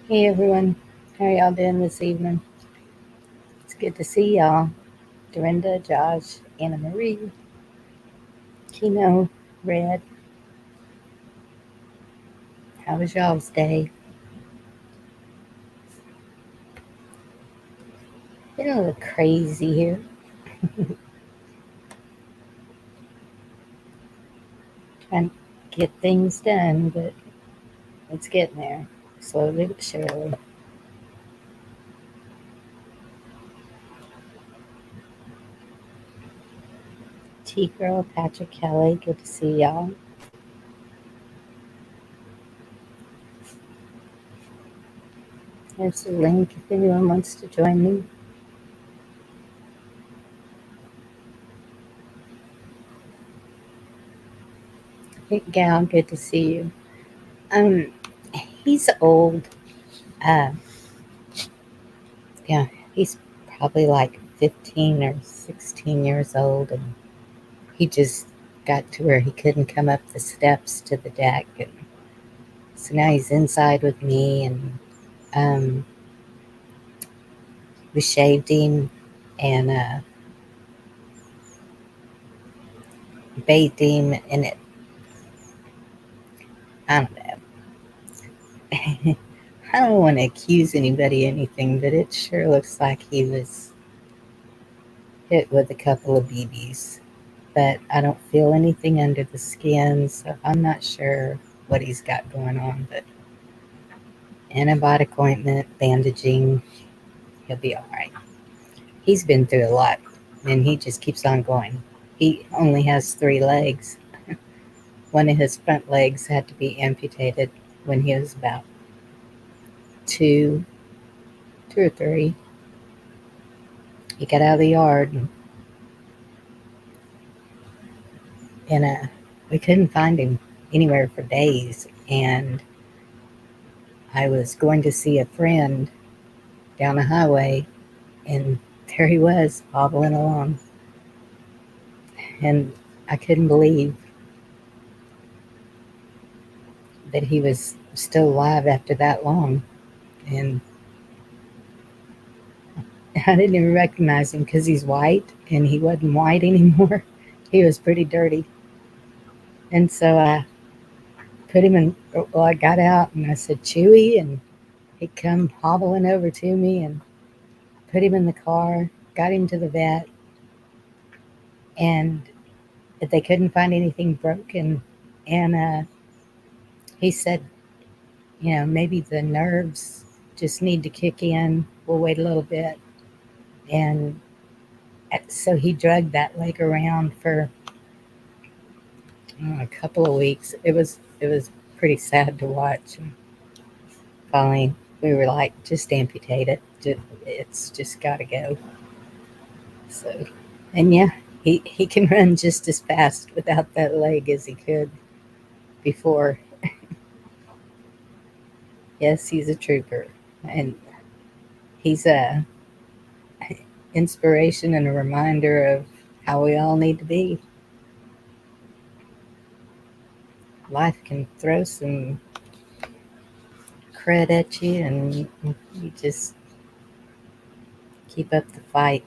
Hey everyone, how y'all doing this evening? It's good to see y'all. Dorinda, Josh, Anna Marie, Kino, Red. How was y'all's day? Been a little crazy here. Trying to get things done, but it's getting there. Slowly but surely. T Girl, Patrick Kelly, good to see y'all. There's the link if anyone wants to join me. Hey Gal, good to see you. Um, he's old. Uh, yeah, he's probably like 15 or 16 years old, and he just got to where he couldn't come up the steps to the deck. And so now he's inside with me, and um, we shaved him and bathed him, and I don't know. I don't want to accuse anybody of anything, but it sure looks like he was hit with a couple of BBs. But I don't feel anything under the skin, so I'm not sure what he's got going on. But antibiotic ointment, bandaging, he'll be all right. He's been through a lot, and he just keeps on going. He only has 3 legs. One of his front legs had to be amputated when he was about two, 2 or 3. He got out of the yard, and we couldn't find him anywhere for days. And I was going to see a friend down the highway, and there he was, hobbling along. And I couldn't believe that he was still alive after that long. And I didn't even recognize him because he's white, and he wasn't white anymore. He was pretty dirty. And so I put him in, well, I got out and I said, Chewie, and he come hobbling over to me and put him in the car, got him to the vet, and they couldn't find anything broken. And he said, maybe the nerves just need to kick in. We'll wait a little bit. And so he dragged that leg around for a couple of weeks. It was pretty sad to watch. And finally, we were like, just amputate it. It's just got to go. So, and yeah, he can run just as fast without that leg as he could before. Yes, he's a trooper, and he's a inspiration and a reminder of how we all need to be. Life can throw some crud at you, and you just keep up the fight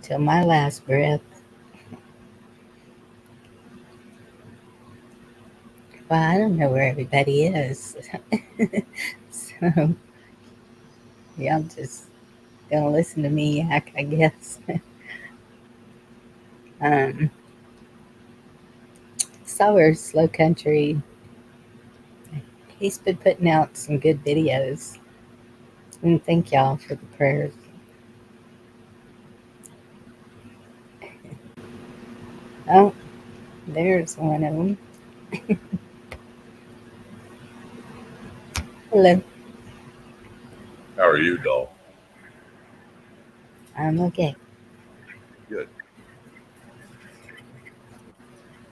till my last breath. Well, I don't know where everybody is. So y'all just gonna listen to me yak, I guess. um, Sour Slow Country, he's been putting out some good videos. And thank y'all for the prayers. Oh, there's one of them. Hello, How are you, doll? I'm okay. Good.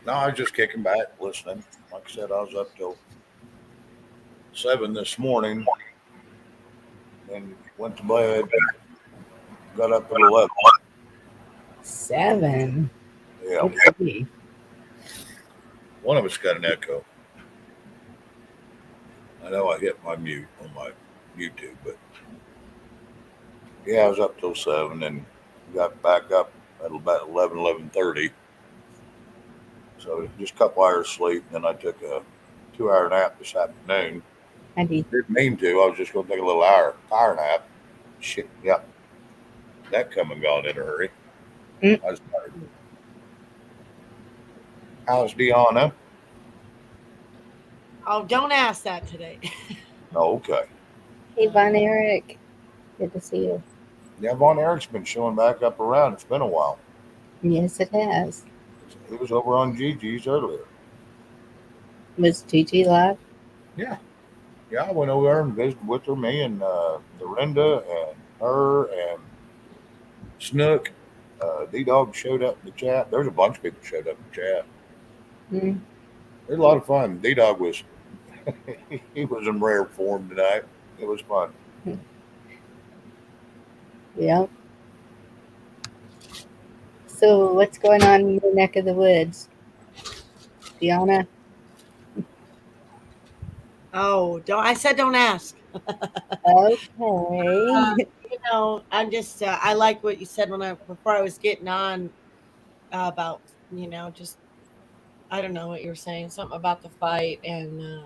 No, I was just kicking back, listening. Like I said, I was up till 7 this morning and went to bed. Got up at 11. 7. Yeah, Good. one of us got an echo. I know I hit my mute on my YouTube, but yeah, I was up till 7 and got back up at about 11:30. So just a couple hours sleep. And then I took a 2 hour nap this afternoon. I do. Didn't mean to. I was just going to take a little hour nap. Shit, yeah, that come and gone in a hurry. Mm. I was tired. How's Deanna? Oh, don't ask that today. Oh, okay. Hey, Von Eric. Good to see you. Yeah, Von Eric's been showing back up around. It's been a while. Yes, it has. He was over on Gigi's earlier. Was Gigi live? Yeah. Yeah, I went over there and visited with her, me and Dorinda and her and Snook. D-Dog showed up in the chat. There's a bunch of people showed up in the chat. Mm. It was a lot of fun. D-Dog was, he was in rare form tonight. It was fun. Yep. So, what's going on in your neck of the woods, Deanna? Oh, I said don't ask. Okay. I'm just I like what you said before I was getting on about just I don't know what you were saying, something about the fight. And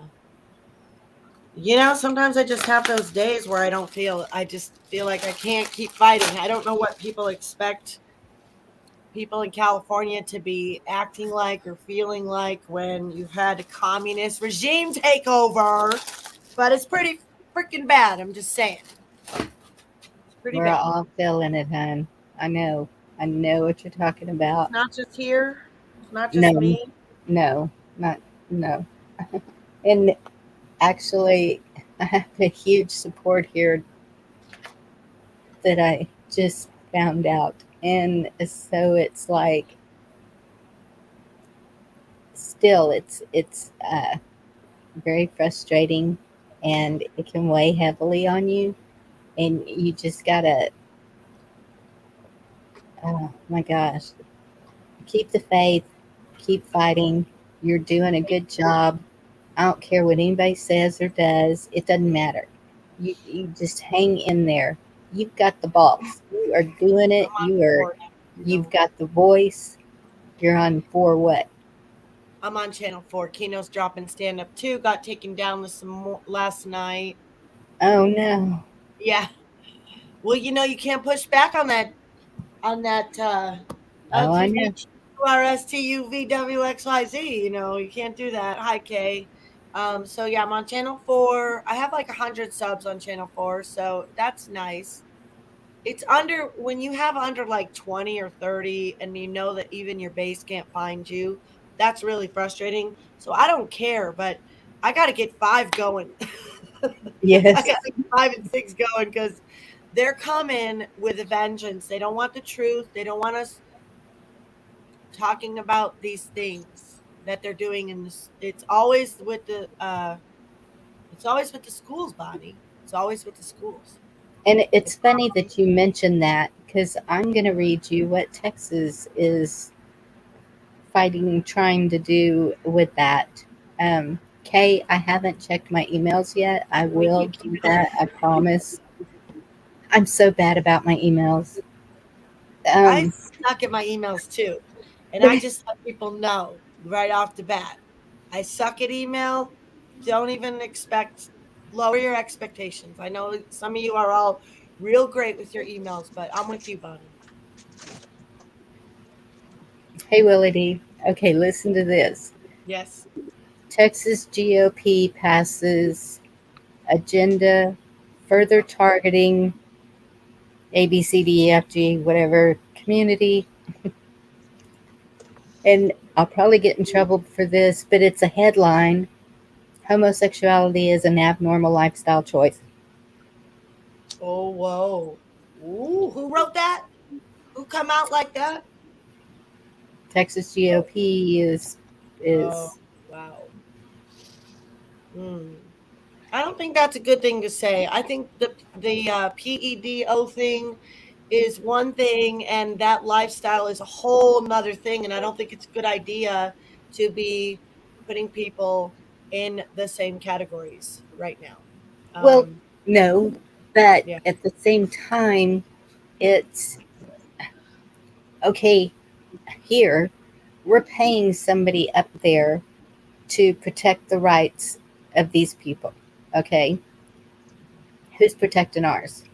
sometimes I just have those days where I just feel like I can't keep fighting. I don't know what people expect people in California to be acting like or feeling like when you've had a communist regime take over, but it's pretty freaking bad. I'm just saying. It's pretty We're bad. all feeling it, hon. I know. I know what you're talking It's about. not just here. It's not just me. No, no. And actually, I have a huge support here that I just found out. And so it's like, still, it's very frustrating, and it can weigh heavily on you. And you just gotta, oh my gosh, keep the faith, keep fighting. You're doing a good job. I don't care what anybody says or does. It doesn't matter. You just hang in there. You've got the balls. You are doing it. I'm on board. You've got the voice. You're on for what? I'm on Channel 4. Kino's dropping stand up too. Got taken down last night. Oh no. Yeah. Well, you can't push back on that Oh, I know. LGBTQRSTUVWXYZ. You can't do that. Hi, Kay. So yeah, I'm on Channel 4. I have like 100 subs on Channel 4, so that's nice. It's when you have under like 20 or 30 and you know that even your base can't find you, that's really frustrating. So I don't care, but I got to get 5 going. I Yes. got to get 5 and 6 going because they're coming with a vengeance. They don't want the truth. They don't want us talking about these things that they're doing in this. It's always with the schools, Bonnie. It's always with the schools. And it's funny that you mentioned that, because I'm going to read you what Texas is fighting, trying to do with that. Kay, I haven't checked my emails yet. I will do that. I promise. I'm so bad about my emails. I suck at my emails too. And I just let people know right off the bat. I suck at email. Don't even lower your expectations. I know some of you are all real great with your emails, but I'm with you, Bonnie. Hey, Willie D. Okay, listen to this. Yes. Texas GOP passes agenda further targeting ABCDEFG, whatever community. And I'll probably get in trouble for this, but it's a headline. Homosexuality is an abnormal lifestyle choice. Oh, whoa. Ooh, who wrote that? Who come out like that? Texas GOP is Oh, wow. I don't think that's a good thing to say. I think the PEDO thing is one thing, and that lifestyle is a whole nother thing. And I don't think it's a good idea to be putting people in the same categories right now. Well, no, but Yeah. at the same time, it's okay. Here, we're paying somebody up there to protect the rights of these people. Okay, who's protecting ours?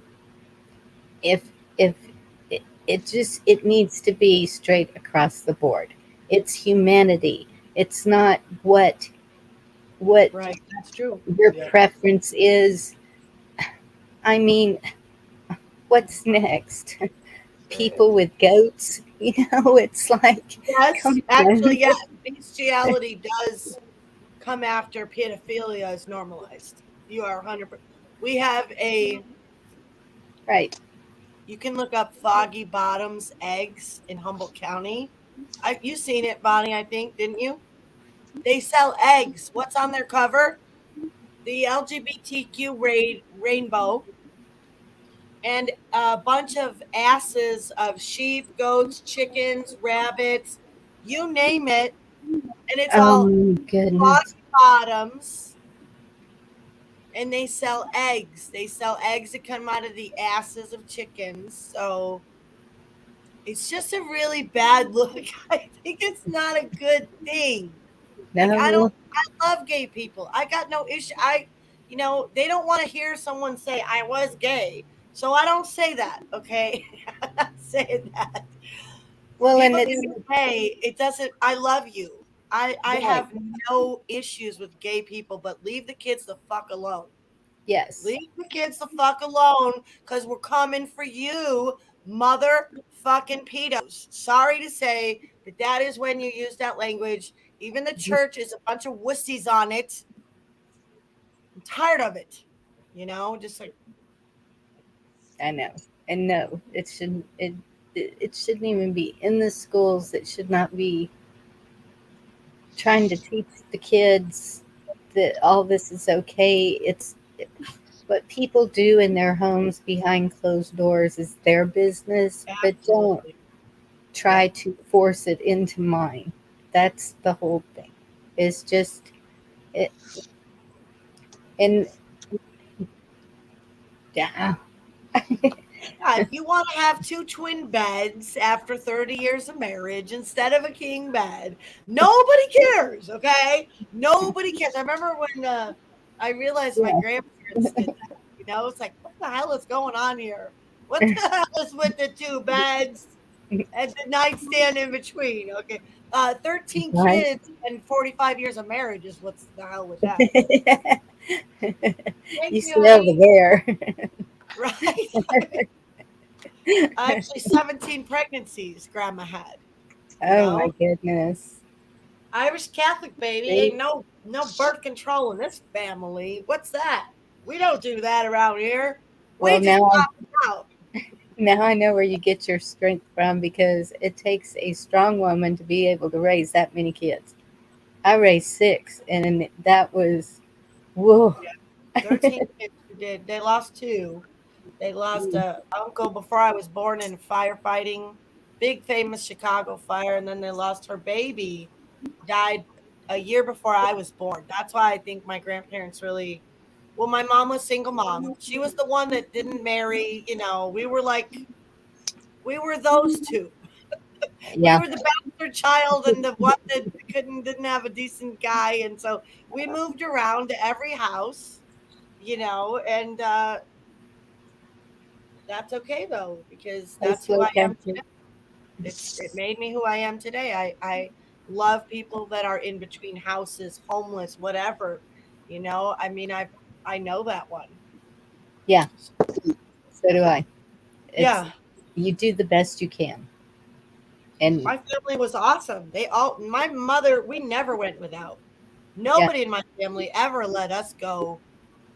If it needs to be straight across the board. It's humanity. It's not what Right. That's true. your Yeah. preference is. I mean, what's next? People with goats? It's like, Yes, come on. actually, yeah. Bestiality does come after pedophilia is normalized. You are 100%. We have a, Right. you can look up Foggy Bottoms eggs in Humboldt County. You seen it, Bonnie, I think, didn't you? They sell eggs. What's on their cover? The LGBTQ rainbow and a bunch of asses of sheep, goats, chickens, rabbits, you name it. And it's Oh all my goodness. Foggy Bottoms, and they sell eggs. They sell eggs that come out of the asses of chickens. So it's just a really bad look. I think it's not a good thing. Like No. I love gay people. I got no issue. They don't want to hear someone say I was gay. So I don't say that, okay? I'm not saying that. Well, and People it's can be gay. It doesn't I love you. I right. have no issues with gay people, but leave the kids the fuck alone. Yes. Leave the kids the fuck alone because we're coming for you, motherfucking pedos. Sorry to say, but that is when you use that language. Even the church is a bunch of wussies on it. I'm tired of it. Just like, I know. And no, it shouldn't even be in the schools. It should not be trying to teach the kids that all this is okay. It's what people do in their homes behind closed doors is their business, but don't absolutely. Yeah. try to force it into mine. That's the whole thing. It's just it, and yeah, Yeah, if you want to have two twin beds after 30 years of marriage instead of a king bed, nobody cares, okay? Nobody cares. I remember when I realized my yeah, grandparents did that. It's like, what the hell is going on here? What the hell is with the two beds and the nightstand in between? Okay. 13 right. kids and 45 years of marriage is what's the hell with that. Thank You you, stay over honey. there. Right? Actually, 17 pregnancies grandma had, you Oh my know? goodness. Irish Catholic baby See? ain't no birth control in this family. What's that? We don't do that around here. Well, We just now pop it out. I know where you get your strength from because it takes a strong woman to be able to raise that many kids. I raised six, and that was whoa. Yeah, 13 kids we did. They lost two. They lost a uncle before I was born in firefighting, big famous Chicago fire, and then they lost her baby, died a year before I was born. That's why I think my grandparents really. Well, my mom was single mom. She was the one that didn't marry. We were those two. We Yeah, were the bastard child and the one that didn't have a decent guy, and so we moved around to every house, and that's okay though because it's that's who low I am country. today. It made me who I am today. I love people that are in between houses, homeless, whatever. I mean, I know that one. Yeah, so do I. It's Yeah, you do the best you can, and my family was awesome. My mother, we never went without. yeah, Nobody in my family ever let us go.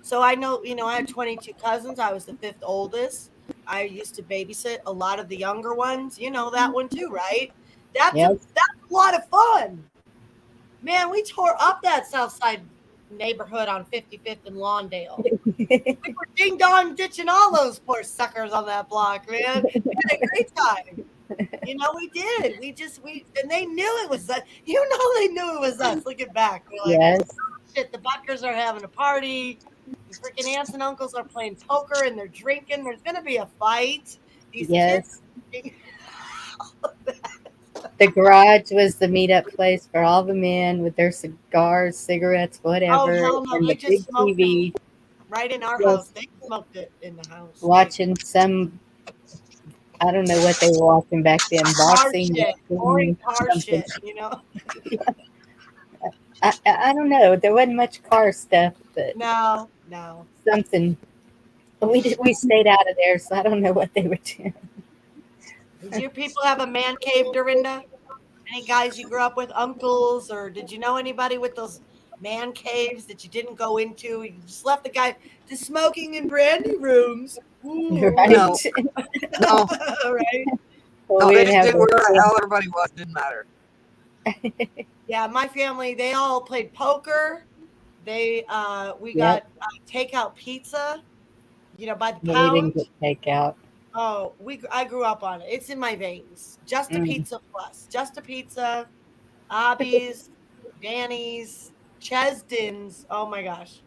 So I know, I had 22 cousins. I was the fifth oldest. I used to babysit a lot of the younger ones. You know that one too, right? That's a yep. that's a lot of fun. Man, we tore up that South Side neighborhood on 55th and Lawndale. We were ding dong ditching all those poor suckers on that block, man. We had a great time. We did. And they knew it was us. They knew it was us. Looking back, we're like, Yes, shit. The Buckers are having a party. The freaking aunts and uncles are playing poker and they're drinking. There's gonna be a fight. These Yes. kids. The garage was the meetup place for all the men with their cigars, cigarettes, Oh whatever, hell no! and They the big just smoked them TV, right in our Yes. house. They smoked it in the house. watching some, I don't know what they were watching back then, Car boxing, shit, boring car something. shit. You know? I don't know. There wasn't much car stuff, but No. something. We stayed out of there, so I don't know what they were doing. Did your people have a man cave, Dorinda? Any guys you grew up with, uncles, or did you know anybody with those man caves that you didn't go into? You just left the guy to smoking in brandy rooms. Ooh. Right? No. No, Right? Well, no, we they didn't just have did where the a- hell everybody was. Didn't matter. Yeah, my family, they all played poker. We Yep. got takeout pizza, by the No, we didn't pound. get takeout. Oh, I grew up on it. It's in my veins. Just a Mm. pizza plus. Just a pizza. Abby's, Danny's, Chesden's. Oh my gosh.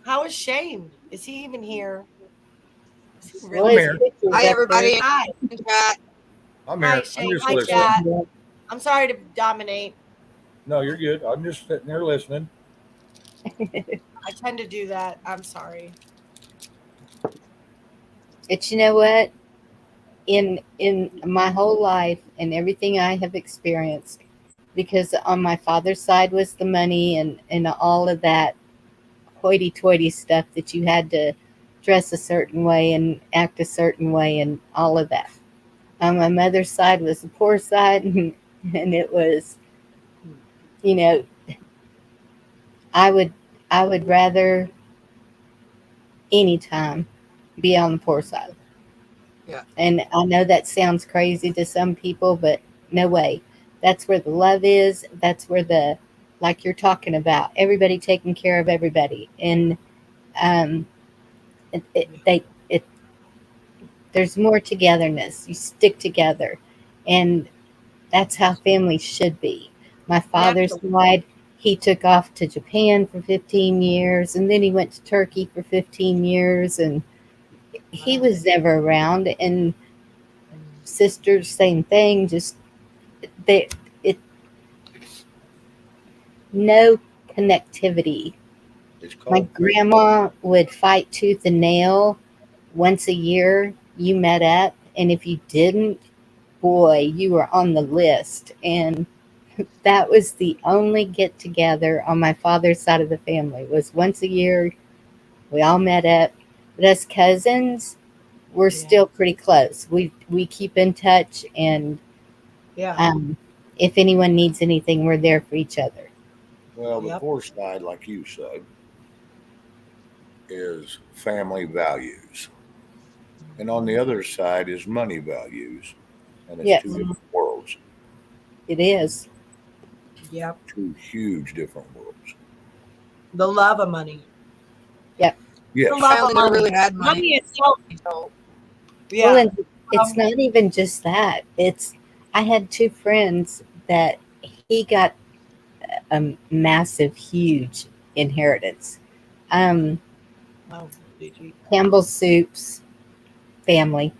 How is Shane? Is he even here? Is he Well, really? his here. picture's Hi, up everybody. Hi. In chat. I'm Hi, here. I'm Shane. just Hi, listening. chat. there. I'm sorry to dominate. No, you're good. I'm just sitting there listening. I tend to do that. I'm sorry. But you know what? In my whole life and everything I have experienced, because on my father's side was the money and all of that hoity-toity stuff that you had to dress a certain way and act a certain way and all of that. On my mother's side was the poor side, and it was, I would rather anytime be on the poor side. Yeah. And I know that sounds crazy to some people, but no way. That's where the love is. That's where like you're talking about, everybody taking care of everybody. And there's more togetherness. You stick together. And that's how families should be. My father's side, he took off to Japan for 15 years, and then he went to Turkey for 15 years, and he was never around. And sisters, same thing. Just no connectivity. It's My called grandma would fight tooth and nail. Once a year, you met up, and if you didn't, boy, you were on the list. And that was the only get together on my father's side of the family. Was once a year. We all met up. But as cousins, we're still pretty close. We keep in touch, and if anyone needs anything, we're there for each other. Well, the poor side, like you said, is family values. And on the other side is money values. And it's Yes. two different worlds. It is. Yep. Two huge different worlds. The love of money. Yep. Yes. The love Family of never money. really had money. Money itself. So, Yeah. Well, and it's not even just that. I had two friends that he got a massive, huge inheritance. Oh, did you? Campbell Soup's family.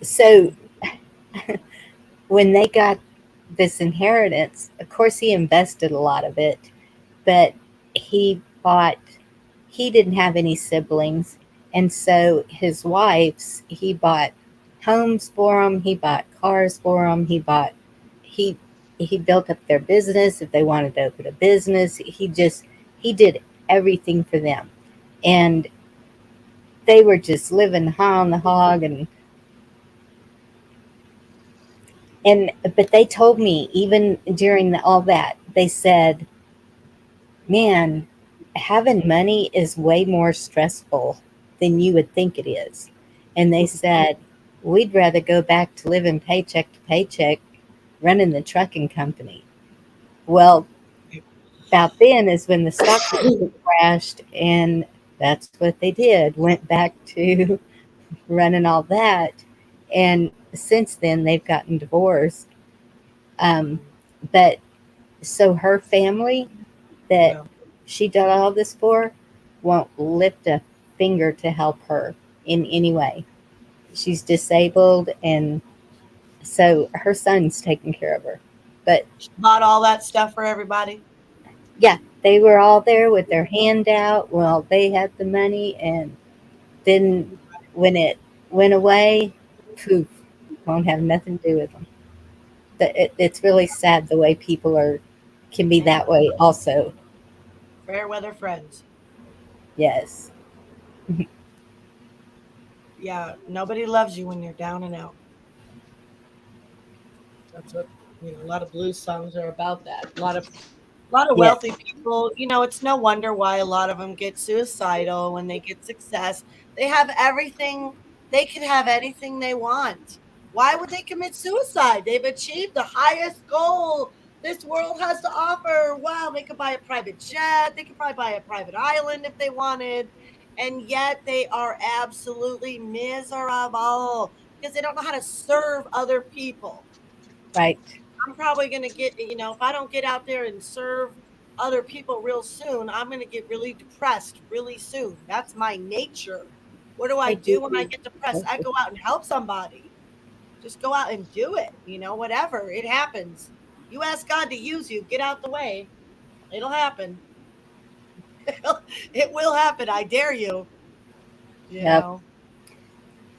So when they got this inheritance, of course he invested a lot of it, but he didn't have any siblings, and so his wife's, he bought homes for them, he bought cars for them, he built up their business. If they wanted to open a business, he did everything for them, and they were just living high on the hog. But they told me, even during all that, they said, man, having money is way more stressful than you would think it is. And they said, we'd rather go back to living paycheck to paycheck, running the trucking company. Well, about then is when the stock market crashed, and that's what they did. Went back to running all that. And since then, they've gotten divorced. But so her family, that Yeah. she did all this for won't lift a finger to help her in any way. She's disabled, and so her son's taking care of her. But Bought all that stuff for everybody. yeah, they were all there with their hand out. Well, they had the money, and then when it went away, poof, won't have nothing to do with them. It's really sad the way people can be that way. Also, Fair weather friends. yes, Yeah, nobody loves you when you're down and out. That's what a lot of blues songs are about. That a lot of yes, wealthy people. It's no wonder why a lot of them get suicidal when they get success. They have everything. They can have anything they want. Why would they commit suicide? They've achieved the highest goal this world has to offer. Wow, they could buy a private jet. They could probably buy a private island if they wanted. And yet they are absolutely miserable because they don't know how to serve other people. right. I'm probably going to if I don't get out there and serve other people real soon, I'm going to get really depressed really soon. That's my nature. What do I I do. do when I get depressed? I go out and help somebody. Just go out and do it. Whatever. It happens. You ask God to use you, get out the way. It'll happen. It will happen. I dare you. You Yep. know.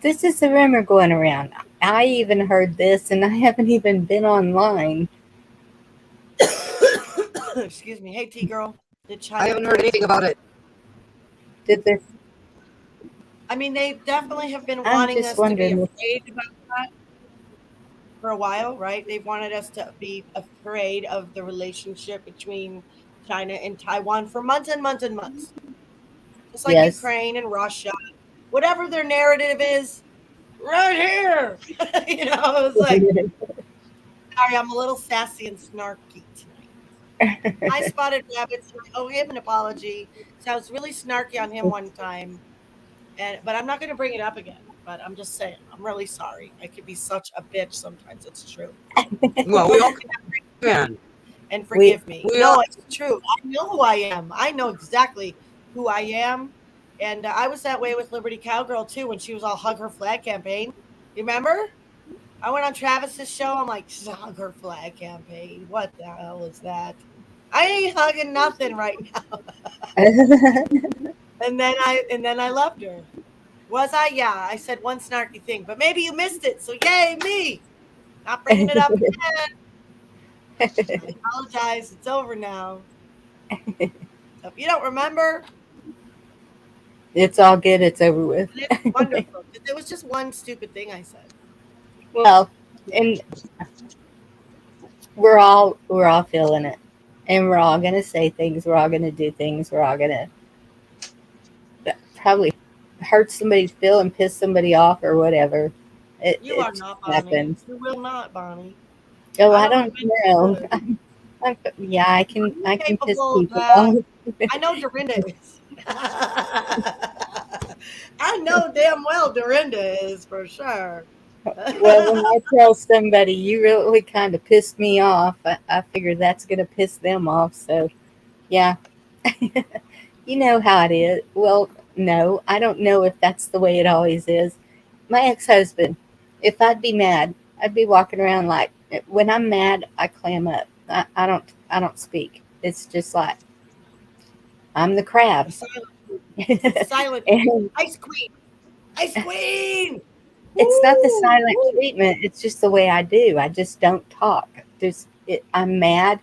This is the rumor going around. I even heard this, and I haven't even been online. Excuse me. Hey, T girl. Did I China haven't heard anything about it. Did this? I mean, they definitely have been I'm wanting just us to be wondering. afraid about that for a while, right? They've wanted us to be afraid of the relationship between China and Taiwan for months and months and months. Just like Yes. Ukraine and Russia, whatever their narrative is, right here. It was like, sorry, I'm a little sassy and snarky tonight. I spotted rabbits. And I owe him an apology. So I was really snarky on him one time, but I'm not going to bring it up again. But I'm just saying, I'm really sorry. I could be such a bitch sometimes. It's true. Well, we all can. And forgive me. we No, all, it's true. I know who I am. I know exactly who I am. And I was that way with Liberty Cowgirl too when she was all hug her flag campaign. You remember? I went on Travis's show. I'm like, hug her flag campaign. What the hell is that? I ain't hugging nothing right now. And then I loved her. Was I? Yeah, I said one snarky thing, but maybe you missed it. So yay me! Not bringing it up again. I apologize. It's over now. So if you don't remember, It's all good. It's over with. it's wonderful. It was just one stupid thing I said. Well, and we're all feeling it, and we're all gonna say things. We're all gonna do things. We're all gonna probably hurt somebody's feel and piss somebody off or whatever. You are It not, Bonnie. happens. You will not, Bonnie. Oh, I I don't don't think you know. would. Yeah, I can You're piss capable of people that. off. I know Dorinda is. I know damn well Dorinda is for sure. Well, when I tell somebody you really kind of pissed me off, I figure that's gonna piss them off. So yeah, you know how it is. Well, no, I don't know if that's the way it always is. My ex-husband, if I'd be mad, I'd be walking around like when I'm mad, I clam up. I don't speak. It's just like I'm the crab. The silent And ice queen. Ice queen. it's not the Woo, silent woo. treatment. It's just the way I do. I just don't talk. I'm mad.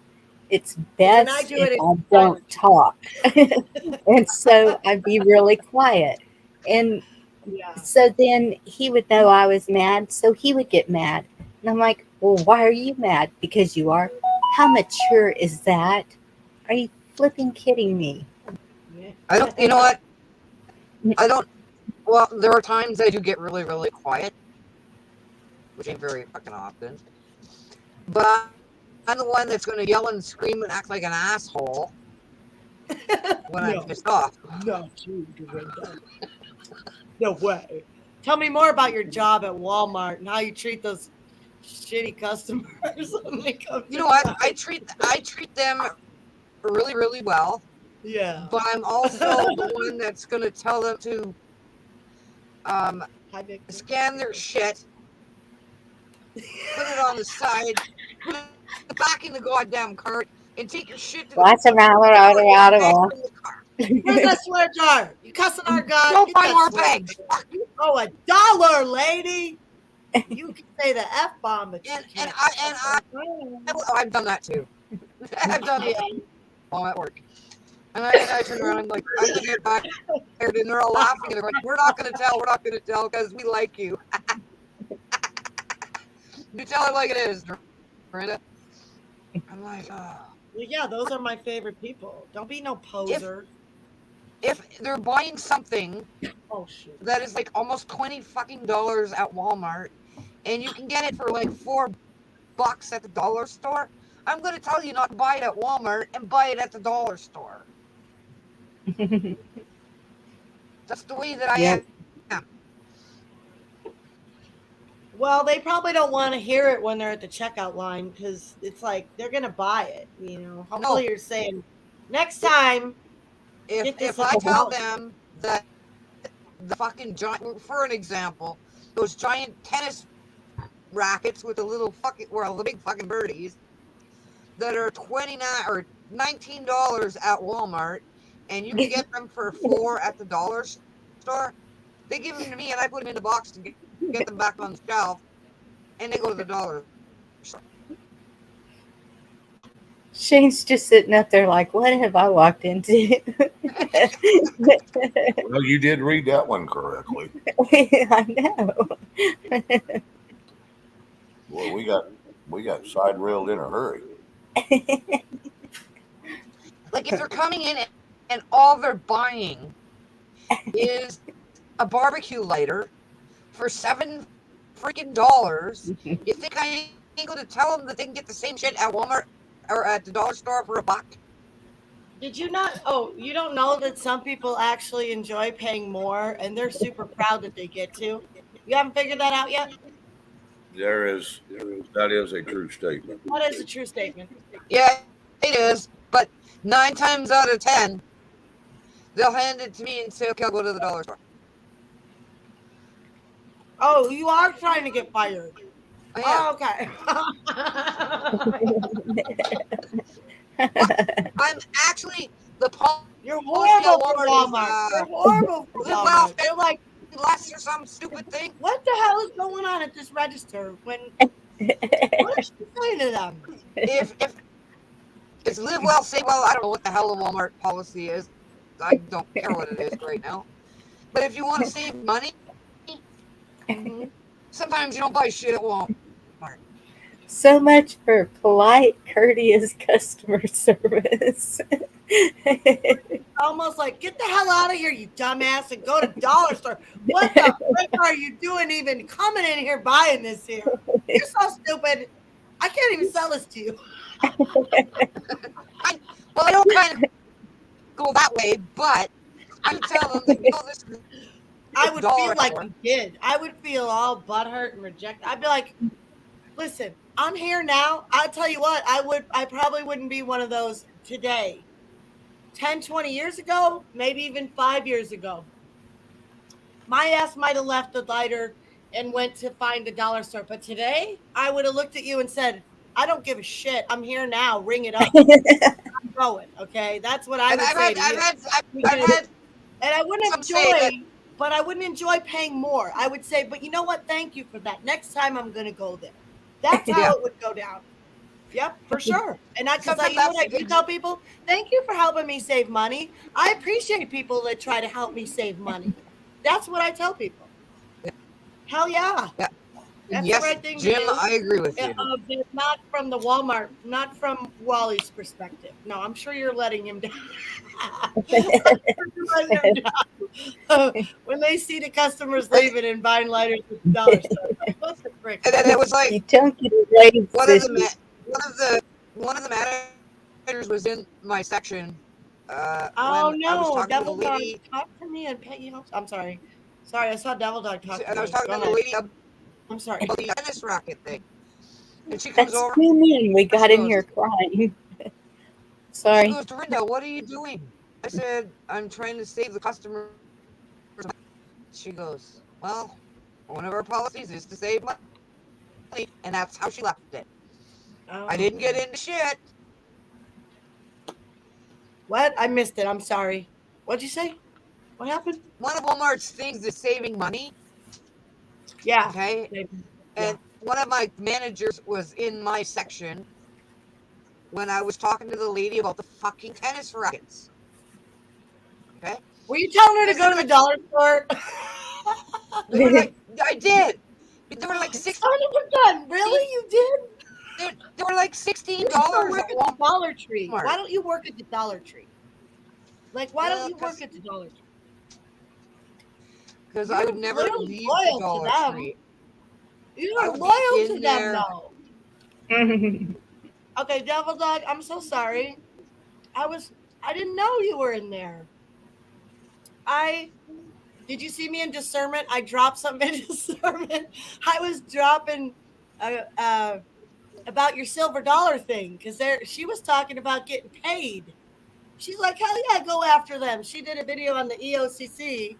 It's When I best do if it, it's I don't silent. talk. And so I'd be really quiet. And Yeah. so then he would know I was mad. So he would get mad. And I'm like, well, why are you mad? Because you are. How mature is that? Are you flipping kidding me? I don't, you know what? I don't, well, there are times I do get really, really quiet, which ain't very fucking often. But I'm the one that's going to yell and scream and act like an asshole when I'm No, pissed off. not you, Dorinda. No way. Tell me more about your job at Walmart and how you treat those shitty customers when they come You to know what? shop. I treat them really, really well. Yeah. But I'm also the one that's going to tell them to Hi, Victor. scan their shit, put it on the side, put it back in the goddamn cart, and take your shit to the Watch them out, back out. in the car. Where's that swear jar? You cussing our God? Go Get buy that more swear bags. jar. Oh, $1, lady. You can say the F-bomb, but you And can't. I've done that too. I've done that while at work. And I turn around and I'm like, I'm gonna get back there, and they're all laughing. And they're like, we're not gonna tell because we like you. You tell it like it is, Miranda. I'm like, oh. Well, yeah, those are my favorite people. Don't be no poser. If they're buying something Oh shit. that is like almost $20 fucking at Walmart, and you can get it for like $4 at the dollar store, I'm gonna tell you not to buy it at Walmart and buy it at the dollar store. That's the way that I am. Well, they probably don't want to hear it when they're at the checkout line because it's like they're gonna buy it. Hopefully you're saying next time. If I tell them that the fucking giant, for an example, those giant tennis rackets with the little fucking, well, the big fucking birdies that are $29 or $19 at Walmart, and you can get them for $4 at the dollar store, they give them to me and I put them in the box to get them back on the shelf, and they go to the dollar store. Shane's just sitting up there like, what have I walked into? Well, you did read that one correctly. I know. Well, we got side railed in a hurry. Like if they're coming in and all they're buying is a barbecue lighter for $7 freaking dollars, you think I ain't gonna tell them that they can get the same shit at Walmart or at the dollar store for $1? Did you not? Oh, you don't know that some people actually enjoy paying more and they're super proud that they get to? You haven't figured that out yet? That is a true statement. That is a true statement. Yeah, it is. But 9 times out of 10, they'll hand it to me and say, okay, I'll go to the dollar store. Oh, you are trying to get fired. Oh, yeah. Okay. I'm actually the You're horrible for Walmart. You're horrible for well, Walmart. They're like, less or some stupid thing. what the hell is going on at this register? What is she saying to them? If it's live well, say well, I don't know what the hell the Walmart policy is. I don't care what it is right now. But if you want to save money, sometimes you don't buy shit at Walmart. So much for polite, courteous customer service. It's almost like, get the hell out of here, you dumbass, and go to dollar store. What the frick are you doing even coming in here buying this here? You're so stupid. I can't even sell this to you. I don't kind of go that way, but I tell them that, this is I would feel like you did. I would feel all butthurt and rejected. I'd be like, listen, I'm here now. I'll tell you what, I probably wouldn't be one of those today. 10, 20 years ago, maybe even 5 years ago. My ass might have left the lighter and went to find the dollar store. But today, I would have looked at you and said, I don't give a shit. I'm here now. Ring it up. I'm going. Okay. That's what I would say to you. And I wouldn't enjoy, but I wouldn't enjoy paying more. I would say, but you know what? Thank you for that. Next time I'm going to go there. That's how it would go down. Yep, for sure. And I can tell you what I do tell people. Thank you for helping me save money. I appreciate people that try to help me save money. That's what I tell people. Hell yeah. That's yes, the right thing Jim, to do. I agree with you. Not from the Walmart, not from Wally's perspective. No, I'm sure you're letting him down. When they see the customers leaving and buying lighters at the dollar store, like, what the frick? And then it was like, You don't get a raise. one of the managers was in my section. Oh when I was no, talking Devil to the Dog, lady. talk to me and pay you. I'm sorry. Sorry, I saw Devil Dog talk to me. And I was talking to the lady I'm sorry. about the tennis racket thing. And she comes That's over. too mean. We got in here crying. She Sorry. goes, Dorinda, what are you doing? I said, I'm trying to save the customer. She goes, well, one of our policies is to save money. And that's how she left it. Oh. I didn't get into shit. What? I missed it. I'm sorry. What'd you say? What happened? One of Walmart's things is saving money. Yeah. Okay. And one of my managers was in my section when I was talking to the lady about the fucking tennis rackets. Okay. Were you telling her to This go is to the dollar store? They were like, I did. They were like Son of a gun. Really? You did? They were like $16 You go work at at the Dollar Tree. Walmart. Why don't you work at the Dollar Tree? Like, why don't you 'cause- work at the Dollar Tree? Because You're I would never literally leave loyal the to Dollar them. Tree. I You're would be loyal to in them, there. though. Okay, Devil Dog, I'm so sorry. I didn't know you were in there. Did you see me in discernment? I dropped something in discernment. I was dropping about your silver dollar thing because she was talking about getting paid. She's like, hell yeah, go after them. She did a video on the EOCC,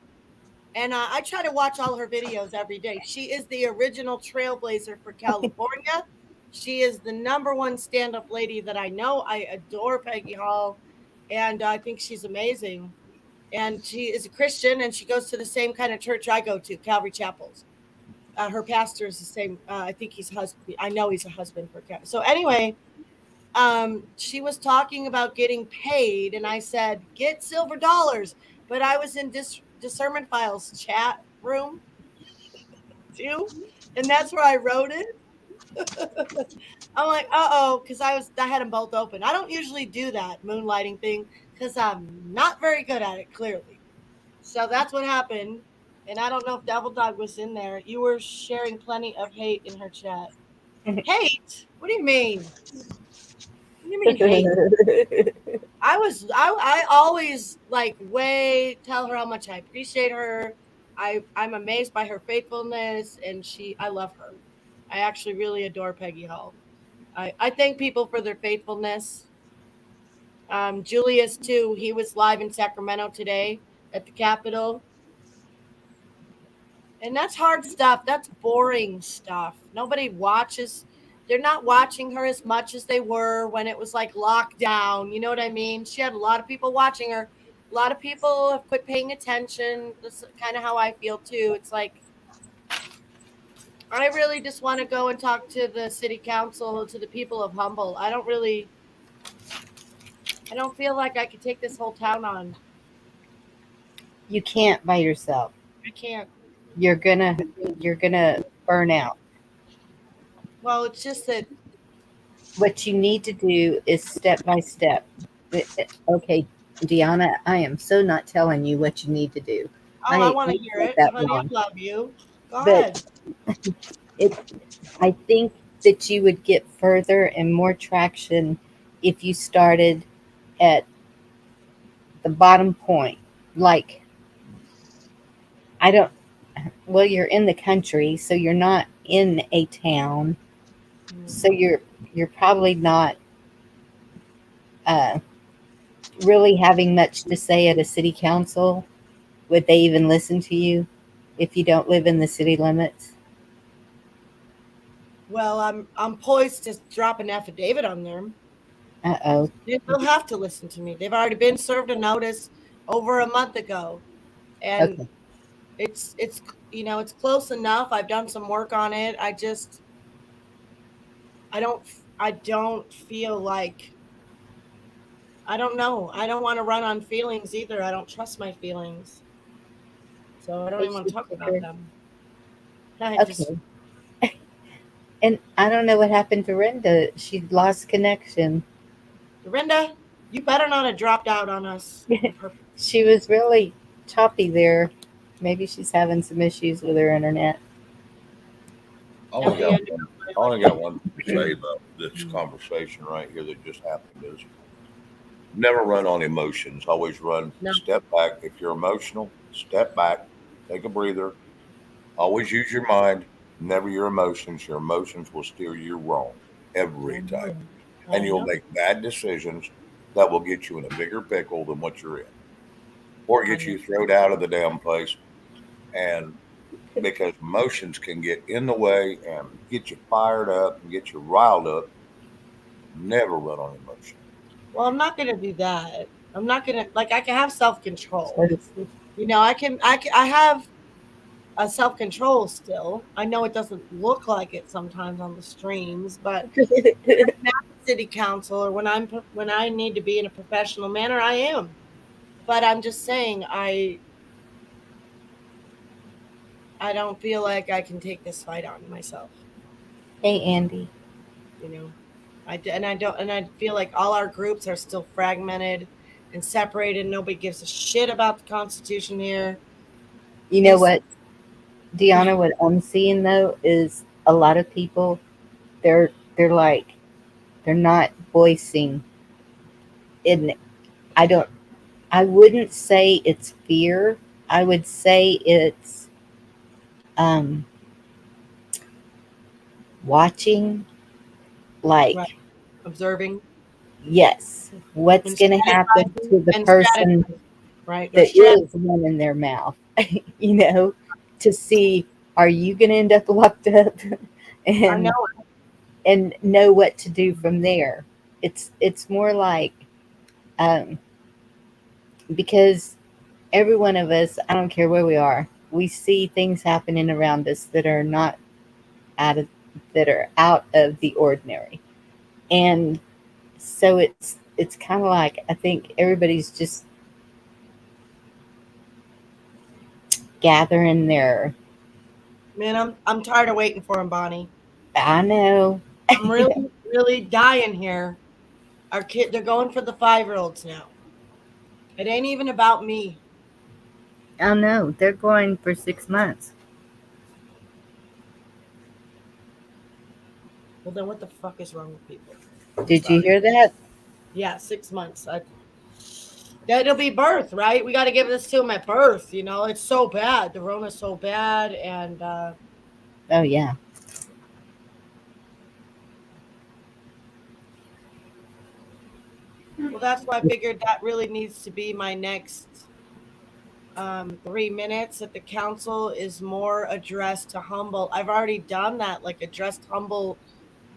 and I try to watch all her videos every day. She is the original trailblazer for California. She is the #1 stand-up lady that I know. I adore Peggy Hall, and I think she's amazing. And she is a Christian, and she goes to the same kind of church I go to, Calvary Chapels. Her pastor is the same. I think he's husband. I know he's a husband for Calvary. So anyway, she was talking about getting paid, and I said, get silver dollars. But I was in Discernment Files chat room too, and that's where I wrote it. I'm like, because I had them both open. I don't usually do that moonlighting thing because I'm not very good at it, clearly. So that's what happened. And I don't know if Devil Dog was in there. You were sharing plenty of hate in her chat. Hate? What do you mean? What do you mean hate? I always tell her how much I appreciate her. I'm amazed by her faithfulness, and I love her. I actually really adore Peggy Hall. I thank people for their faithfulness. Julius too. He was live in Sacramento today at the Capitol. And that's hard stuff. That's boring stuff. Nobody watches. They're not watching her as much as they were when it was like lockdown. You know what I mean? She had a lot of people watching her. A lot of people have quit paying attention. That's kind of how I feel too. It's like, I really just want to go and talk to the city council, to the people of Humble. I don't feel like I could take this whole town on. You can't by yourself. I can't. You're gonna burn out. Well, it's just that. What you need to do is step by step. Okay, Deanna, I am so not telling you what you need to do. Oh, I want to hear it. Honey, I love you. Go ahead. I think that you would get further and more traction if you started at the bottom point. Like, you're in the country, so you're not in a town. So you're probably not really having much to say at a city council. Would they even listen to you if you don't live in the city limits? Well, I'm poised to drop an affidavit on them. Uh-oh. They'll have to listen to me. They've already been served a notice over a month ago, and Okay. it's close enough. I've done some work on it. I don't feel like, I don't know. I don't want to run on feelings either. I don't trust my feelings, so I don't even want to talk about them. Okay. And I don't know what happened to Renda. She lost connection. Dorinda, you better not have dropped out on us. She was really choppy there. Maybe she's having some issues with her internet. I only got one to say about this conversation right here that just happened is never run on emotions. Always run step back. If you're emotional, step back, take a breather. Always use your mind, never your emotions. Your emotions will steer you wrong every time. And you'll make bad decisions that will get you in a bigger pickle than what you're in, or get you thrown out of the damn place. And because emotions can get in the way and get you fired up and get you riled up, never run on emotion. Well, I'm not gonna do that. I'm not gonna like. I can have self control. So to speak. You know, I have a self control still. I know it doesn't look like it sometimes on the streams, but I'm at the city council or when I need to be in a professional manner, I am. But I'm just saying, I don't feel like I can take this fight on myself. Hey, Andy. You know, I feel like all our groups are still fragmented and separated. Nobody gives a shit about the Constitution here. You know These- what, Deanna? What I'm seeing though is a lot of people. They're like they're not voicing. In I don't. I wouldn't say it's fear. I would say it's um, watching. Like, Right. Observing yes, what's and going to happen strategizing to the and person strategizing, right? They're that is running their mouth? You know, to see, are you going to end up locked up, I know. and know what to do from there. It's more like um, because every one of us, I don't care where we are, we see things happening around us that are not out of that are out of the ordinary, and so it's kind of like I think everybody's just gathering their. Man, I'm tired of waiting for him, Bonnie. I know. I'm really, really dying here. Our kid, they're going for the 5-year-olds now. It ain't even about me. I know they're going for 6 months. Well, then what the fuck is wrong with people? Did you Sorry. hear that? Yeah, 6 months. It'll be birth, right? We got to give this to him at birth. You know, it's so bad. The Rona's so bad, and Oh yeah. well, that's why I figured that really needs to be my next 3 minutes at the council is more addressed to Humble. I've already done that, like addressed Humble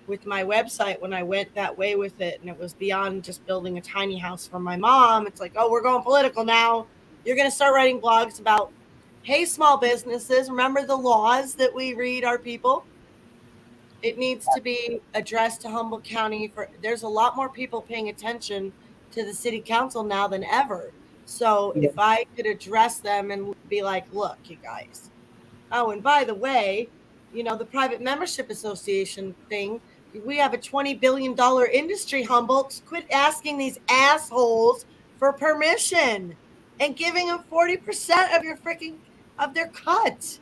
with my website when I went that way with it, and it was beyond just building a tiny house for my mom. It's like, oh, we're going political now. You're going to start writing blogs about, hey, small businesses, remember the laws that we read our people. It needs to be addressed to Humboldt County. For there's a lot more people paying attention to the city council now than ever. So Yeah. if I could address them and be like, look, you guys. Oh, and by the way, you know, the private membership association thing, we have a $20 billion industry, Humboldt. Quit asking these assholes for permission and giving them 40% of your freaking of their cut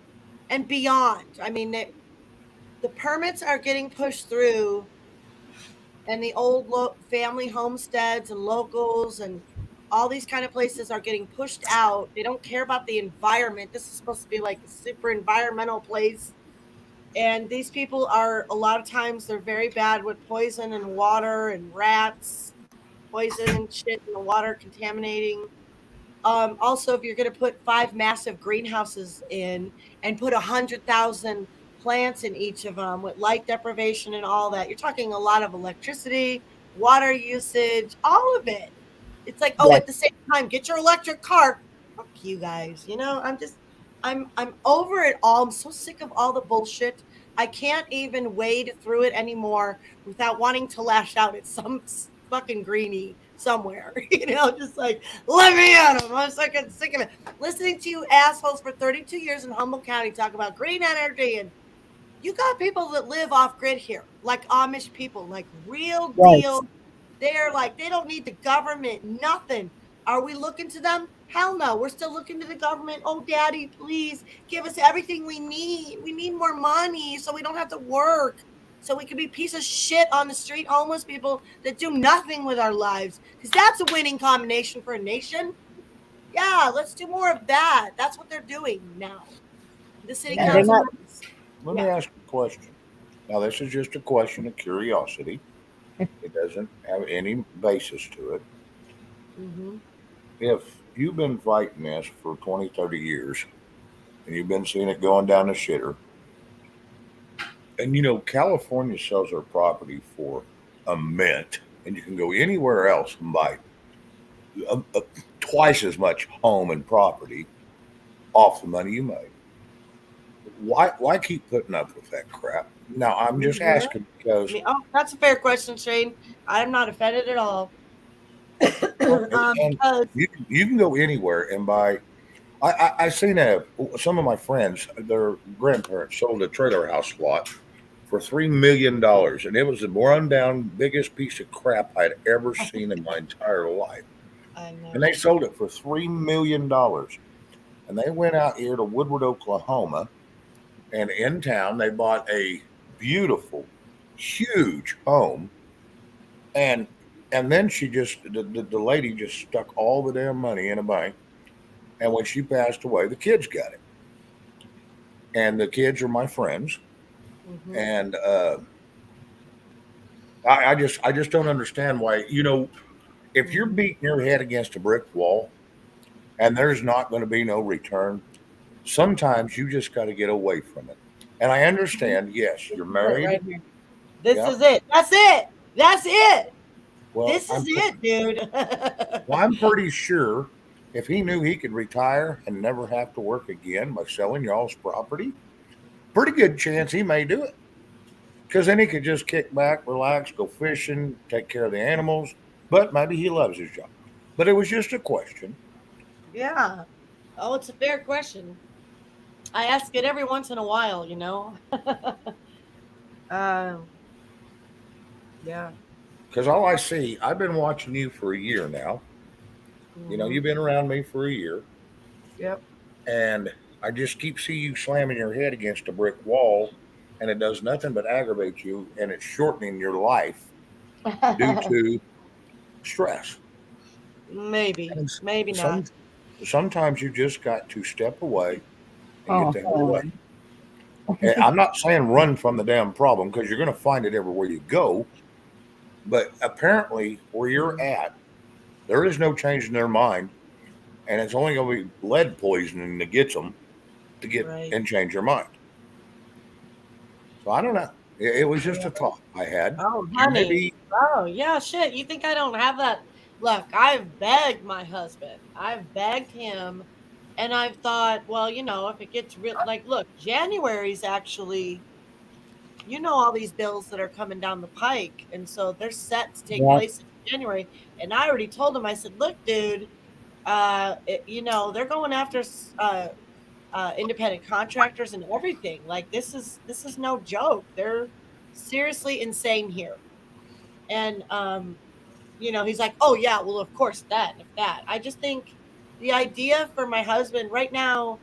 and beyond. I mean, the permits are getting pushed through, and the old family homesteads and locals and all these kind of places are getting pushed out. They don't care about the environment. This is supposed to be like a super environmental place. And these people are, a lot of times, they're very bad with poison and water and rats, poison and shit in the water contaminating. Also, if you're going to put 5 massive greenhouses in and put 100,000 plants in each of them with light deprivation and all that, you're talking a lot of electricity, water usage, all of it. It's like, oh, Yeah. at the same time, get your electric car. Fuck you guys. You know, I'm over it all. I'm so sick of all the bullshit. I can't even wade through it anymore without wanting to lash out at some fucking greenie somewhere. You know, just like, let me at him. I'm fucking sick of it. Listening to you assholes for 32 years in Humboldt County talk about green energy, and you got people that live off grid here, like Amish people, like real Yes. deal. They're like, they don't need the government, nothing. Are we looking to them? Hell no. We're still looking to the government. Oh, daddy, please give us everything we need. We need more money so we don't have to work. So we can be piece of shit on the street, homeless people that do nothing with our lives. Because that's a winning combination for a nation. Yeah, let's do more of that. That's what they're doing now. The city Yeah, they're council. not. Let me ask you a question. Now, this is just a question of curiosity. It doesn't have any basis to it. Mm-hmm. If you've been fighting this for 20, 30 years and you've been seeing it going down the shitter, and California sells their property for a mint, and you can go anywhere else and buy twice as much home and property off the money you made. Why keep putting up with that crap? Now I'm just Yeah. asking because That's a fair question, Shane. I'm not offended at all. and Because you can go anywhere and buy. I seen some of my friends, their grandparents sold a trailer house lot for $3 million, and it was the run down biggest piece of crap I'd ever seen in my entire life. I know. And they sold it for $3 million, and they went out here to Woodward, Oklahoma, and in town they bought a beautiful, huge home, and then she just the lady just stuck all the damn money in a bank, and when she passed away, the kids got it, and the kids are my friends, Mm-hmm. and I just don't understand why if you're beating your head against a brick wall and there's not going to be no return, sometimes you just got to get away from it. And I understand, yes, you're married. Right here. This Yeah. is it. That's it. That's it. Well, This is it, dude. I'm pretty sure if he knew he could retire and never have to work again by selling y'all's property, pretty good chance he may do it. Because then he could just kick back, relax, go fishing, take care of the animals. But maybe he loves his job. But it was just a question. Yeah. Oh, it's a fair question. I ask it every once in a while, um, yeah. Because all I see, I've been watching you for a year now. Mhm. You've been around me for a year. Yep. And I just keep seeing you slamming your head against a brick wall, and it does nothing but aggravate you, and it's shortening your life due to stress. Maybe. And Maybe not. some sometimes you just got to step away and get Oh, the hell away. Helen. And I'm not saying run from the damn problem because you're going to find it everywhere you go. But apparently, where you're at, there is no change in their mind, and it's only going to be lead poisoning that gets them to get Right. and change your mind. So I don't know. It was just a thought I had. Oh, You honey. maybe Oh, yeah, shit. You think I don't have that? Look, I've begged my husband. I've begged him. And I've thought, well, if it gets real, like, look, January's actually, all these bills that are coming down the pike. And so they're set to take Yep. place in January. And I already told him, I said, look, dude, they're going after independent contractors and everything. Like, this is no joke. They're seriously insane here. And he's like, oh yeah, well, of course that, if that. I just think the idea for my husband right now,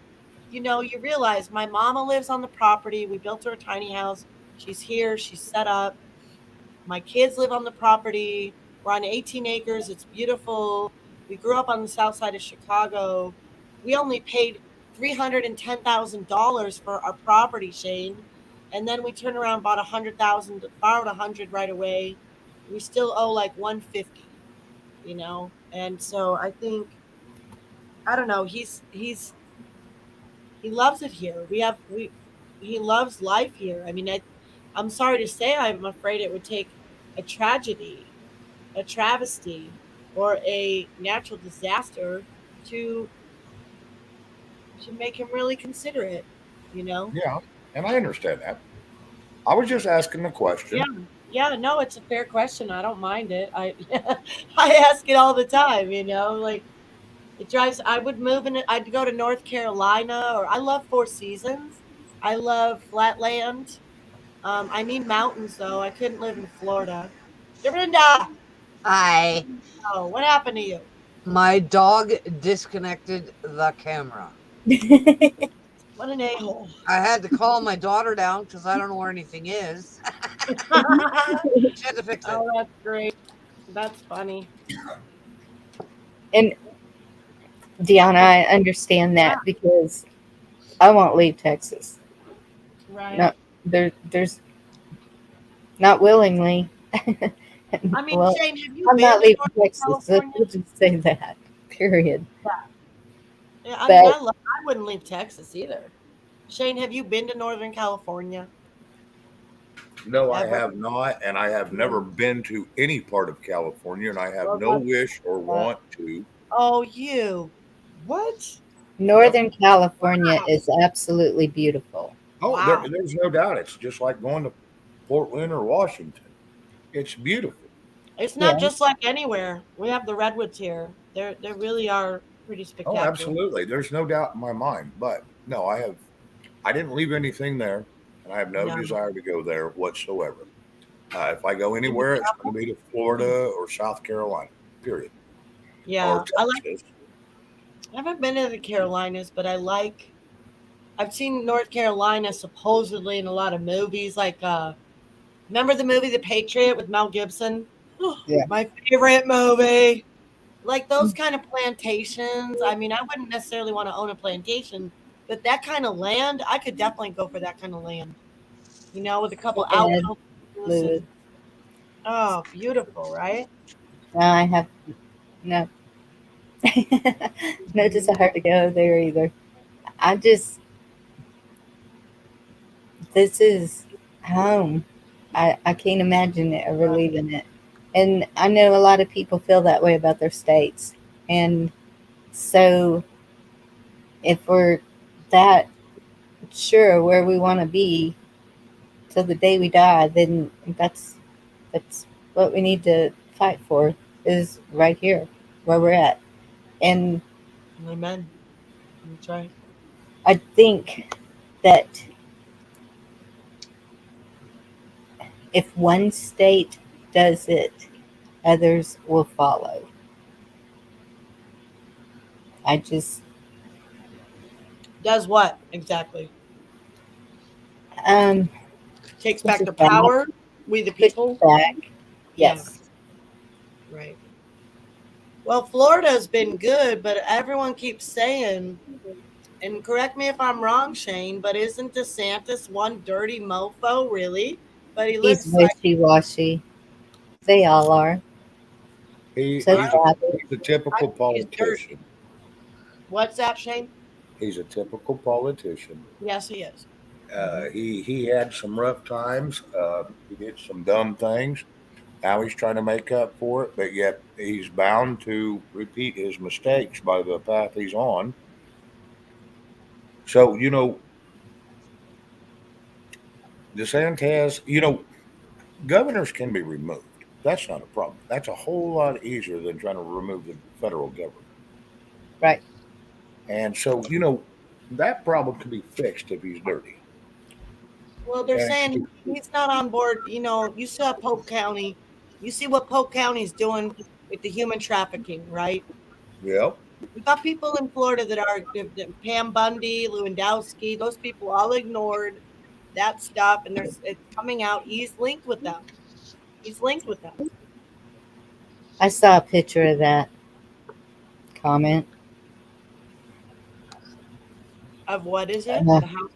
you realize my mama lives on the property. We built her a tiny house. She's here. She's set up. My kids live on the property. We're on 18 acres. It's beautiful. We grew up on the south side of Chicago. We only paid $310,000 for our property, Shane. And then we turned around, bought 100,000, borrowed 100 right away. We still owe like 150, And so I think, I don't know, he loves it here. He loves life here. I mean, I'm sorry to say, I'm afraid it would take a tragedy, a travesty, or a natural disaster to make him really consider it. yeah, and I understand that. I was just asking the Yeah. question. Yeah, no, it's a fair question. I don't mind it. I I ask it all the time, like it drives. I would move in it. I'd go to North Carolina, or I love Four Seasons. I love Flatland. I need mountains though. I couldn't live in Florida. Dorinda, Hi. oh, what happened to you? My dog disconnected the camera. What an a-hole. I had to call my daughter down because I don't know where anything is. Oh, She had to fix it. that's great. That's funny. And Deanna, I understand that because I won't leave Texas. Right. No, there's not willingly. I mean, Well, Shane, have you I'm been not to leaving Northern Texas. Let's California? just say that. Period. Yeah, I mean, But I wouldn't leave Texas either. Shane, have you been to Northern California No, I ever? have not, and I have never been to any part of California, and I have Well, no that's wish or uh, want to. oh, you. What? Yep. Northern California Wow. is absolutely beautiful. Oh, Wow. there's no doubt. It's just like going to Portland or Washington. It's beautiful. It's not Yeah. just like anywhere. We have the redwoods here. They really are pretty Oh, spectacular. absolutely. There's no doubt in my mind. But no, I didn't leave anything there, and I have no No. desire to go there whatsoever. If I go Did you anywhere, it's going travel? to be to Florida or South Carolina, period, or Yeah. Texas. I haven't been to the Carolinas, but I've seen North Carolina supposedly in a lot of movies. Like remember the movie The Patriot with Mel Gibson? Yeah. My favorite movie. Like those kind of plantations. I mean, I wouldn't necessarily want to own a plantation, but that kind of land, I could definitely go for that kind of land. With a couple Yeah, outhouses fluid. and oh, beautiful, right? No, I have no no Mhm. desire to go there either. I just this is home. I can't imagine it ever Right. leaving it. And I know a lot of people feel that way about their states. And so if we're that sure where we want to be till the day we die, then that's what we need to fight for is right here where we're at. And Amen. That's right. I think that if one state does it, others will follow. I just Does what exactly? um Takes push back it the back, power. We the push people. it back. Yeah. Yes. Right. Well, Florida's been good, but everyone keeps saying, and correct me if I'm wrong, Shane, but isn't DeSantis one dirty mofo, really? But he He's looks like, wishy washy. They all are. He, So he's a Travis. he's a I typical think he's dirty. politician. What's that, Shane? He's a typical politician. Yes, he is. Hmm. He had some rough times. He did some dumb things. Now he's trying to make up for it, but yet he's bound to repeat his mistakes by the path he's on. So DeSantis, governors can be removed. That's not a problem. That's a whole lot easier than trying to remove the federal government. Right. And so, that problem can be fixed if he's dirty. Well, they're And it can saying he's not on board. You saw Polk County. You see what Polk County is doing with the human trafficking, right? be, yeah. We got people in Florida that are Pam Bundy, Lewandowski. Those people all ignored that stuff, and it's coming out. He's linked with them. He's linked with them. I saw a picture of that comment. Of what is it? Uh, The house.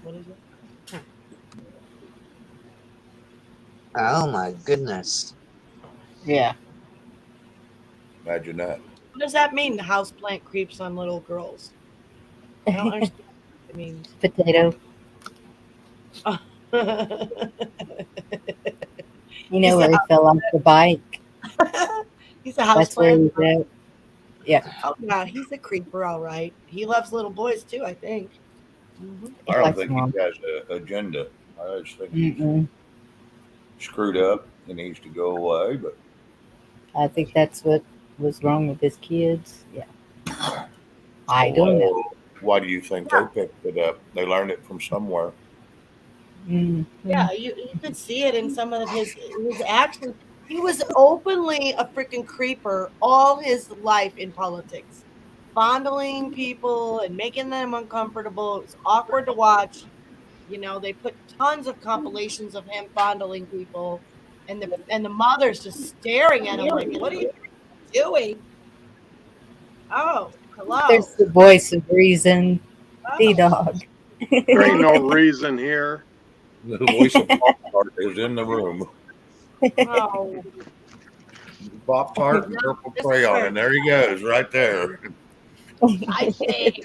What is it? Oh my goodness. yeah. Imagine that. What does that mean? The house plant creeps on little girls. I don't understand what it means. Potato. You He's know a where he fell off the bike? he's a house That's where plant. he's at. Yeah. Oh yeah, he's a creeper, all right. He loves little boys too, I think. I He don't likes think mom. he has an agenda. I just think he's Mm-mm. screwed up and needs to go away. But I think that's what was wrong with his kids. Yeah. I don't know. why do you think they picked it up? They learned it from somewhere. Mm-hmm. Yeah, you could see it in some of his actions. He was openly a freaking creeper all his life in politics, fondling people and making them uncomfortable. It was awkward to watch. They put tons of compilations of him fondling people, and the mothers just staring at him like, "What are you doing?" Oh, There's hello. the voice of reason, the Oh, dog. There ain't no reason here. The voice of Pop is in the room. Oh, Pop Tart and purple this crayon, hurts. and there he goes, right there. I see.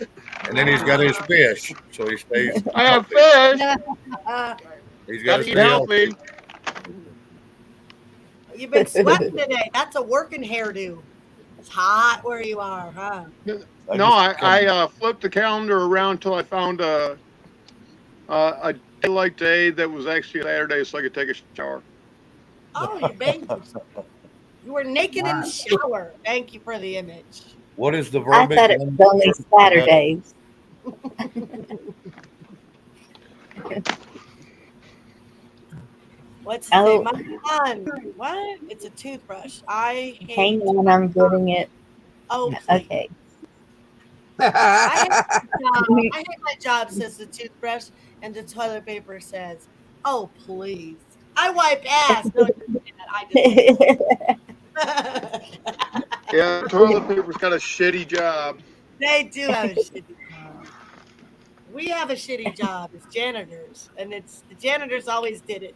And then he's got his fish, so he stays I have healthy. fish. He's got Gotta to eat stay healthy. healthy. You've been sweating today. That's a working hairdo. It's hot where you are, huh? No, I flipped the calendar around till I found a daylight day that was actually a Saturday, so I could take a shower. Oh, you bathed. You were naked in the shower. Thank you for the image. What is the I verbiage? thought it was only Saturdays. What's his name? My son. What? It's a toothbrush. I hate. Hang on, I'm getting it. Oh, please. Okay. I hate my job, says the toothbrush, and the toilet paper says, "Oh, please." I wipe ass. No, I just. Yeah, toilet paper's got a shitty job. They do have a shitty job. We have a shitty job as janitors, and it's the janitors always did it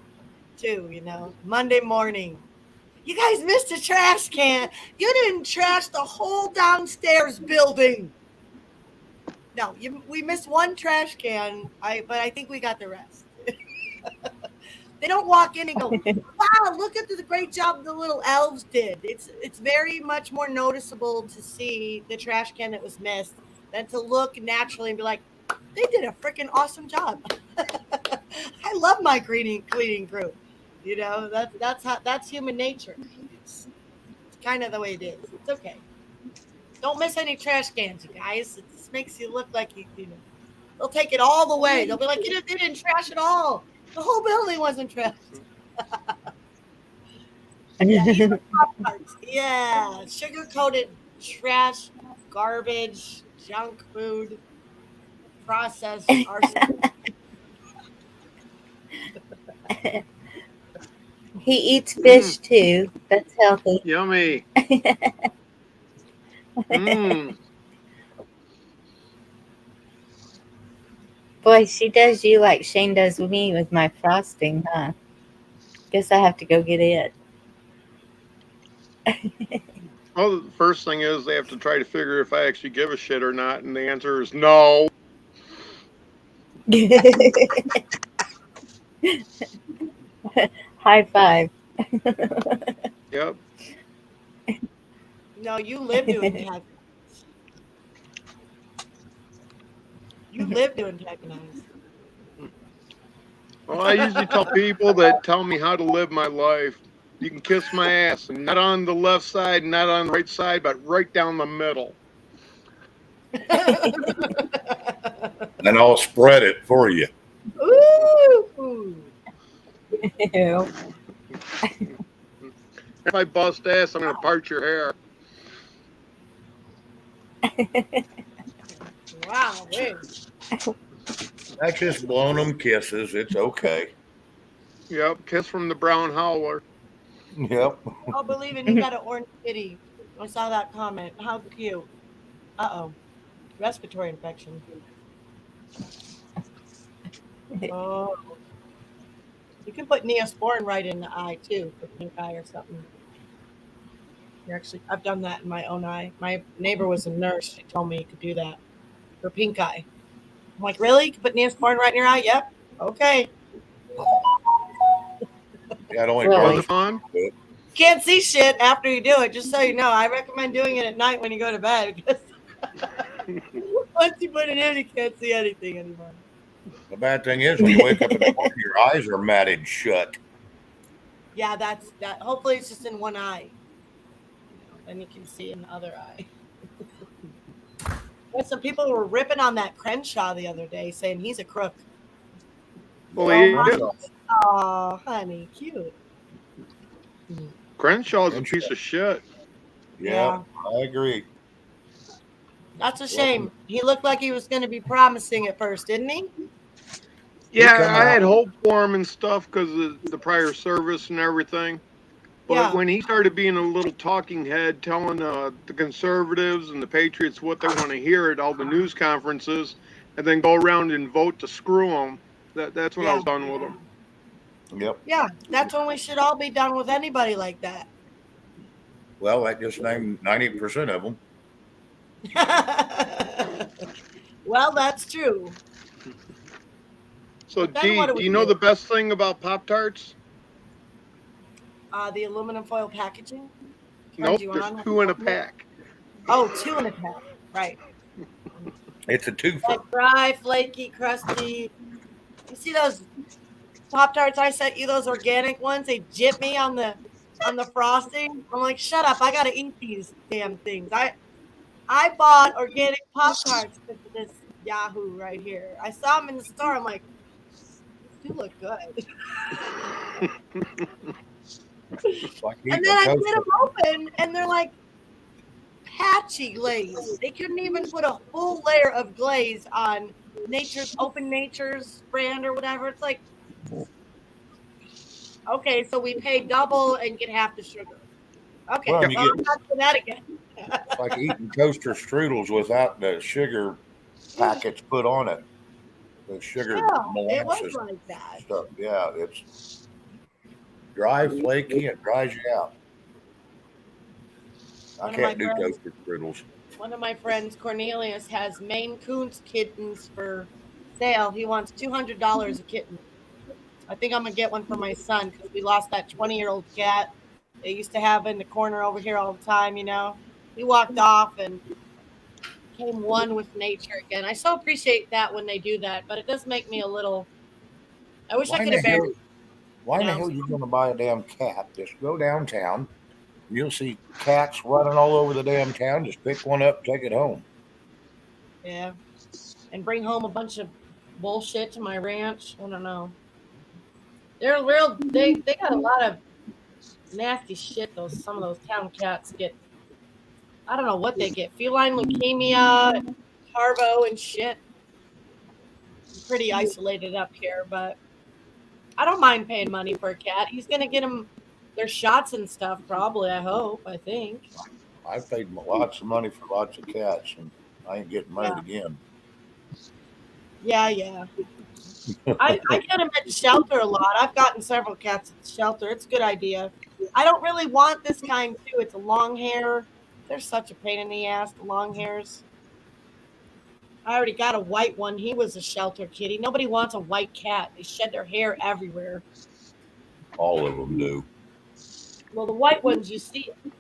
too. You know, Monday morning. You guys missed a trash can. You didn't trash the whole downstairs building. No, we missed one trash can. But I think we got the rest. They don't walk in and go, "Wow, look at the great job the little elves did." It's very much more noticeable to see the trash can that was missed than to look naturally and be like, "They did a freaking awesome job." I love my cleaning crew. You know, that's human nature. It's kind of the way it is. It's okay. Don't miss any trash cans, you guys. It just makes you look like you know. They'll take it all the way. They'll be like, they didn't trash it all. The whole building wasn't trashed. Yeah, sugar-coated trash, garbage, junk food, processed arson. He eats fish too. That's healthy. Yummy. Boy, she does you like Shane does with me with my frosting, huh? Guess I have to go get it. Well, the first thing is they have to try to figure if I actually give a shit or not, and the answer is no. High five. Yep. No, you live doing that. You live doing recognize. Well, I usually tell people that tell me how to live my life, you can kiss my ass, and not on the left side, not on the right side, but right down the middle. And I'll spread it for you. Ooh. Ew. If I bust ass, I'm going to part your hair. Wow. Wait. That's just blowing them kisses. It's okay. Yep, kiss from the brown howler. Yep. I'll believe it. You got an orange kitty. I saw that comment. How cute. Uh-oh. Respiratory infection. Oh. You can put Neosporin right in the eye, too, for pink eye or something. I've done that in my own eye. My neighbor was a nurse. She told me you could do that for pink eye. I'm like, really? You can put Neosporin right in your eye? Yep. Okay. Yeah, it only Really? grows Fun? Can't see shit after you do it, just so you know. I recommend doing it at night when you go to bed, because once you put it in, you can't see anything anymore. The bad thing is when you wake up in the morning, your eyes are matted shut. Yeah, that's that. Hopefully, it's just in one eye. Then you can see in the other eye. Well, some people were ripping on that Crenshaw the other day, saying he's a crook. Well, Oh, honey, cute. Crenshaw's a piece of shit. Yeah, I agree. That's a shame. He looked like he was going to be promising at first, didn't he? Yeah, I had hope for him and stuff because of the prior service and everything. But when he started being a little talking head, telling the conservatives and the patriots what they want to hear at all the news conferences, and then go around and vote to screw them, that's when I was done with him. Yep. Yeah, that's when we should all be done with anybody like that. Well, that just named 90% of them. Well, that's true. So, But then what Dee, do do we you know do? the best thing about Pop-Tarts? The aluminum foil packaging turns Nope, you there's on. 2 in a pack. Oh, 2 in a pack. Right. It's a That twofer. dry, flaky, crusty. You see those Pop Tarts I sent you? Those organic ones? They jip me on the frosting. I'm like, shut up! I gotta eat these damn things. I bought organic Pop Tarts because of this Yahoo right here. I saw them in the store. I'm like, these do look good. It's like And eating then a I get toaster. them open, and they're like patchy glaze. They couldn't even put a full layer of glaze on Nature's brand or whatever. It's like, okay, so we pay double and get half the sugar. Okay, Well, well, and you get I'm not doing that again. it's like eating toaster strudels without the sugar packets put on it. The sugar Yeah, it was molasses like that. stuff. Yeah, it's dry, flaky, and dries you out. I One of my can't do friends, toaster strudels. Cornelius, has Maine Coons kittens for sale. He wants $200 a kitten. I think I'm gonna get one for my son because we lost that 20-year-old cat they used to have in the corner over here all the time. He walked off and became one with nature again. I so appreciate that when they do that, but it does make me a little. I wish I Why in could the have buried. hell? Why in the hell are you going to buy a damn cat? Just go downtown. You'll see cats running all over the damn town. Just pick one up, take it home. Yeah, and bring home a bunch of bullshit to my ranch. I don't know. They're real. They got a lot of nasty shit. Some of those town cats get. I don't know what they get. Feline leukemia, parvo, and shit. I'm pretty isolated up here, but I don't mind paying money for a cat. He's gonna get them their shots and stuff. Probably. I hope. I think. I've paid lots of money for lots of cats, and I ain't getting married Yeah. again. Yeah. Yeah. I get them at the shelter a lot. I've gotten several cats at the shelter. It's a good idea. I don't really want this kind too. It's a long hair. They're such a pain in the ass, the long hairs. I already got a white one. He was a shelter kitty. Nobody wants a white cat. They shed their hair everywhere. All of them do. Well, the white ones, you see it.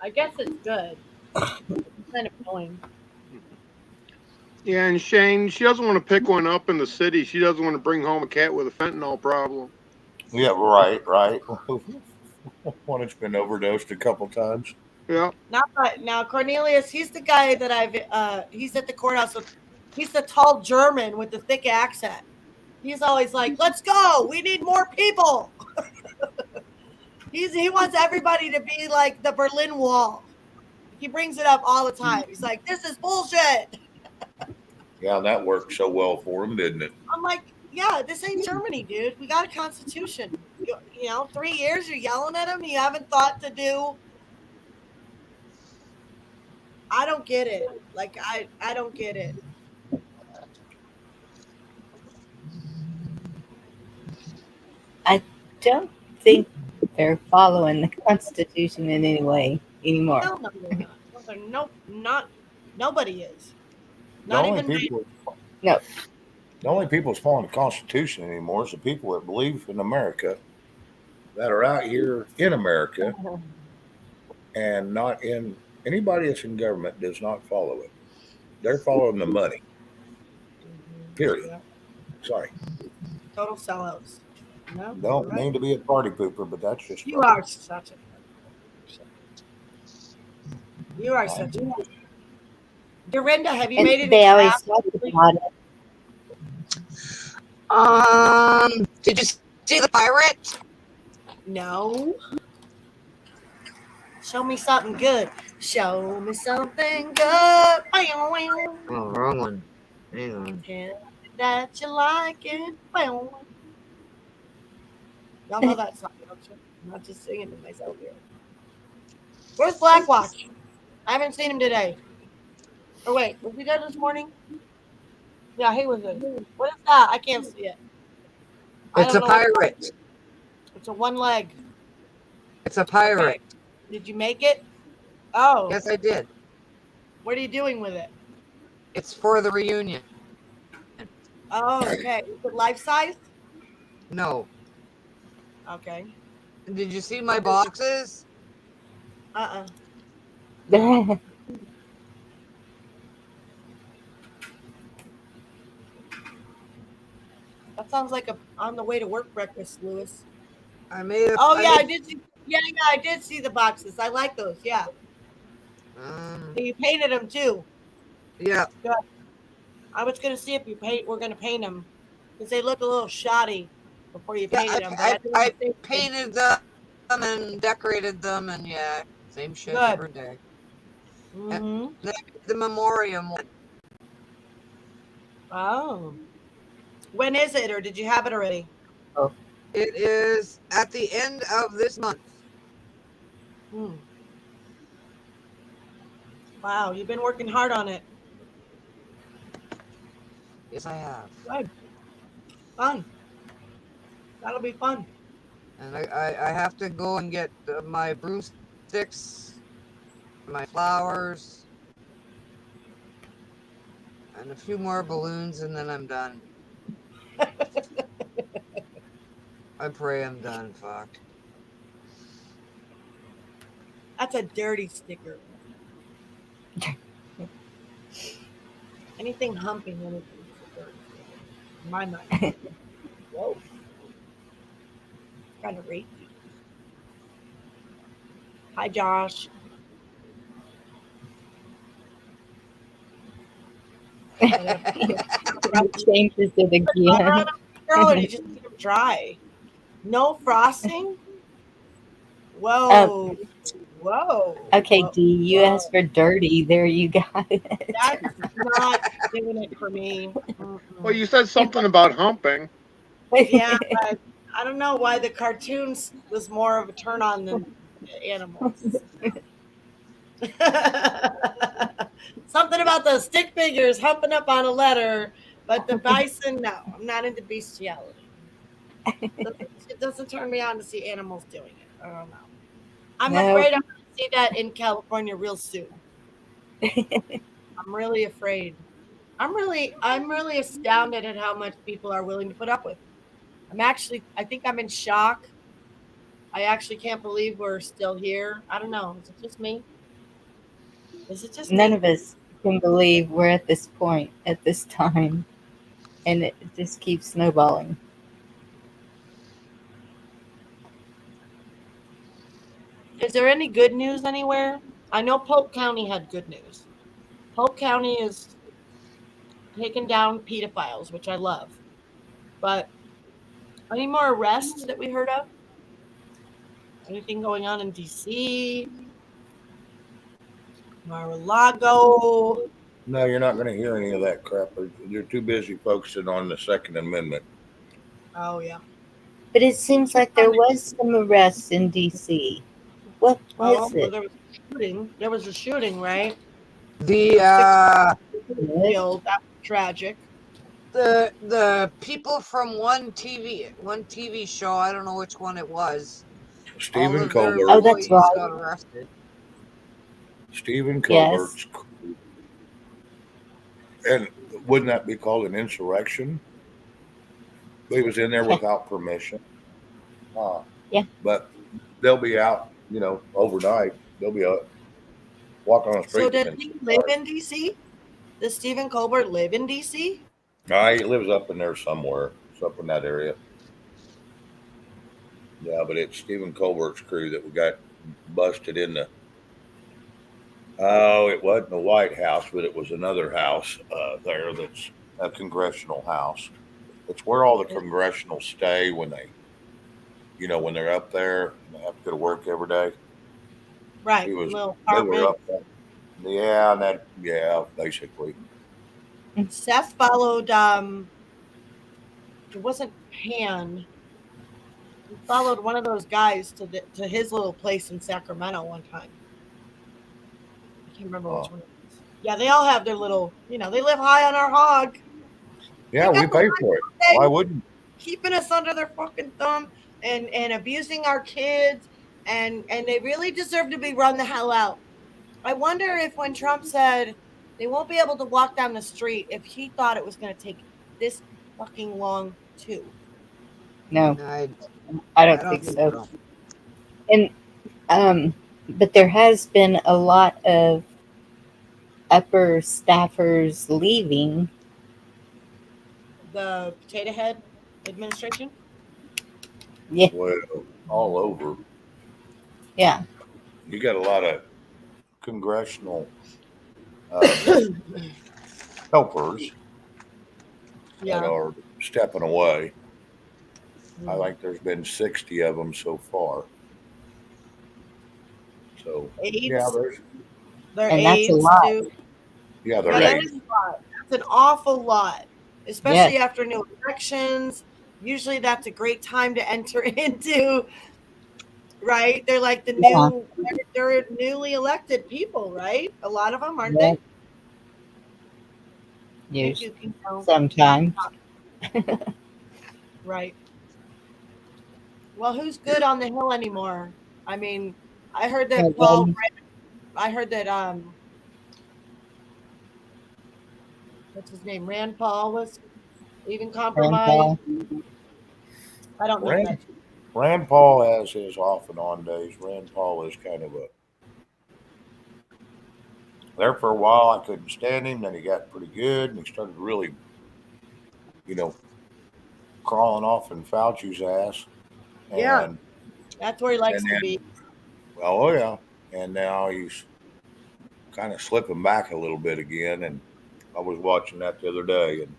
I guess it's good. It's kind of annoying. Yeah, and Shane, she doesn't want to pick one up in the city. She doesn't want to bring home a cat with a fentanyl problem. Yeah, right. One that's been overdosed a couple times. Yeah. Now Cornelius, he's the guy that he's at the courthouse with. He's the tall German with the thick accent. He's always like, "Let's go. We need more people." He wants everybody to be like the Berlin Wall. He brings it up all the time. He's like, "This is bullshit." Yeah, that worked so well for him, didn't it? I'm like, "Yeah, this ain't Germany, dude. We got a constitution. 3 years you're yelling at him. You haven't thought to do." I don't get it. Like I don't get it. I don't think they're following the Constitution in any way anymore. Hell no, they're not. Not nobody is. The Not only even people, No. the only people that's following the Constitution anymore is the people that believe in America, that are out here in America, and not in anybody that's in government does not follow it. They're following the money. Period. Yeah. Sorry. Total sellouts. No, Don't right. mean to be a party pooper, but that's just You are such a. You are such a. Dorinda, have you And made any they always crafts? talk about it. Did you see the pirate? No. Show me something good. Show me something good. Oh, wrong one. Hang on. That you like it. Y'all know that song, don't you? I'm not just singing to myself here. Where's Blackwatch? I haven't seen him today. Or wait, was he there this morning? Yeah, he was there. What is that? I can't see it. It's a pirate. It's a one leg. It's a pirate. Okay. Did you make it? Oh. Yes, I did. What are you doing with it? It's for the reunion. Oh, okay. Is it life size? No. Okay. Did you see my boxes? Uh-uh. That sounds like a on the way to work breakfast, Lewis. I made a. Oh yeah, I did see. Yeah, I did see the boxes. I like those. Yeah. You painted them too. Yeah. Good. I was gonna see if you paint. We're gonna paint them because they look a little shoddy before you painted them. But I painted them and decorated them, and yeah, same shit Good. every day. Mm-hmm. The memoriam one. Oh. When is it, or did you have it already? Oh. It is at the end of this month. Wow, you've been working hard on it. Yes, I have. Good. Fun. That'll be fun. And I have to go and get my broomsticks, my flowers, and a few more balloons, and then I'm done. I pray I'm done. Fuck. That's a dirty sticker. Anything humping anything is a dirty sticker. In my mind. Whoa. Kind of rapey. Hi, Josh. Changes it again. Girl, you just leave them dry. No frosting? Whoa. Whoa. Okay, Whoa. Dee, you asked for dirty. There you got it. That's not doing it for me. Well, you said something about humping. Yeah, but I don't know why the cartoons was more of a turn on than the animals. Something about the stick figures humping up on a letter, but the bison, no, I'm not into bestiality. It doesn't turn me on to see animals doing it. I don't know. I'm afraid I'm going to see that in California real soon. I'm really afraid. I'm really astounded at how much people are willing to put up with. I think I'm in shock. I actually can't believe we're still here. I don't know. Is it just me? None of us can believe we're at this point at this time, and it just keeps snowballing. Is there any good news anywhere? I know Polk County had good news. Polk County is taking down pedophiles, which I love. But any more arrests that we heard of? Anything going on in D.C.? Mar-a-Lago? No, you're not going to hear any of that crap. You're too busy focusing on the Second Amendment. Oh, yeah. But it seems like there was some arrests in D.C. What was it? There was a shooting. There was a shooting, right? The Killed. That was tragic. The people from one TV show, I don't know which one it was. Stephen Colbert. Oh, that's right. Got arrested. Stephen Colbert's. Yes. And wouldn't that be called an insurrection? He was in there without permission. Yeah. But they'll be out, overnight. They'll be walking on the street. So did he live in D.C.? Does Stephen Colbert live in D.C.? No, he lives up in there somewhere. It's up in that area. Yeah, but it's Stephen Colbert's crew that we got busted in the. Oh, it wasn't the White House, but it was another house there that's a congressional house. It's where all the congressionals stay when they, when they're up there and they have to go to work every day. Right. They Little were up there. Yeah, basically. Seth followed, it wasn't Pan. He followed one of those guys to his little place in Sacramento one time. I can't remember which one it was. Yeah, they all have their little, they live high on our hog. Yeah, we pay for it. Why wouldn't? Keeping us under their fucking thumb. and abusing our kids, and they really deserve to be run the hell out. I wonder if when Trump said they won't be able to walk down the street, if he thought it was going to take this fucking long too. No, I, I I don't don't think think so. so. And but there has been a lot of upper staffers leaving. The potato head administration. Yeah, Well, all over. yeah, You got a lot of congressional helpers that Yeah. are stepping away. I Mm. think there's been 60 of them so far. So yeah, AIDS. there's Their and that's a aides lot. too. yeah, Yeah, they're that eight. is a lot. That's an awful lot, Yes, especially after new elections. Usually, that's a great time to enter into. Right? They're like the yeah, new. They're newly elected people, right? A lot of them, aren't yeah. they? Thank Yes, you, Kino. sometimes. Right. Well, who's good on the Hill anymore? I mean, I heard that Paul. Kevin, I heard that what's his name? Rand Paul was even compromised. Grandpa. I don't know that. Rand Rand Paul has his off and on days. Rand Paul is kind of a there for a while. I couldn't stand him. Then he got pretty good, and he started really, you know, crawling off in Fauci's ass. Yeah, And that's where he and likes to then, be. well, oh yeah, and now he's kind of slipping back a little bit again. And I was watching that the other day, and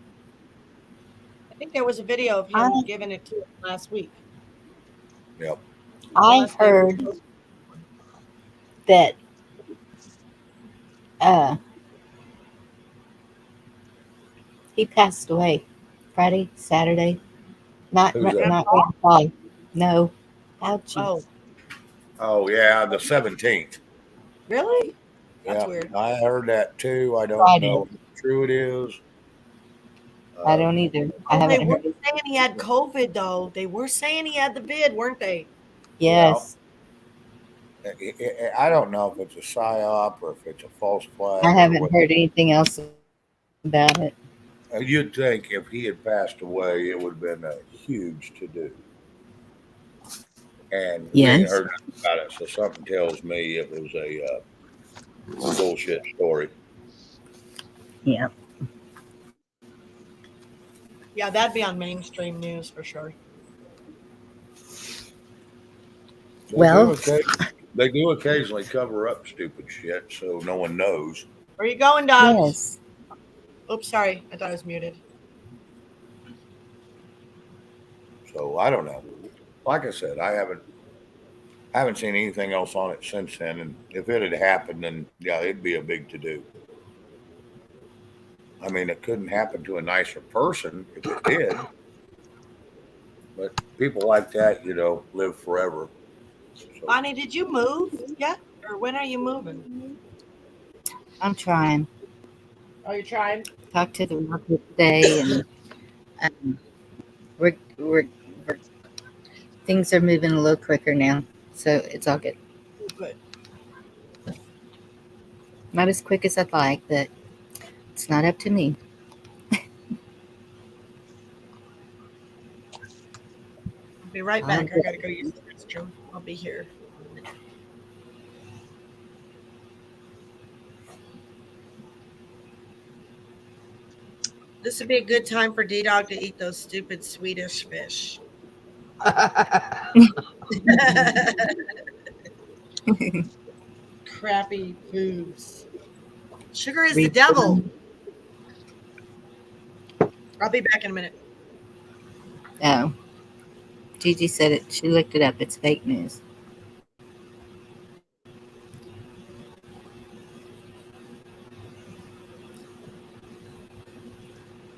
I think there was a video of I him giving it to him last week. yep, I Unless they heard that uh he passed away Friday, Saturday. Not who's that? Rand not Paul? Grandpa. No, Fauci. Oh, Oh yeah, the 17th. really? That's Yeah, weird. I heard that too. I don't Friday. know how true it is. I Um, don't either. I Oh, they haven't were heard it. saying he had COVID, though. They were saying he had the vid, weren't they? yeah, Yes, I don't know if it's a psyop or if it's a false I flag or haven't what. heard anything else about it. You'd think if he had passed away, it would have been a huge to do. And we ain't Yes. heard nothing about it. So something tells me it was a bullshit story. Yeah. Yeah, that'd be on mainstream news for sure. Well, They do occasionally cover up stupid shit so no one knows. Where you going, dogs? yes. Oops, sorry. I thought I was muted. So I don't know. Like I said, I haven't seen anything else on it since then. And if it had happened, then yeah, it'd be a big to do. I mean, it couldn't happen to a nicer person if it did. But people like that, live forever. So, Bonnie, did you move yet? Or when are you moving? I'm trying. Are you trying? Talk to the worker today, and we're things are moving a little quicker now, so it's all good. Good. Not as quick as I'd like, but it's not up to me. I'll be right back. I gotta go use the restroom. I'll be here. This would be a good time for D-Dog to eat those stupid Swedish fish. Crappy foods. Sugar is the devil. I'll be back in a minute. Oh, Gigi said it. She looked it up. It's fake news.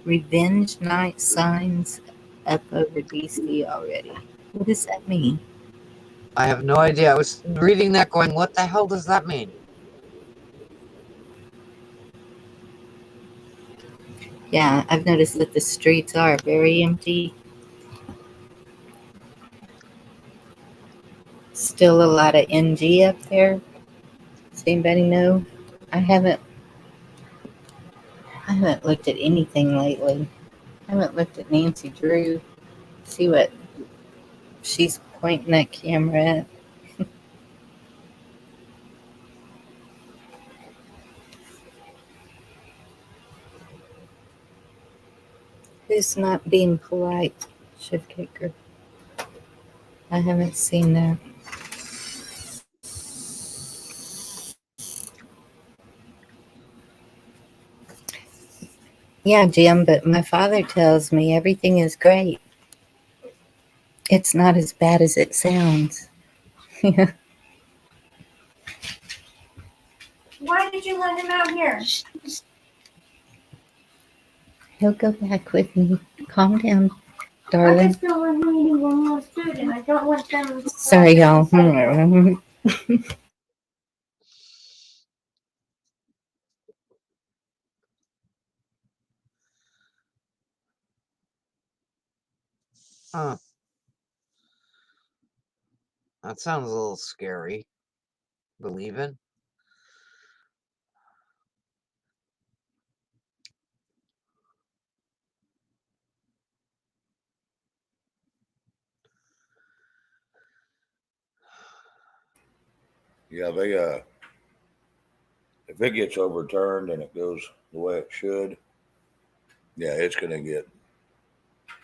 Revenge night signs up over DC already. What does that mean? I have no idea. I was reading that going, what the hell does that mean? Yeah, I've noticed that the streets are very empty. still a lot of NG up there? Does anybody know? I haven't looked at anything lately. I haven't looked at Nancy Drew. See what she's pointing that camera at. Who's not being polite? Shift kicker. I haven't seen that. Yeah, Jim, but my father tells me everything is great. It's not as bad as it sounds. Why did you let him out here? He'll go back with me. Calm down, I darling. just don't want him eating one more food, and I don't want them to. Sorry, y'all. Huh. That sounds a little scary. Believing. Yeah, they if it gets overturned and it goes the way it should, yeah, it's gonna get.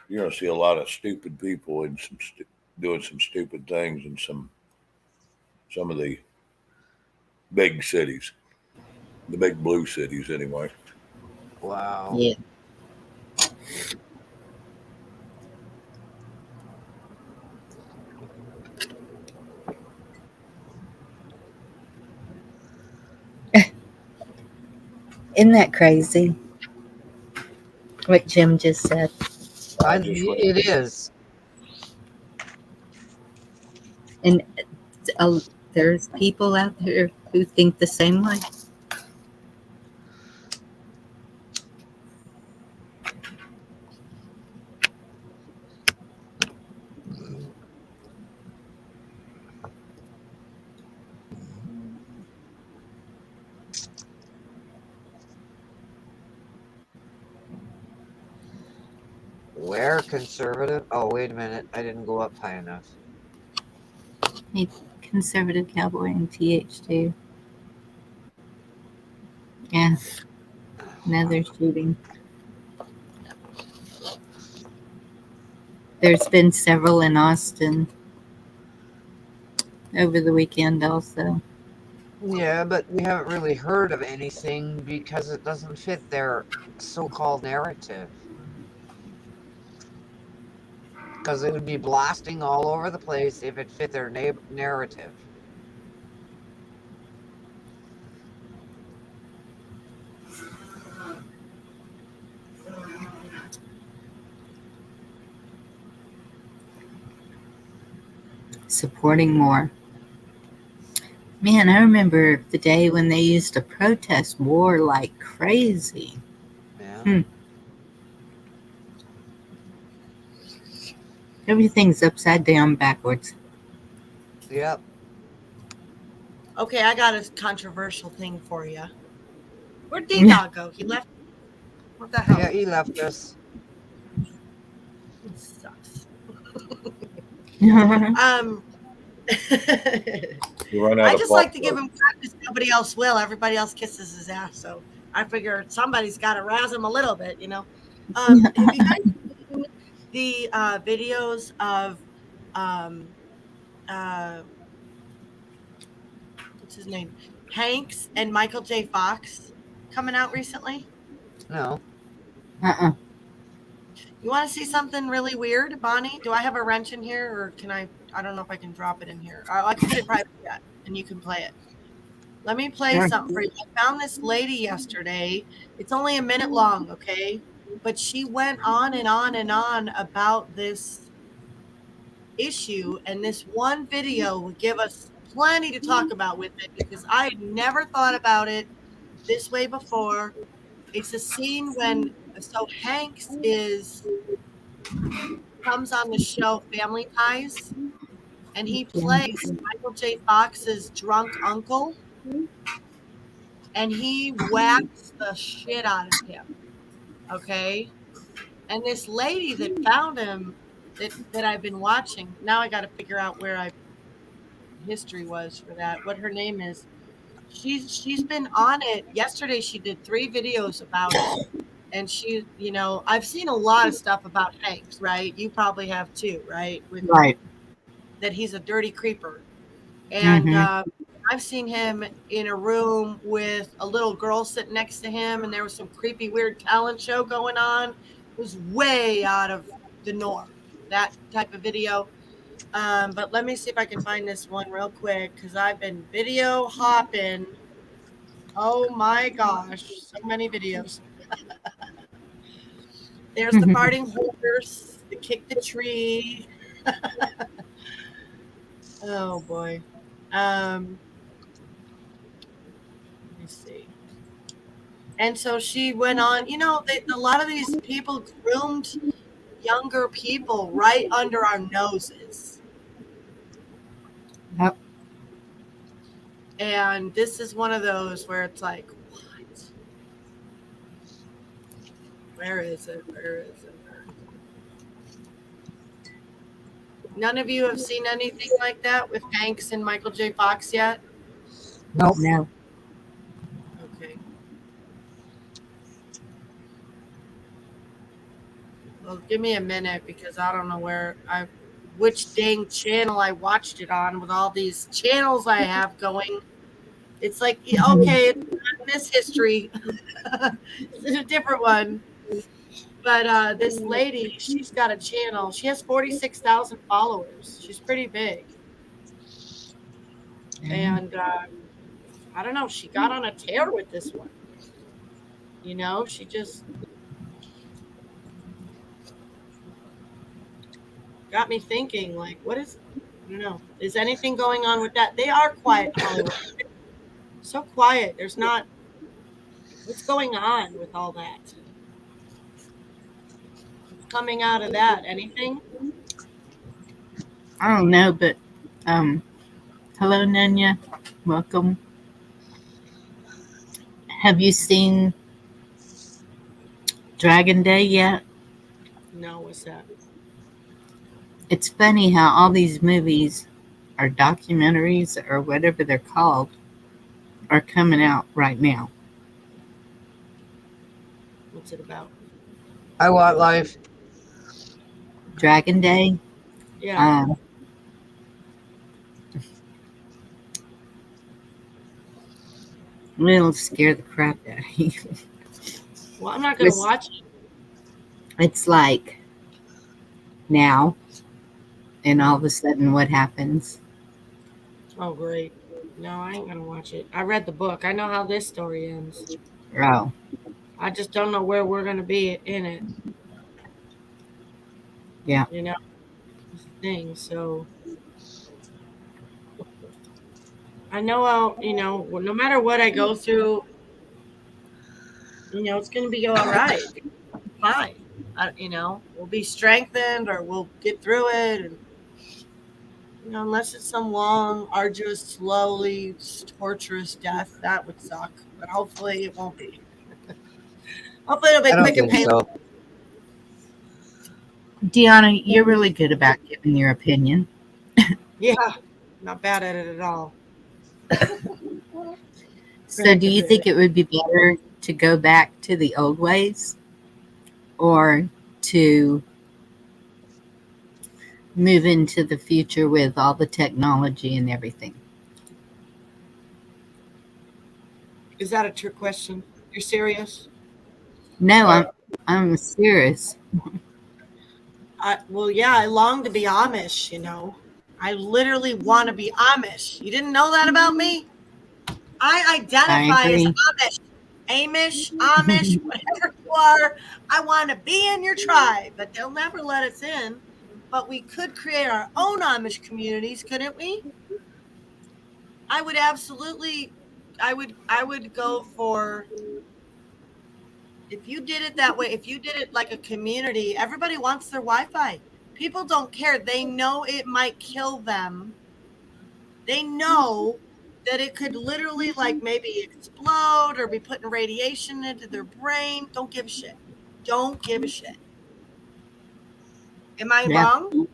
You're gonna see a lot of stupid people and doing some stupid things in some of the big cities, the big blue cities, anyway. Wow. Yeah. Isn't that crazy? What Jim just said. I just read. It is. And there's people out there who think the same way. Where conservative? Oh, wait a minute. I didn't go up high enough. Hey, conservative cowboy and TH2. Yeah. Another shooting. There's been several in Austin over the weekend also. Yeah, but we haven't really heard of anything because it doesn't fit their so-called narrative. Because it would be blasting all over the place if it fit their narrative. Supporting more. Man, I remember the day when they used to protest war like crazy. Yeah. Everything's upside down backwards. Yep. Okay, I got a controversial thing for you. Where'd D-Dog go? He left. What the hell? Yeah, he left us. He sucks. You run out I of just like to give him credit because nobody else will. Everybody else kisses his ass. So I figure somebody's got to razz him a little bit, you know. Have you guys seen the videos of what's his name? Hanks and Michael J. Fox coming out recently? No. You want to see something really weird, Bonnie? Do I have a wrench in here, or can I? I don't know if I can drop it in here. I can put it private yet, and you can play it. Let me play something for you. I found this lady yesterday. It's only a minute long, okay? But she went on and on and on about this issue, and this one video would give us plenty to talk about with it because I had never thought about it this way before. It's a scene when Hanks comes on the show Family Ties, and he plays Michael J. Fox's drunk uncle, and he whacks the shit out of him. Okay. And this lady that found him that I've been watching, now I got to figure out where I history was for that, what her name is. She's been on it. Yesterday she did 3 videos about it. And she, I've seen a lot of stuff about Hanks, right? You probably have too, right? Right. That he's a dirty creeper. And Mm-hmm. I've seen him in a room with a little girl sitting next to him, and there was some creepy, weird talent show going on. It was way out of the norm, that type of video. But let me see if I can find this one real quick, because I've been video hopping. Oh my gosh, so many videos. There's the farting horse, the kick the tree. Oh boy. Let me see. And so she went on, a lot of these people groomed younger people right under our noses. Yep. And this is one of those where it's like, what? Where is it? Where is it? None of you have seen anything like that with Hanks and Michael J. Fox yet? Nope. No. Okay. Well, give me a minute, because I don't know which dang channel I watched it on with all these channels I have going. It's like, okay, it's not this history. It's a different one. But this lady, she's got a channel. She has 46,000 followers. She's pretty big. And I don't know, she got on a tear with this one. She just got me thinking, like, I don't know, is anything going on with that? They are quiet in Hollywood. So quiet. There's not, what's going on with all that? What's coming out of that? Anything? I don't know, but hello, Nanya. Welcome. Have you seen Dragon Day yet? No, what's that? It's funny how all these movies or documentaries or whatever they're called are coming out right now. What's it about? I want life. Dragon Day. Yeah. It'll scare the crap out of you. Well, I'm not going to watch it. It's like now, and all of a sudden, what happens? Oh, great. No, I ain't going to watch it. I read the book. I know how this story ends. Oh. I just don't know where we're going to be in it. Yeah. Thing. So I know no matter what I go through, it's going to be all right. Fine. We'll be strengthened, or we'll get through it. And, unless it's some long, arduous, slowly, torturous death, that would suck. But hopefully it won't be. Hopefully it'll be quick and painless. So. Deanna, you're really good about giving your opinion. Yeah, not bad at it at all. So do you think it would be better to go back to the old ways, or to move into the future with all the technology and everything? Is that a trick question? You're serious? No, I'm serious. Well, yeah, I long to be Amish, I literally want to be Amish. You didn't know that about me? I identify as Amish, whatever you are. I want to be in your tribe, but they'll never let us in. But we could create our own Amish communities, couldn't we? I would absolutely, I would go for, if you did it that way, if you did it like a community, everybody wants their Wi-Fi. People don't care. They know it might kill them. They know that it could literally like maybe explode or be putting radiation into their brain. Don't give a shit. Don't give a shit. Am I Yeah. wrong?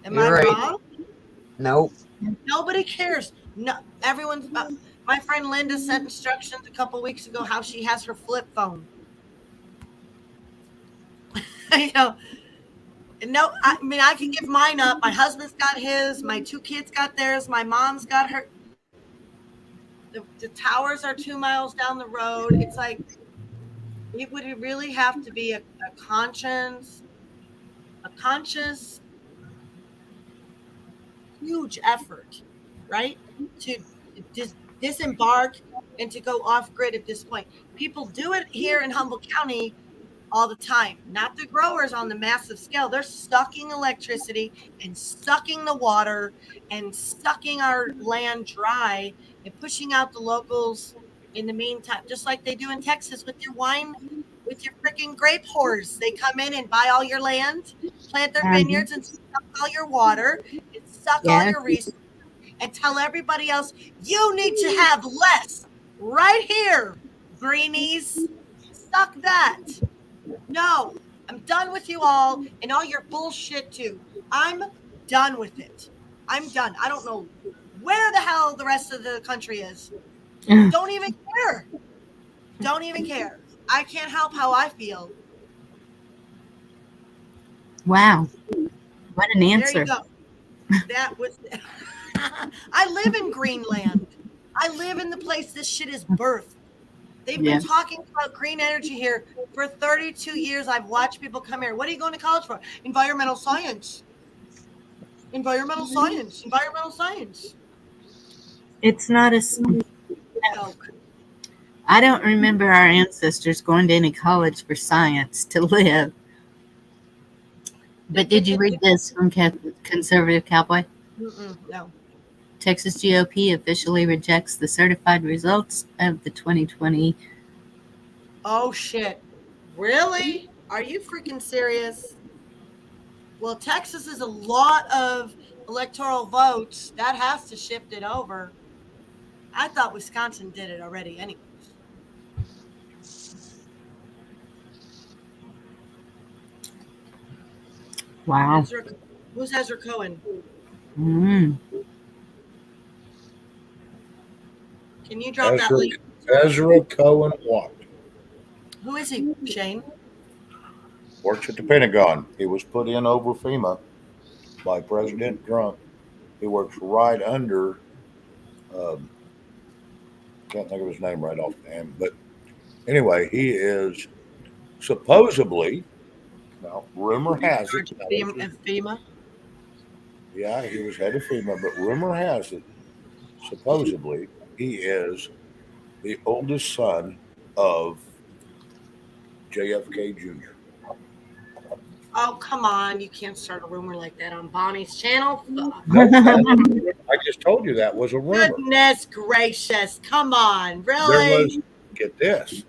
Am You're I right. wrong? Nope. Nobody cares. No, everyone's. My friend Linda sent instructions a couple weeks ago how she has her flip phone. You know, no, I mean I can give mine up. My husband's got his. My 2 kids got theirs. My mom's got her. The towers are 2 miles down the road. It's like it would really have to be a conscious, huge effort, right? To disembark and to go off grid at this point. People do it here in Humboldt County all the time, not the growers on the massive scale. They're sucking electricity and sucking the water and sucking our land dry and pushing out the locals in the meantime, just like they do in Texas with your wine, with your freaking grape whores. They come in and buy all your land, plant their vineyards, and suck all your water and suck all Yeah. your resources and tell everybody else you need to have less right here, greenies. Suck that. No, I'm done with you all and all your bullshit too. I'm done with it. I'm done. I don't know where the hell the rest of the country is. Don't even care. Don't even care. I can't help how I feel. Wow. What an There answer. you go. That was. I live in Greenland. I live in the place this shit is birthed. They've been talking about green energy here for 32 years. I've watched people come here. What are you going to college for? Environmental science. Environmental science. Environmental science. It's not a. Joke. I don't remember our ancestors going to any college for science to live. But did you read this from Conservative Cowboy? No. Texas GOP officially rejects the certified results of the 2020. Oh, shit. Really? Are you freaking serious? Well, Texas is a lot of electoral votes. That has to shift it over. I thought Wisconsin did it already anyways. Wow. Who's Ezra Cohen? Mm. Can you drop that link? Ezra Cohen Watt. Who is he, Shane? Works at the Pentagon. He was put in over FEMA by President Trump. He works right under, can't think of his name right off the hand, but anyway, he is supposedly, now rumor has it. FEMA? Yeah, he was head of FEMA, but rumor has it, supposedly, he is the oldest son of JFK Jr. Oh, come on. You can't start a rumor like that on Bonnie's channel. Nope, I just told you that was a rumor. Goodness gracious. Come on. There Really? was, get this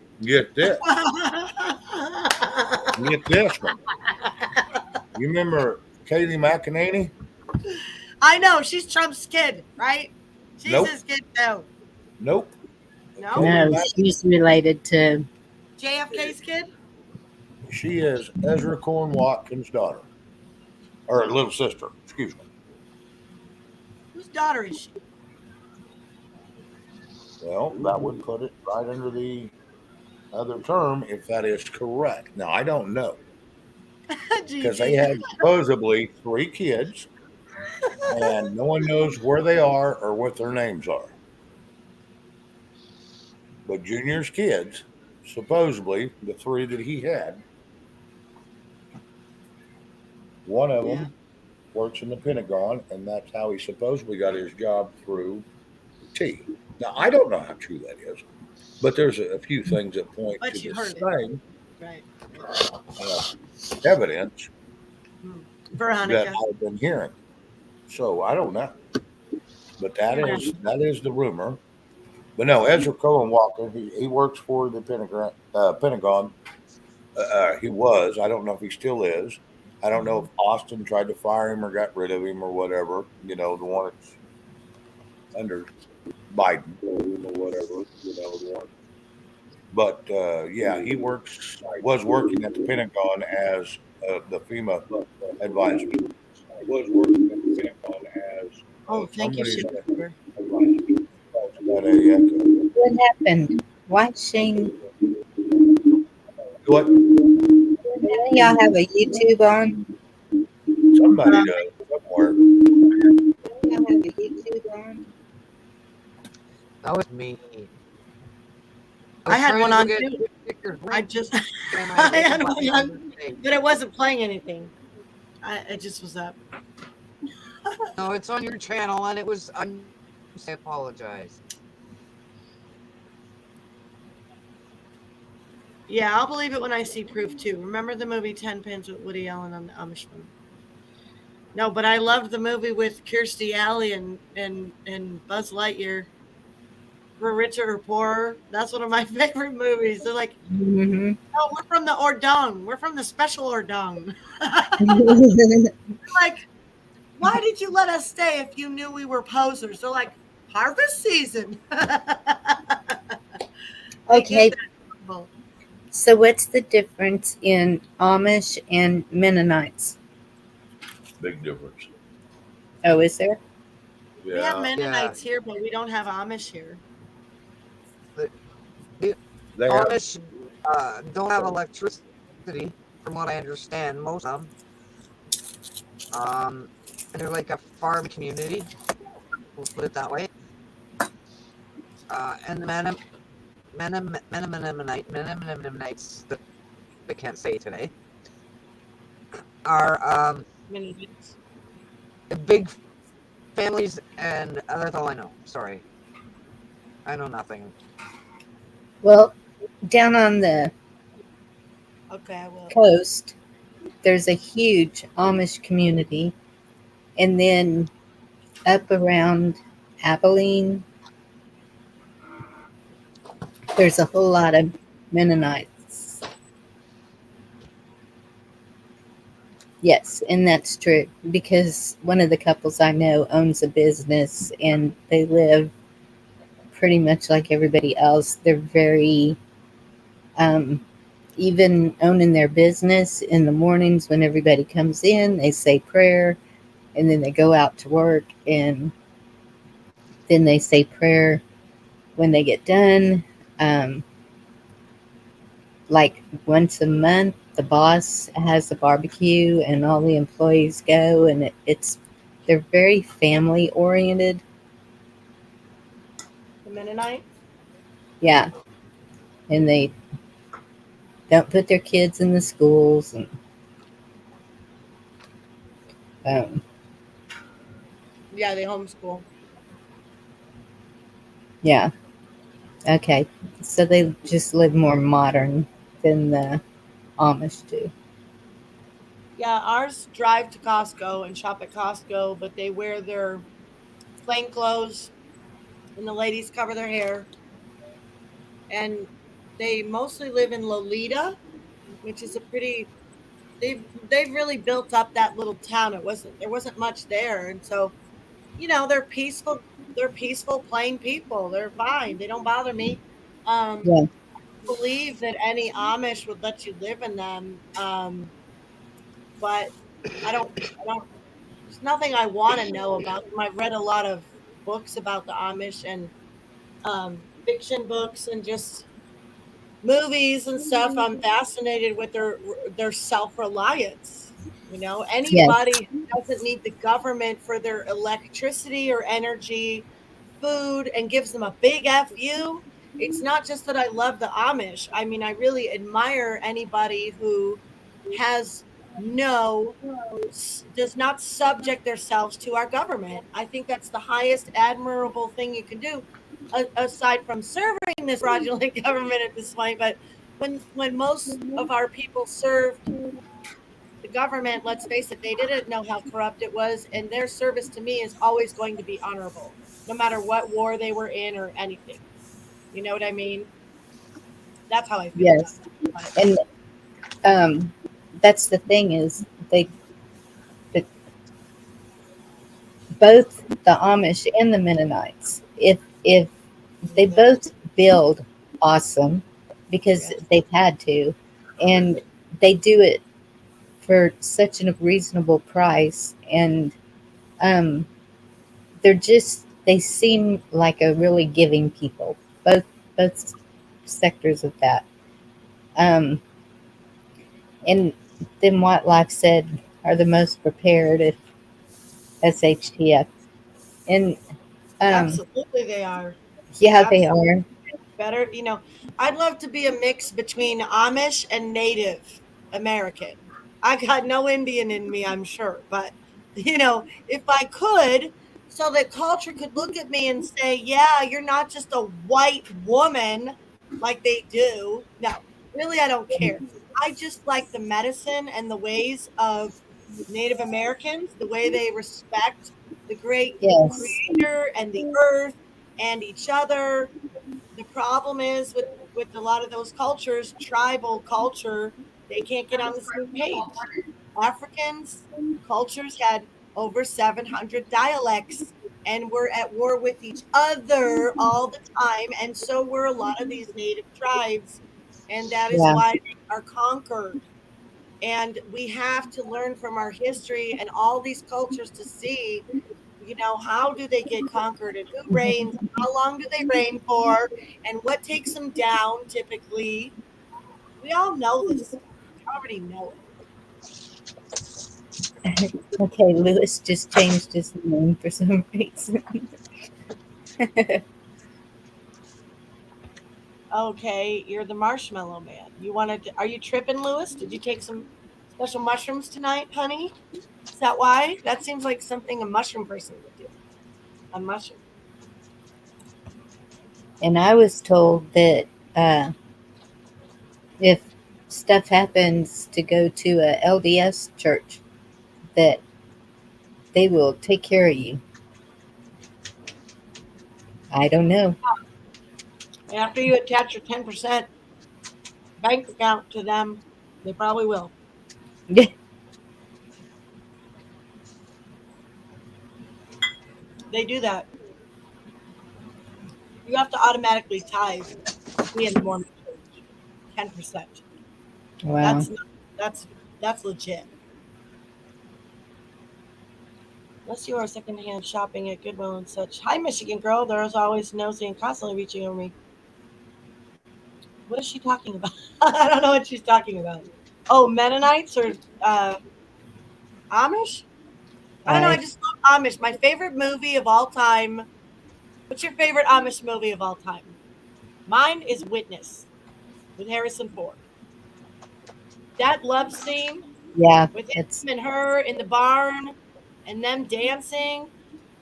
one. You remember Katie McEnany? I know. She's Trump's kid, right? She's Nope. his kid, too. Nope. No? No, she's related to. JFK's kid? She is Ezra Cohen Watkins' daughter. Or little sister, excuse me. Whose daughter is she? Well, that would put it right under the other term if that is correct. Now, I don't know. Because they had supposedly 3 kids, and no one knows where they are or what their names are. But Junior's kids, supposedly the 3 that he had, one of them works in the Pentagon, and that's how he supposedly got his job through T. Now, I don't know how true that is, but there's a few things that point But to you the heard it. same Right. evidence Veronica. that I've been hearing. So I don't know, but that is the rumor. But no, Ezra Cohen Walker, he works for the Pentagon. He was. I don't know if he still is. I don't know if Austin tried to fire him or got rid of him or whatever. The one that's under Biden or whatever. The one. But yeah, he was working at the Pentagon as the FEMA advisor. Was working at the Pentagon as Oh, thank you, somebody's Shakespeare. got a echo. What happened? Why Shane? What? None of y'all have a YouTube on? Somebody Um, does somewhere. None of y'all have a YouTube on? That was me. I had trying one to go on get too. Victor's I ring, just, and I hit the had button one by on, mistake. but it wasn't playing anything. It just was up. No, it's on your channel, and it was. I apologize. Yeah, I'll believe it when I see proof too. Remember the movie 10 Pins with Woody Allen on the Amishman? No, but I loved the movie with Kirstie Alley and Buzz Lightyear. For richer or poorer. That's one of my favorite movies. They're like, Mm-hmm. oh, we're from the Ordung. We're from the special Ordung. Like, why did you let us stay if you knew we were posers? They're like, harvest season. They Okay, get that. so what's the difference in Amish and Mennonites? Big difference. Oh, is there? We have Yeah, Mennonites here, but we don't have Amish here. The they have. Amish don't have electricity, from what I understand. Most of them. And they're like a farm community. We'll put it that way. And the Mennonites, that I can't say today, are Mennonites. big families, and that's all I know. Sorry, I know nothing. Well, down on the Okay, I will. coast, there's a huge Amish community. And then up around Abilene, there's a whole lot of Mennonites. Yes, and that's true because one of the couples I know owns a business and they live pretty much like everybody else. They're very, even owning their business in the mornings when everybody comes in, they say prayer and then they go out to work and then they say prayer when they get done. Um, like once a month, the boss has a barbecue and all the employees go, and they're very family oriented. The Mennonites? Yeah, and they don't put their kids in the schools, and um, Yeah, they homeschool. yeah. Okay, so they just live more modern than the Amish do. Yeah, ours drive to Costco and shop at Costco, but they wear their plain clothes and the ladies cover their hair. And they mostly live in Lolita, which is a pretty they've really built up that little town. There wasn't much there. And so, they're peaceful, plain people. They're fine. They don't bother me. Yeah. Believe that any Amish would let you live in them. But I don't there's nothing I want to know about them. I've read a lot of books about the Amish and fiction books and just movies and stuff. I'm fascinated with their self-reliance. Yes. Anybody who doesn't need the government for their electricity or energy, food, and gives them a big fu. It's not just that I love the Amish. I mean, I really admire anybody who has no does not subject themselves to our government. I think that's the highest admirable thing you can do, aside from serving this fraudulent government at this point. But when most of our people served the government, let's face it, they didn't know how corrupt it was, and their service to me is always going to be honorable, no matter what war they were in or anything. You know what I mean? That's how I feel about Yes. that. And that's the thing is they but both the Amish and the Mennonites, if they both build awesome because Yes. they've had to, and they do it for such a reasonable price, and um, they seem like a really giving people. Both sectors of that. Um, and then what Life said are the most prepared at SHTF. And Absolutely, they are. yeah, they Absolutely are. better. I'd love to be a mix between Amish and Native American. I got no Indian in me, I'm sure, but if I could, so that culture could look at me and say, "Yeah, you're not just a white woman like they do." No, really, I don't care. I just like the medicine and the ways of Native Americans, the way they respect the great Yes. creator and the earth and each other. The problem is with a lot of those cultures, tribal culture, they can't get on the same page. Africans cultures had over 700 dialects and were at war with each other all the time, and so were a lot of these native tribes, and that is Yeah. why they are conquered. And we have to learn from our history and all these cultures to see, how do they get conquered and who reigns, how long do they reign for, and what takes them down typically. We all know this stuff. We already know it. Okay, Lewis just changed his name for some reason. Okay, you're the marshmallow man. Are you tripping, Lewis? Did you take some special mushrooms tonight, honey? Is that why? That seems like something a mushroom person would do. A mushroom. And I was told that uh, if stuff happens to go to a LDS church, that they will take care of you. I don't know. After you attach your 10% bank account to them, they probably will. They do that. You have to automatically tithe to be in the Mormon church. 10%. Wow. That's not, that's legit. Unless you are secondhand shopping at Goodwill and such. Hi, Michigan girl. There's always nosy and constantly reaching over me. What is she talking about? I don't know what she's talking about. Oh, Mennonites or Amish? I don't know. I I just love Amish. My favorite movie of all time. What's your favorite Amish movie of all time? Mine is Witness with Harrison Ford. That love scene yeah, with it's him and her in the barn and them dancing.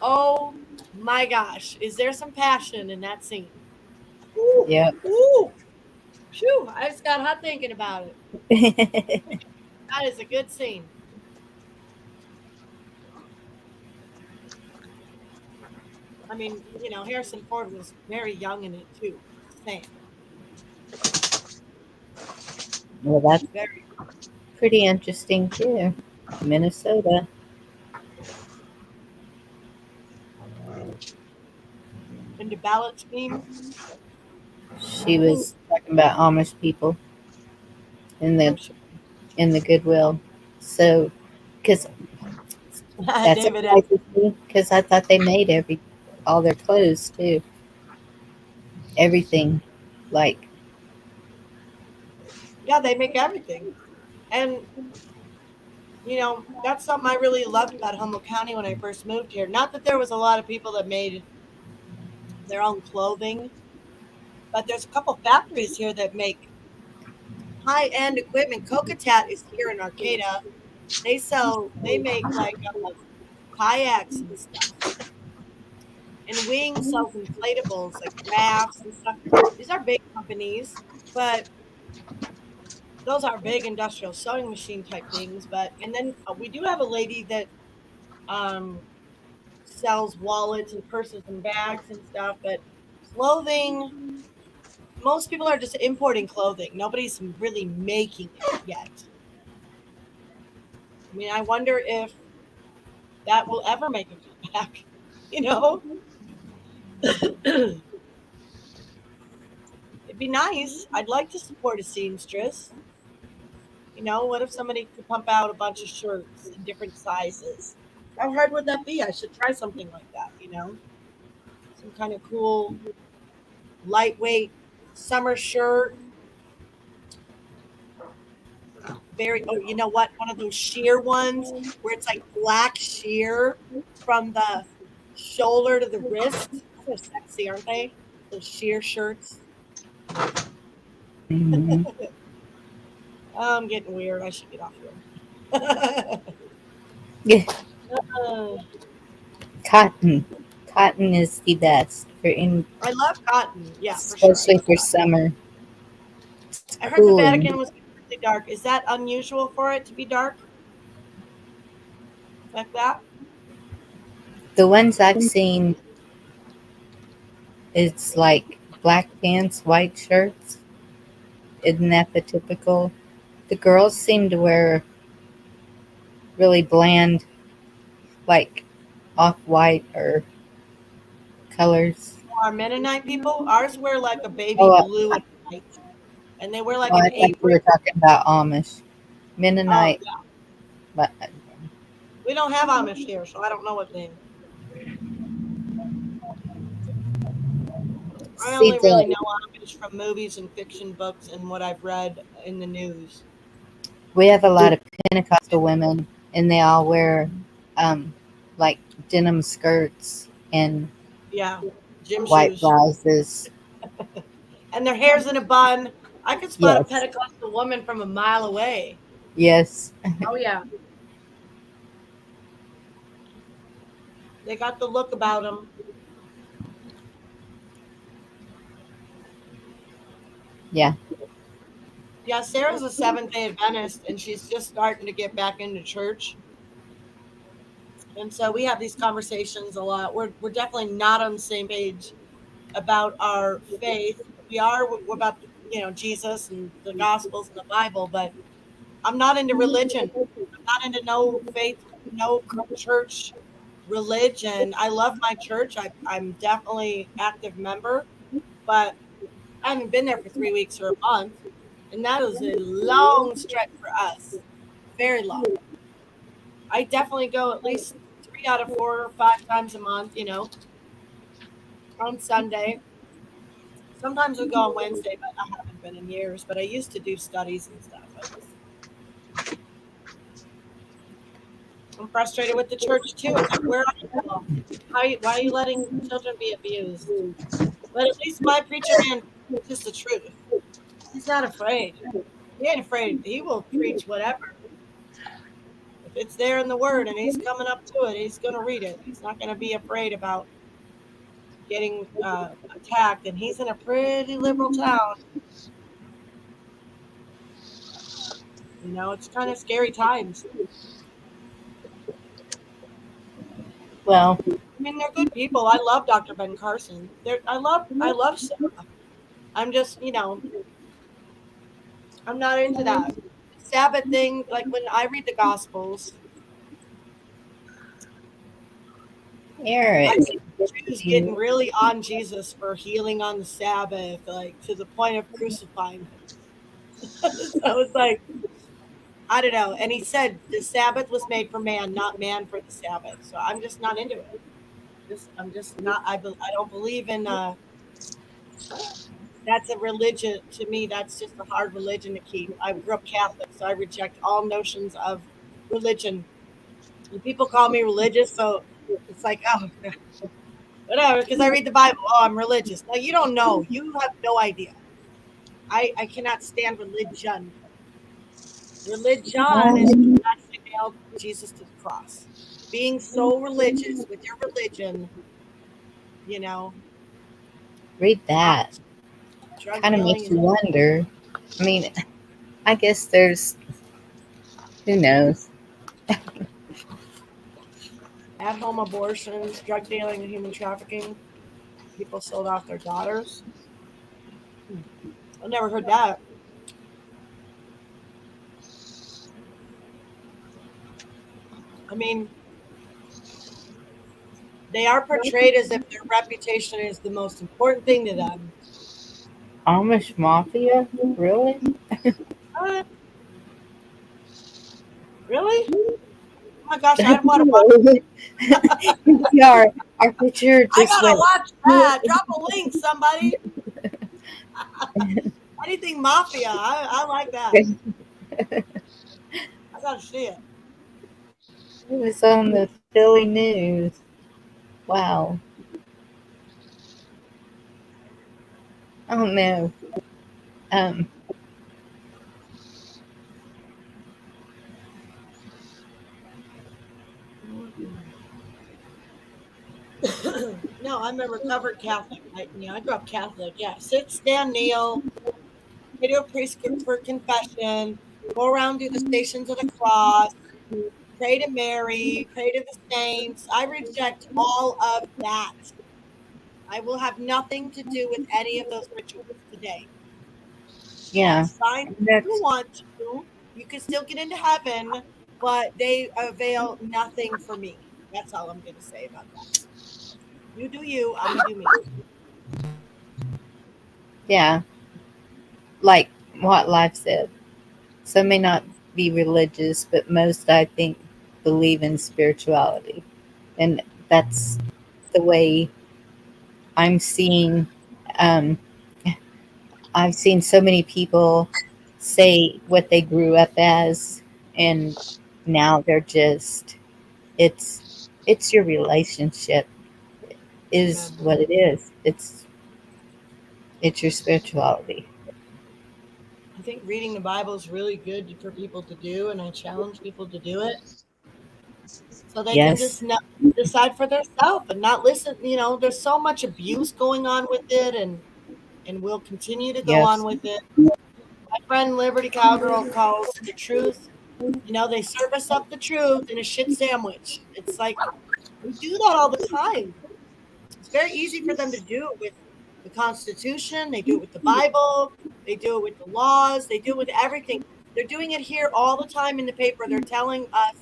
Oh my gosh. Is there some passion in that scene? Ooh, yep. ooh, phew. I just got hot thinking about it. That is a good scene. I mean, Harrison Ford was very young in it too. Just saying. Well, that's Very pretty interesting too. Minnesota. into ballot scheme. She was talking about Amish people in I'm the sure. Goodwill. So, because that David and surprises me, because I thought they made all their clothes too. Everything, like yeah, they make everything. And that's something I really loved about Humboldt County when I first moved here. Not that there was a lot of people that made their own clothing, but there's a couple factories here that make high end equipment. Cocatat is here in Arcata. They make like kayaks and stuff. And Wing sells inflatables like rafts and stuff. These are big companies, but those are big industrial sewing machine type things. But and then we do have a lady that um, sells wallets and purses and bags and stuff. But clothing, most people are just importing clothing. Nobody's really making it yet. I mean, I wonder if that will ever make a comeback. You know, it'd be nice. I'd like to support a seamstress. You know, what if somebody could pump out a bunch of shirts in different sizes? How hard would that be? I should try something like that, you know? Some kind of cool, lightweight summer shirt. Very, oh, you know what? One of those sheer ones where it's like black sheer from the shoulder to the wrist. They're sexy, aren't they? Those sheer shirts. Hmm. Oh, I'm getting weird. I should get off here. Yeah, Uh, cotton. Cotton is the best I love cotton. Yeah, for sure. I especially love for cotton. summer. It's I heard the cooling. Vatican was completely dark. Is that unusual for it to be dark like that? The ones I've seen, it's like black pants, white shirts. Isn't that the typical? The girls seem to wear really bland, like off-white or colors. Our Mennonite people, ours wear like a baby Oh, blue and white, and they wear like I an thought you were apron. talking about Amish. Oh, Mennonite, yeah. but We don't have Amish here, so I don't know what they. I see only really the know Amish from movies and fiction books and what I've read in the news. we have a lot of Pentecostal women, and they all wear um like denim skirts and Yeah, gym white shoes, blouses. and their hair's in a bun. I could spot a Yes, Pentecostal woman from a mile away. yes, Oh yeah, they got the look about them. yeah. Yeah, Sarah's a Seventh Day Adventist, and she's just starting to get back into church. And so we have these conversations a lot. We're definitely not on the same page about our faith. We are about Jesus and the Gospels and the Bible, but I'm not into religion. I'm not into no faith, no church religion. I love my church. I'm definitely active member, but I haven't been there for 3 weeks or a month, and that is a long stretch for us. Very long. I definitely go at least 3 out of 4 or 5 times a month. On Sunday. Sometimes we go on Wednesday, but I haven't been in years. But I used to do studies and stuff. I'm frustrated with the church too. It's like, where are you all? Why are you letting children be abused? But at least my preacher man preaches the truth. He's not afraid. He ain't afraid. He will preach whatever. If it's there in the word and he's coming up to it, he's going to read it. He's not going to be afraid about getting attacked. And he's in a pretty liberal town. It's kind of scary times. Well, I mean, they're good people. I love Dr. Ben Carson. I love Sarah. I'm just, I'm not into that Sabbath thing. Like when I read the Gospels, I Eric, see Jews getting really on Jesus for healing on the Sabbath, like to the point of crucifying him. So it's like, I don't know. And he said the Sabbath was made for man, not man for the Sabbath. So I'm just not into it. I'm just not. I don't believe in. That's a religion to me. That's just a hard religion to keep. I grew up Catholic, so I reject all notions of religion. And people call me religious, so it's like, oh, whatever, because I read the Bible. Oh, I'm religious. No, you don't know. You have no idea. I cannot stand religion. Religion is what actually nailed Jesus to the cross. Being so religious with your religion, you know, read that. drug Kind of dealing makes and you wonder. I mean, I guess there's who knows. at-home abortions, drug dealing, and human trafficking. People sold off their daughters. I never heard that. I mean, they are portrayed as if their reputation is the most important thing to them. Amish mafia? Really? Uh, really? Oh my gosh, I'd want to watch. Our picture I just gotta went. watch that. Drop a link, somebody. Anything mafia, I like that. I gotta see it. It was on the Philly news. Wow. Oh no. Um, No, I'm a recovered Catholic. I grew up Catholic. Yeah, sit, stand, kneel. Pray to a priest for confession. Go around, do the Stations of the Cross. Pray to Mary. Pray to the saints. I reject all of that. I will have nothing to do with any of those rituals today. yeah. That's fine if you That's want to. You can still get into heaven, but they avail nothing for me. That's all I'm going to say about that. You do you. I'm going to do me. yeah. Like what Life said. Some may not be religious, but most, I think, believe in spirituality, and that's the way I'm seeing. Um, I've seen so many people say what they grew up as, and now they're just it's your relationship is Amen. what it is. It's your spirituality. I think reading the Bible is really good for people to do, and I challenge people to do it so they can just Yes, decide for themselves and not listen. There's so much abuse going on with it, and will continue to go on yes, with it. My friend Liberty Cowgirl calls the truth. They serve us up the truth in a shit sandwich. It's like we do that all the time. It's very easy for them to do it with the Constitution. They do it with the Bible. They do it with the laws. They do it with everything. They're doing it here all the time in the paper. They're telling us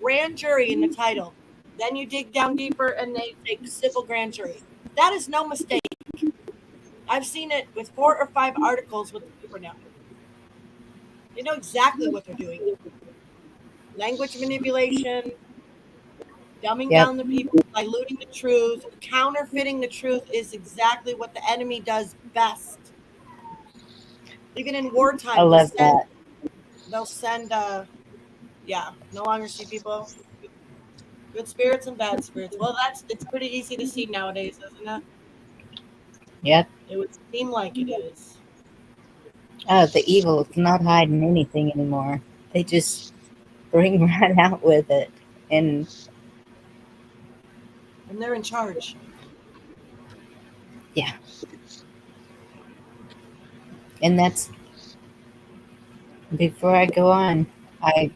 grand jury in the title. Then you dig down deeper and they say civil grand jury. That is no mistake. I've seen it with 4 or 5 articles with the paper now. They know exactly what they're doing. Language manipulation, dumbing yep. down the people, diluting the truth, counterfeiting the truth is exactly what the enemy does best. Even in I wartime, they'll love send, that. they'll send, no longer see people, good spirits and bad spirits. Well, it's pretty easy to see nowadays, isn't it? Yep. It would seem like it is. Oh, the evil is not hiding anything anymore. They just bring right out with it, and And they're in charge. yeah, and that's before I go on. I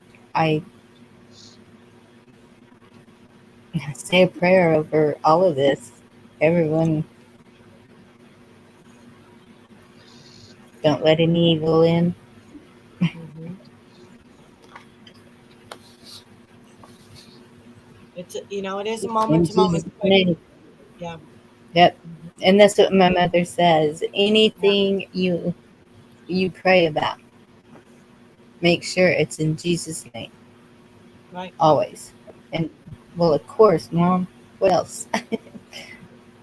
say a prayer over all of this. Everyone, don't let any evil in. Mm-hmm. It is a moment In to moment. Jesus' name. Yeah. Yep. Mhm. And that's what my mother says. Yeah. Anything you pray about, make sure it's in Jesus' name. Right. Always. And well, of course, Mom. What else?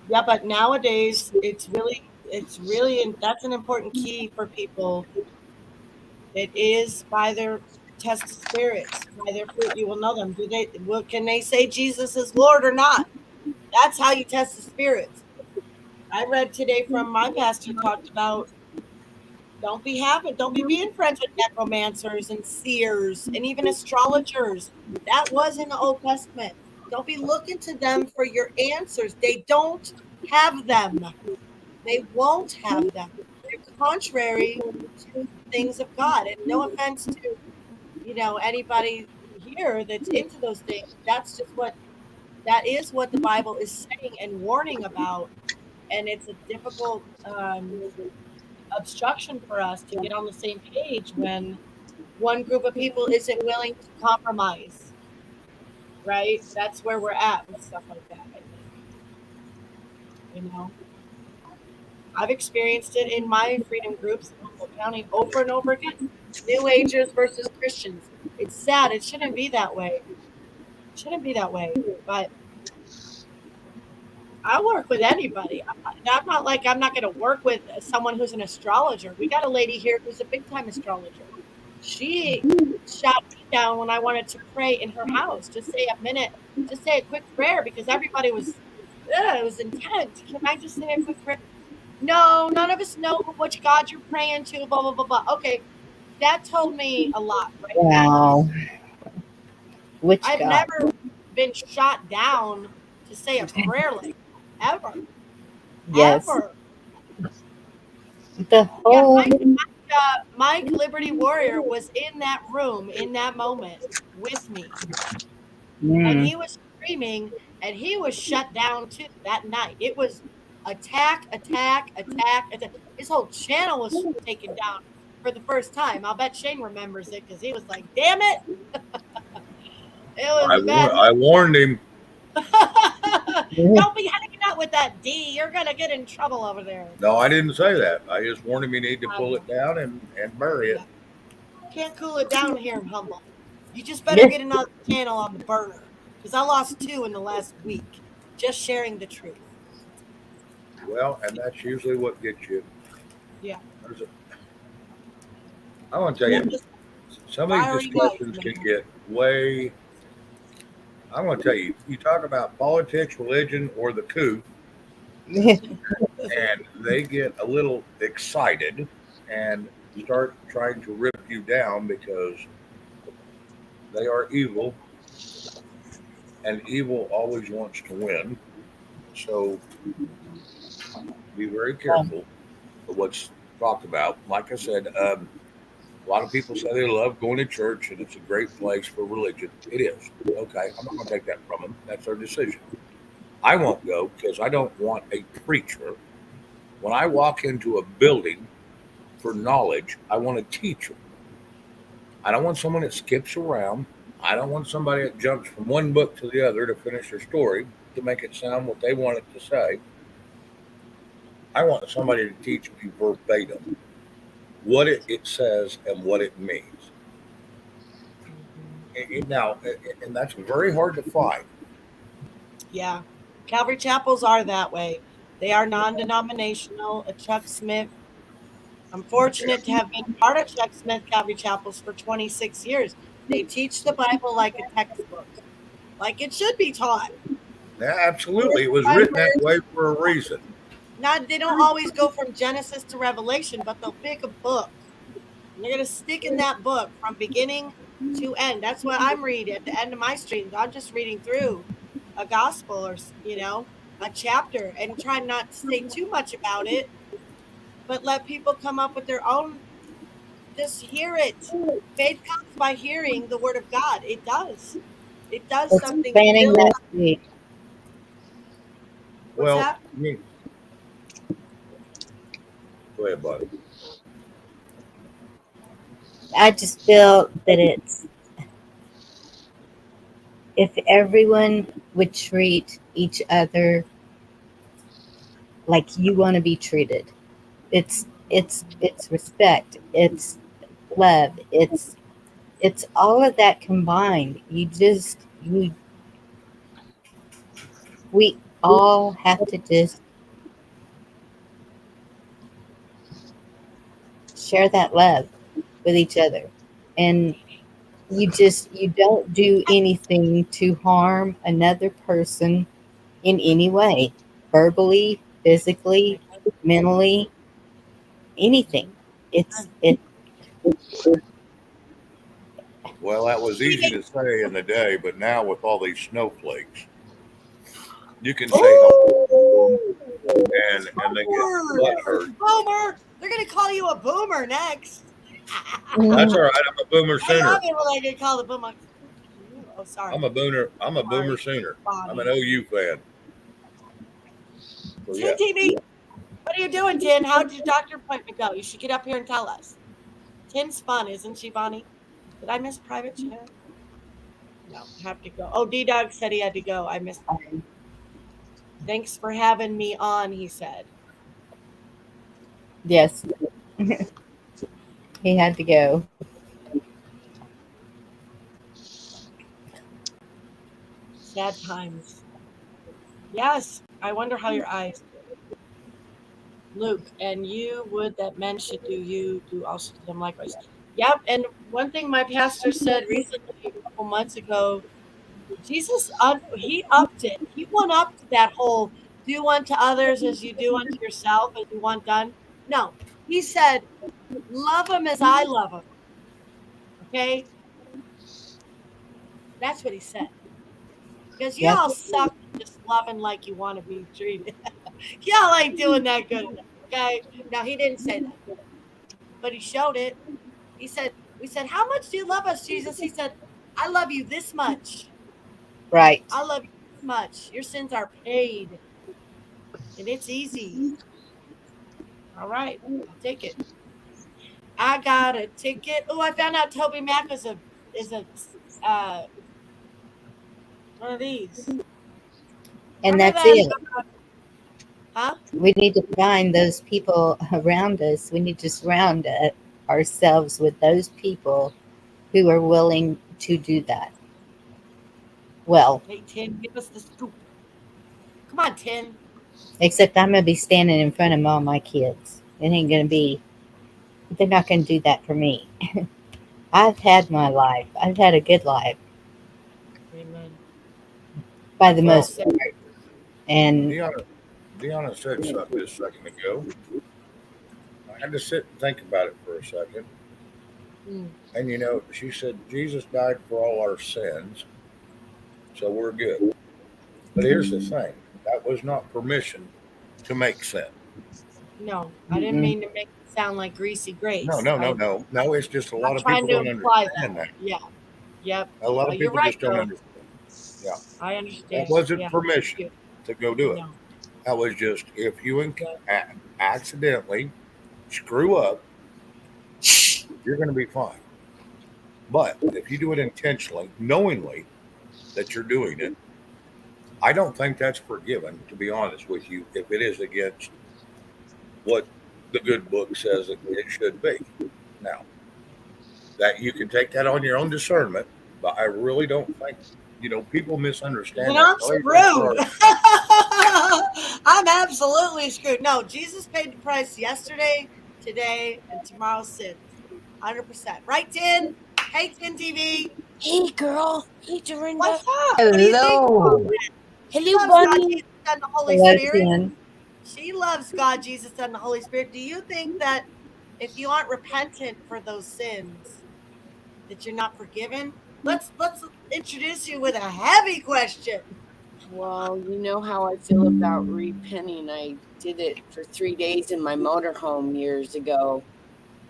Yeah, but nowadays and that's an important key for people. It is by their test of spirits, by their fruit you will know them. Can they say Jesus is Lord or not? That's how you test the spirits. I read today from my pastor talked about don't be being friends with necromancers and seers and even astrologers. That was in the Old Testament. Don't be looking to them for your answers. They don't have them. They won't have them. They're contrary to the things of God. And no offense to, anybody here that's into those things. That is what the Bible is saying and warning about. And it's a difficult obstruction for us to get on the same page when one group of people isn't willing to compromise. right? That's where we're at with stuff like that, I think. You know, I've experienced it in my freedom groups in Humboldt County over and over again. New Agers versus Christians. It's sad. It shouldn't be that way. It shouldn't be that way. But I work with anybody. I'm not like I'm not going to work with someone who's an astrologer. We got a lady here who's a big time astrologer. She shot me down when I wanted to pray in her house. Just say a minute, just say a quick prayer because everybody was, it was intense. Can I just say a quick prayer? No, none of us know which God you're praying to. Blah blah blah blah. Okay, that told me a lot. Right? Wow. Which I've God? never been shot down to say a prayer like that, ever. Yes. Ever. The Yeah, whole. Mike Liberty Warrior was in that room in that moment with me, and he was screaming, and he was shut down too that night. It was attack, attack, attack, attack. His whole channel was taken down for the first time. I'll bet Shane remembers it because he was like, "Damn it!" It was bad. I warned him. Don't be hanging out with that D. You're gonna get in trouble over there. No, I didn't say that. I just warned him he need to pull it down and bury it. Can't cool it down here in Humboldt. You just better get another channel on the burner because I lost 2 in the last week just sharing the truth. Well, and that's usually what gets you. Yeah. I want to tell you, some of these discussions can get way. I want to tell you, you talk about politics, religion, or the coup, and they get a little excited and start trying to rip you down because they are evil, and evil always wants to win. So be very careful of what's talked about. Like I said, a lot of people say they love going to church and it's a great place for religion. It is. Okay, I'm not going to take that from them. That's their decision. I won't go because I don't want a preacher. When I walk into a building for knowledge, I want a teacher. I don't want someone that skips around. I don't want somebody that jumps from one book to the other to finish their story to make it sound what they want it to say. I want somebody to teach me verbatim what it says and what it means. Now, and that's very hard to find. Yeah. Calvary chapels are that way. They are non-denominational. Chuck Smith. I'm fortunate to have been part of Chuck Smith Calvary chapels for 26 years. They teach the Bible like a textbook, like it should be taught. Yeah, absolutely. It was written that way for a reason. They don't always go from Genesis to Revelation, but they'll pick a book. And they're going to stick in that book from beginning to end. That's what I'm reading at the end of my streams. I'm just reading through a gospel or, a chapter and trying not to say too much about it, but let people come up with their own. Just hear it. Faith comes by hearing the word of God. It does. It does something. Planning that week. What's that? Go ahead, buddy. I just feel that if everyone would treat each other like you want to be treated, it's respect, it's love, it's all of that combined. We all have to just share that love with each other, and you don't do anything to harm another person in any way, verbally, physically, mentally, anything. Well, that was easy to say in the day, but now with all these snowflakes, you can say hello and they get butt hurt. Boomer! They're gonna call you a boomer next. That's all right. I'm a boomer I sooner. love it when I get called a boomer. Oh, sorry. I'm a boomer sooner. I'm an OU fan. So, Tin TV, what are you doing, Tin? How did your doctor appointment go? You should get up here and tell us. Tin's fun, isn't she, Bonnie? Did I miss private chat? No, have to go. Oh, D-Dog said he had to go. I missed. Thanks for having me on, he said. Yes. He had to go. Sad times. Yes, I wonder how your eyes do. Luke, and you would that men should do you, do also to them likewise. Yep, and one thing my pastor said recently, a couple months ago, Jesus, he upped it. He went up to that whole do unto others as you do unto yourself, as you want done. No, he said, love them as I love them. Okay? That's what he said. Because Yep. y'all suck just loving like you want to be treated. Y'all ain't doing that good enough. Okay? Now, he didn't say that, but he showed it. He said, we said, how much do you love us, Jesus? He said, I love you this much. Right. I love you this much. Your sins are paid. And it's easy. All right. I'll take it. I got a ticket. Oh, I found out Toby Mac is a uh one of these. And Remember that's that? it. Huh? We need to find those people around us. We need to surround ourselves with those people who are willing to do that. Well, Hey Tin, give us the scoop. Come on, Tin. except I'm going to be standing in front of all my kids. It ain't going to be, they're not going to do that for me. I've had my life. I've had a good life Amen. by the Well, most part. And Deanna said something just a second ago. I had to sit and think about it for a second. And she said Jesus died for all our sins, so we're good. But here's the thing: that was not permission to make sin. No, I didn't mean to make it sound like greasy No, grace. no, no, I'm no, no. It's just a lot not of trying people to don't imply understand that. that. Yeah. Yep. A lot of You're people right just don't though. understand. Yeah, I that understand. wasn't Yeah. permission to go do it. No. That was just if you Yep. accidentally screw up, you're going to be fine. But if you do it intentionally, knowingly that you're doing it, I don't think that's forgiven, to be honest with you, if it is against what the good book says it should be. Now, that you can take that on your own discernment, but I really don't think, people Then misunderstand that. I'm Oh, he paid for screwed. our, I'm absolutely screwed. No, Jesus paid the price yesterday, today, and tomorrow's sins. 100%. Right, Tin? Hey, Tin TV. Hey, girl. Hey, Dorinda. What's up? What do you think? hello. She Hello, loves God, bunny. Jesus, and the Holy Hello, Spirit. Tim. She loves God, Jesus, and the Holy Spirit. Do you think that if you aren't repentant for those sins, that you're not forgiven? Let's introduce you with a heavy question. Well, you know how I feel about repenting. I did it for 3 days in my motorhome years ago.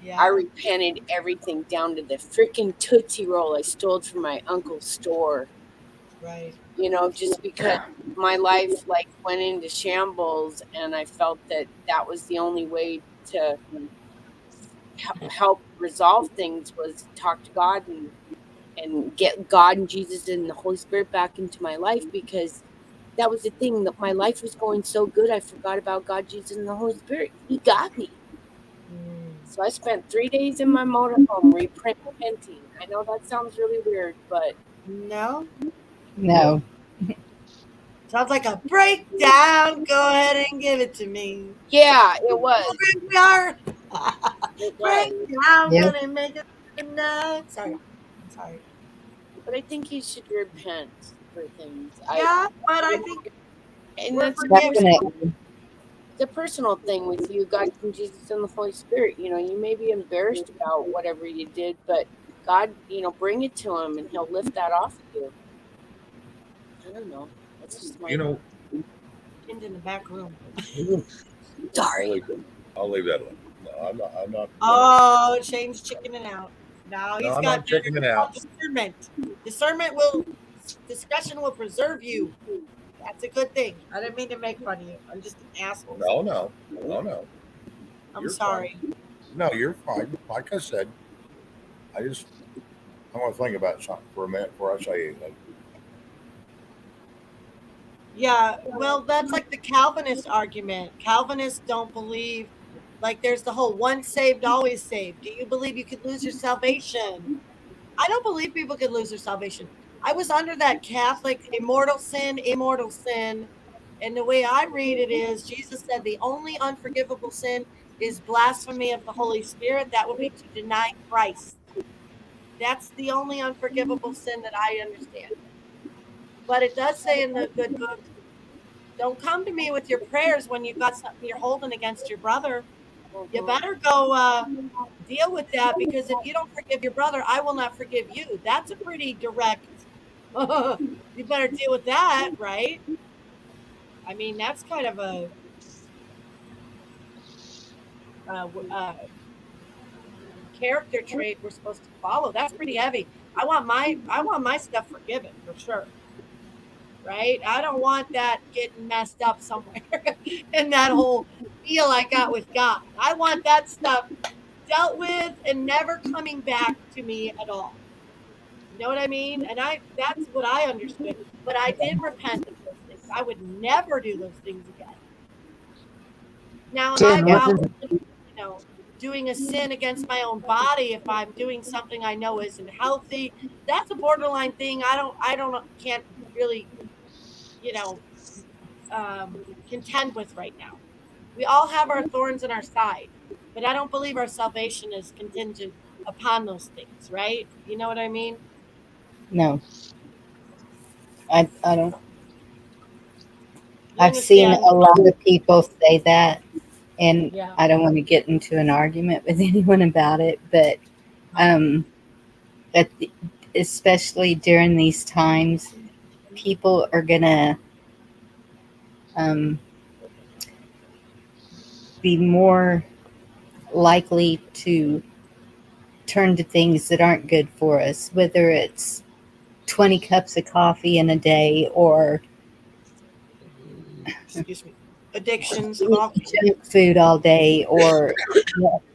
I Yeah. repented everything down to the freaking Tootsie Roll I stole from my uncle's store. Right. Just because my life went into shambles, and I felt that that was the only way to help resolve things was talk to God and get God and Jesus and the Holy Spirit back into my life, because that was the thing, that my life was going so good I forgot about God, Jesus, and the Holy Spirit. He got me. So I spent 3 days in my motorhome repenting. I know that sounds really weird, but No. No. Sounds like a breakdown. Go ahead and give it to me. yeah, it was. We are. It was. Breakdown. Yep. Gonna make it tonight. Sorry. I'm sorry. But I think you should repent for things. Yeah, but I think And we're that's forgiven. Definitely. the personal thing with you, God and Jesus and the Holy Spirit. You may be embarrassed about whatever you did, but God, bring it to Him, and He'll lift that off of you. I don't know. That's just my. Pinned in the back room. Sorry. I'll leave that alone. No, I'm not. Oh, Shane's chickening out. Now No, he's I'm got not checking it out. discernment. Discussion will preserve you. That's a good thing. I didn't mean to make fun of you. I'm just an asshole. No. I'm You're sorry. fine. No, you're fine. Like I said, I just I'm going to think about something for a minute before I say anything. Yeah, well, that's like the Calvinist argument. Calvinists don't believe, like, there's the whole once saved, always saved. Do you believe you could lose your salvation? I don't believe people could lose their salvation. I was under that Catholic immortal sin, immortal sin. And the way I read it is Jesus said the only unforgivable sin is blasphemy of the Holy Spirit. That would be to deny Christ. That's the only unforgivable sin that I understand. But it does say in the good book, don't come to me with your prayers when you've got something you're holding against your brother. You better go deal with that, because if you don't forgive your brother, I will not forgive you. That's a pretty direct. You better deal with that, right? I mean, that's kind of a uh, uh, character trait we're supposed to follow. That's pretty heavy. I want my stuff forgiven for sure, right? I don't want that getting messed up somewhere in that whole deal I got with God. I want that stuff dealt with and never coming back to me at all. You know what I mean? And that's what I understood. But I did repent of those things. I would never do those things again. Now, am I Jen, what about, does doing a sin against my own body if I'm doing something I know isn't healthy? That's a borderline thing. Can't really, you know, contend with right now. We all have our thorns in our side, but I don't believe our salvation is contingent upon those things, right? You know what I mean? No, I don't. You I've seen understand? a lot of people say that, and Yeah. I don't want to get into an argument with anyone about it, but um, at the, especially during these times, people are gonna um, be more likely to turn to things that aren't good for us, whether it's 20 cups of coffee in a day or Excuse me. Addictions of eating all kinds. junk food all day or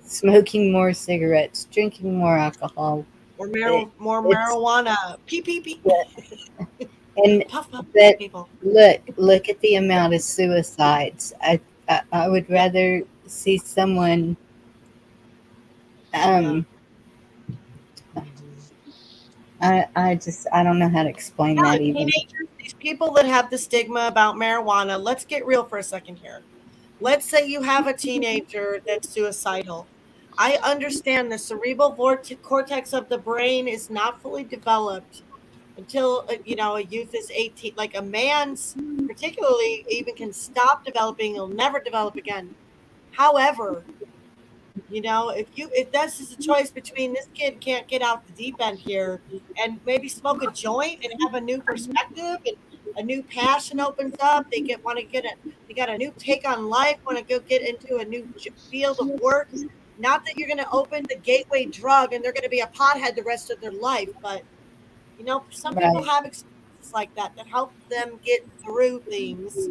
smoking more cigarettes, drinking more alcohol. Or It, more it's marijuana. Pee pee pee. and Puff puff that people. look at the amount of suicides. I would Yeah. rather see someone Yeah. um I don't know how to explain Yeah, that even. teenagers, these people that have the stigma about marijuana, let's get real for a second here. Let's say you have a teenager that's suicidal. I understand the cerebral cortex of the brain is not fully developed until a youth is 18. Like a man's, particularly, even can stop developing, he'll never develop again. However, if this is a choice between this kid can't get out the deep end here and maybe smoke a joint and have a new perspective and a new passion opens up, they got a new take on life, want to go get into a new field of work. Not that you're going to open the gateway drug and they're going to be a pothead the rest of their life, but some people Right. have experiences like that help them get through things.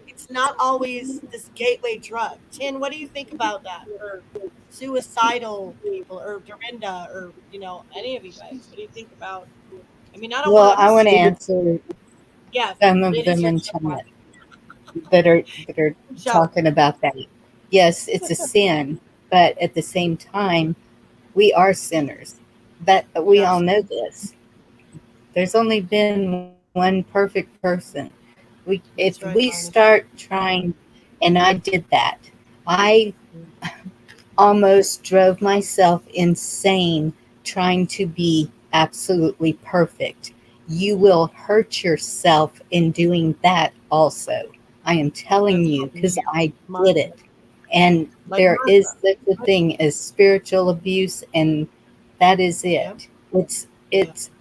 It's not always this gateway drug. Tin, what do you think about that? Or suicidal people, or Dorinda, or any of you guys? What do you think about? I mean, I don't Well, want I want to to. answer Yeah, some of it is them your in show. chat that are Show. talking about that. Yes, it's a sin, but at the same time, we are sinners. That we all Yes, know this. There's only been one perfect person. If that's we right, Barney. start trying, and I did that, I almost drove myself insane trying to be absolutely perfect. You will hurt yourself in doing that also. I am telling That's you because I did Martha. it. And Like there is Martha. such a thing as spiritual abuse, and that is Yep. it. It's Yep. it's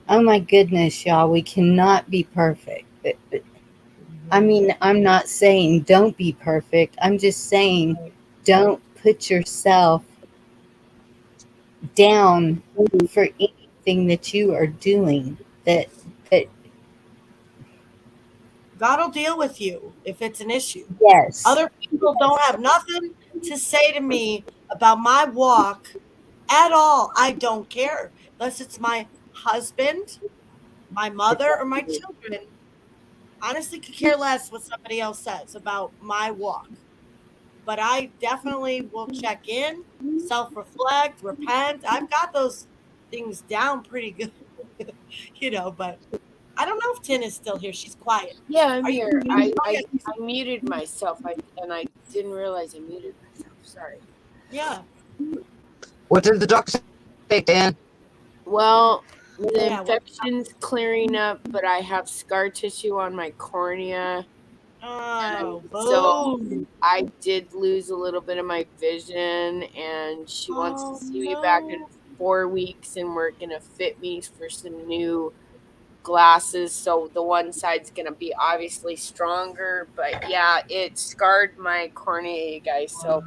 oh my goodness, y'all, we cannot be perfect. I mean, I'm not saying don't be perfect. I'm just saying don't put yourself down for anything that you are doing. That God will deal with you if it's an issue. yes, Other people don't have nothing to say to me about my walk at all. I don't care. Unless it's my husband, my mother, or my children. Honestly, could care less what somebody else says about my walk. But I definitely will check in, self reflect, repent. I've got those things down pretty good, but I don't know if Tin is still here. She's quiet. Yeah, I'm Are you? here. Oh, I yeah. muted myself. And I didn't realize I muted myself. Sorry. Yeah. What did the doctor say, Dan? Well, the Yeah, infection's clearing up, but I have scar tissue on my cornea. Oh, So boom. I did lose a little bit of my vision, and she wants to see me back in 4 weeks, and we're going to fit me for some new glasses. So the one side's going to be obviously stronger, but yeah, it scarred my cornea, guys. So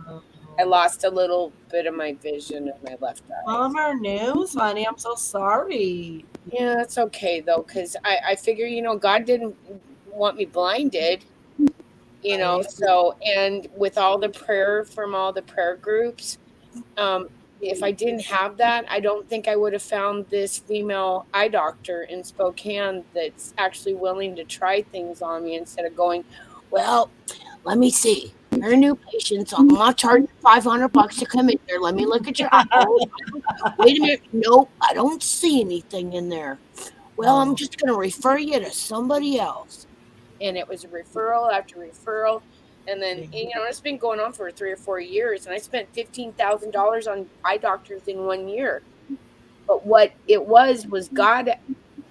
I lost a little bit of my vision of my left eye. Bummer news, honey. I'm so sorry. Yeah, that's okay though, because I figure, God didn't want me blinded, Right. so, and with all the prayer from all the prayer groups, if I didn't have that, I don't think I would have found this female eye doctor in Spokane that's actually willing to try things on me instead of going, well, let me see. You're a new patient, so I'm not charging $500 to come in there. Let me look at your eye. Oh, wait a minute. Nope, I don't see anything in there. Well, I'm just going to refer you to somebody else. And it was a referral after referral. And then, it's been going on for 3 or 4 years. And I spent $15,000 on eye doctors in 1 year. But what it was God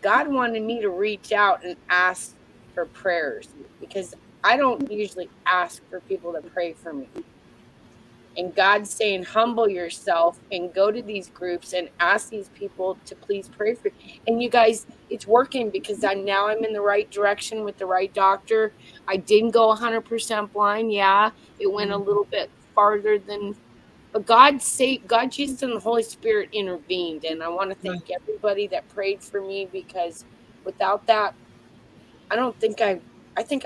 wanted me to reach out and ask for prayers, because I don't usually ask for people to pray for me. And God's saying, humble yourself and go to these groups and ask these people to please pray for you. And you guys, it's working, because I'm in the right direction with the right doctor. I didn't go 100% blind. Yeah, it went a little bit farther than, but God, Jesus, and the Holy Spirit intervened. And I want to thank everybody that prayed for me, because without that, I think I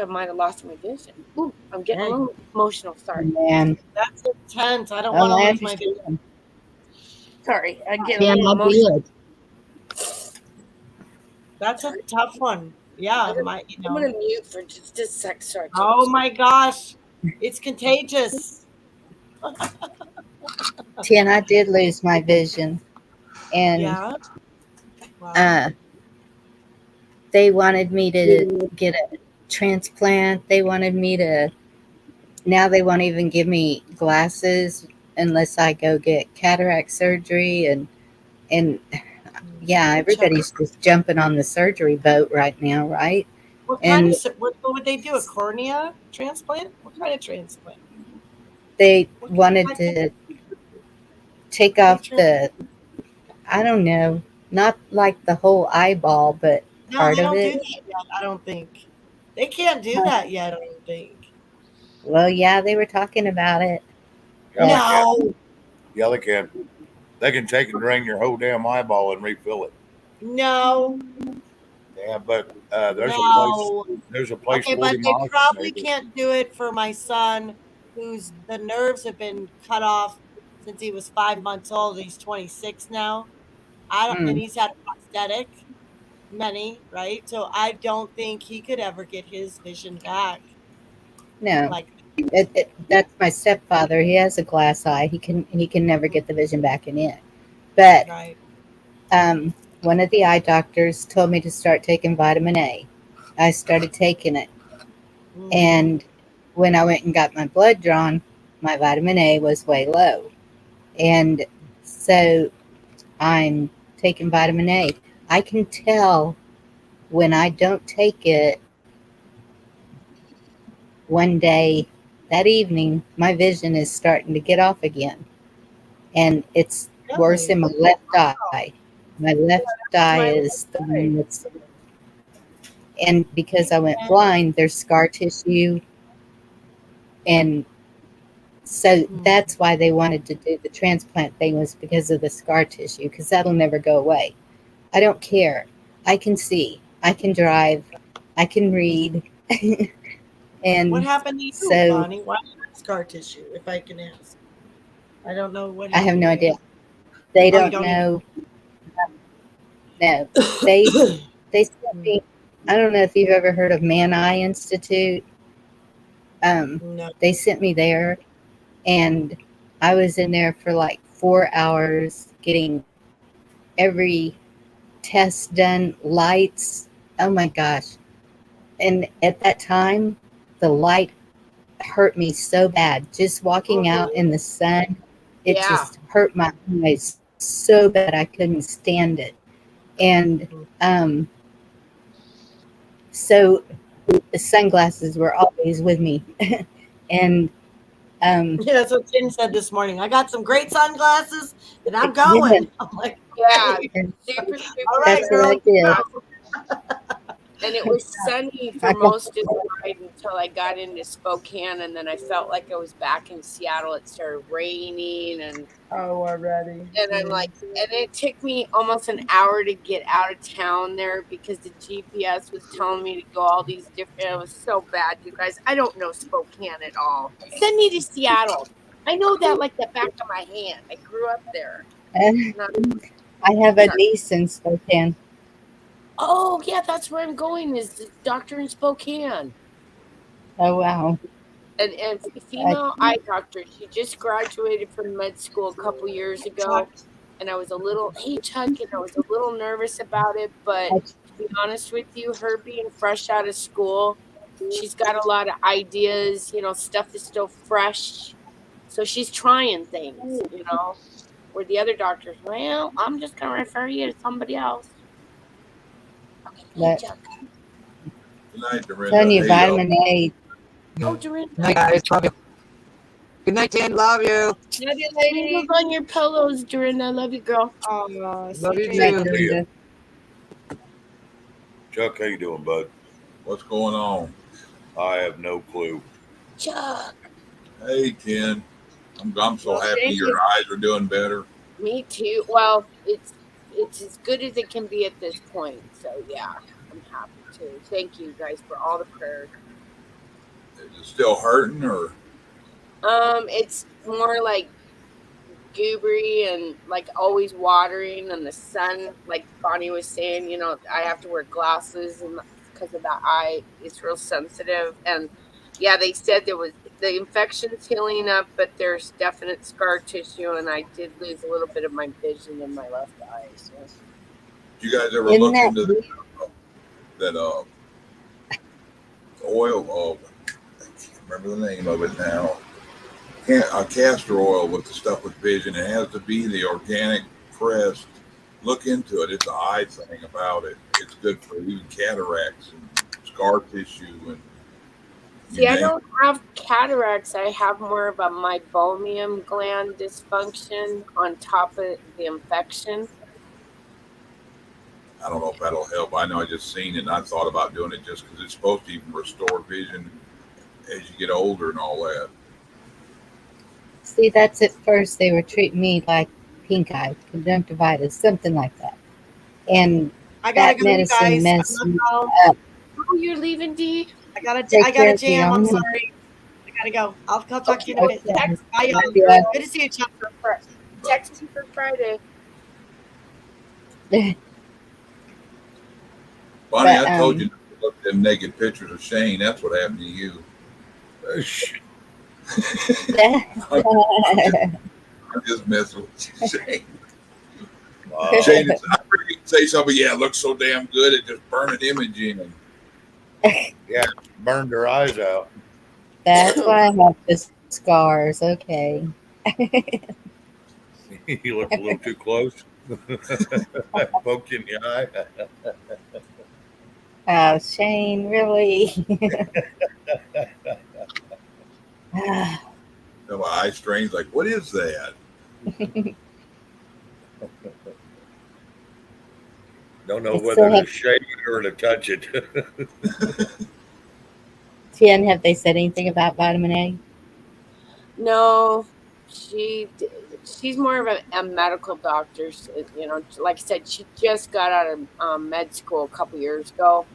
might have lost my vision. Ooh, I'm getting a little emotional. Sorry. Man, That's intense. I don't want to lose my vision. Sorry, I get a little emotional. That's a tough one. Yeah, I'm gonna mute for just a sec. Sorry. Oh my gosh, it's contagious. Tin, I did lose my vision, and Yeah. Wow. they wanted me to get a transplant. They wanted me to. Now they won't even give me glasses unless I go get cataract surgery, and yeah, everybody's just jumping on the surgery boat right now, right? What would they do? A cornea transplant? What kind of transplant? They wanted to take off I don't know, not like the whole eyeball, but part they of don't it. do that yet, I don't think. They can't do that yet, I don't think. Well, yeah, they were talking about it. No. Yeah, they can. They can take and drain your whole damn eyeball and refill it. No. Yeah, but there's a place. Okay, but they probably can't do it for my son, whose the nerves have been cut off since he was 5 months old. He's 26 now. And he's had a prosthetic, many, right? So I don't think he could ever get his vision back. No, that's my stepfather. He has a glass eye. He can never get the vision back in it. But one of the eye doctors told me to start taking vitamin A. I started taking it, and when I went and got my blood drawn, my vitamin A was way low, and so I'm taking vitamin A. I can tell when I don't take it. One day, that evening, my vision is starting to get off again, and it's worse in my left eye. My left eye is the one that's, and because I went blind, there's scar tissue, and so that's why they wanted to do the transplant thing, was because of the scar tissue, because that'll never go away. I don't care. I can see. I can drive. I can read. And what happened to you, Bonnie? Why scar tissue, if I can ask? I don't know what happened. I have no idea. They Oh, you don't don't even. know. No, they sent me. I don't know if you've ever heard of Man Eye Institute. No. They sent me there, and I was in there for like 4 hours getting every test done. Lights. Oh my gosh! And at that time, the light hurt me so bad. Just walking out in the sun, it Yeah. just hurt my eyes so bad I couldn't stand it. And so the sunglasses were always with me. And Yeah, that's what Jen said this morning. I got some great sunglasses, and I'm yeah, going. I'm like, Yeah. okay. Super, All super. right, that's what I girl. did. And it was sunny for I got, most of the ride until I got into Spokane, and then I felt like I was back in Seattle. It started raining, and already. I'm like, and it took me almost an hour to get out of town there because the GPS was telling me to go all these different. It was so bad, you guys. I don't know Spokane at all. Send me to Seattle. I know that like the back of my hand. I grew up there. Not, I have a sorry. niece in Spokane. Oh yeah, that's where I'm going. Is the doctor in Spokane? Oh wow! And female eye doctor. She just graduated from med school a couple years ago, and I was a little and I was a little nervous about it. But to be honest with you, her being fresh out of school, she's got a lot of ideas. Stuff is still fresh, so she's trying things. Where the other doctors, well, I'm just gonna refer you to somebody else. Okay, hey But Chuck. Good night, Dorinda. telling you, Hey, y'all. vitamin A. Oh, Dorinda. Good night, guys. Love you. Good night, Jen. Love you. Love you, Sprinkles lady. on your pillows, Dorinda. I love you, girl. Oh, Love you Night, too. Dorinda. Chuck, how you doing, bud? What's going on? I have no clue. Chuck. Hey, Ken. I'm so Well, happy thank your you. eyes are doing better. Me too. Well, it's as good as it can be at this point. So yeah, I'm happy too. Thank you guys for all the prayers. Is it still hurting, or It's more like goobery and like always watering and the sun, like Bonnie was saying, I have to wear glasses and because of that eye, it's real sensitive. And yeah, they said there was the infection's healing up, but there's definite scar tissue, and I did lose a little bit of my vision in my left eye. So did you guys ever Isn't look that into weird? that oil? I can't remember the name of it now. Castor oil with the stuff with vision. It has to be the organic pressed. Look into it. It's an eye thing about it. It's good for even cataracts and scar tissue and see, I don't have cataracts. I have more of a meibomian gland dysfunction on top of the infection. I don't know if that'll help. I know I just seen it and I thought about doing it just because it's supposed to even restore vision as you get older and all that. See, that's at first they were treating me like pink eye, conjunctivitis, something like that. And I gotta that go, you medicine guys. messed me Oh, up. Oh, you're leaving, D? I gotta Take care, jam. I'm Gianna. sorry. I gotta go. I'll talk to you in a Okay. bit. Text Bye, me. y'all. Yeah. Good to see you, Chuck. Text me for Friday. Bonnie, But, I told you not to look at them naked pictures of Shane. That's what happened to you. I'm just messing with you, Shane. Shane, I heard you say something. Yeah, it looks so damn good. It just burned an image in. Yeah, burned her eyes out. That's why I have the scars. Okay. You look a little too close. Poked you in the eye. Oh, Shane, really? So my eye strain's like, what is that? Don't know I whether still to have- shake it or to touch it. Tien, have they said anything about vitamin A? No, she's more of a medical doctor. Like I said, she just got out of med school a couple years ago,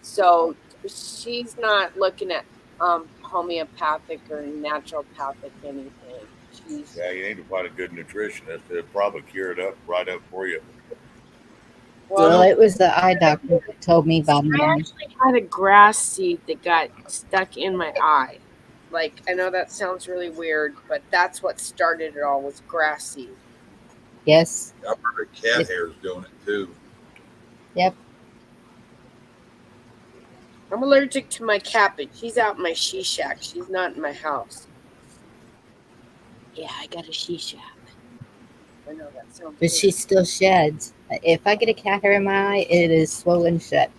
so she's not looking at homeopathic or naturopathic anything. Jeez. Yeah, you need to find a good nutritionist. It'll probably cure it up right up for you. Well, Well, it was the eye doctor that told me about I mine. actually had a grass seed that got stuck in my eye. Like, I know that sounds really weird, but that's what started it all, was grass seed. Yes. I've heard cat hair's doing it too. Yep. I'm allergic to my cat, but she's out in my she shack. She's not in my house. Yeah, I got a she shack. I know that sounds But weird. she still sheds. If I get a cat hair in my eye, it is swollen shut.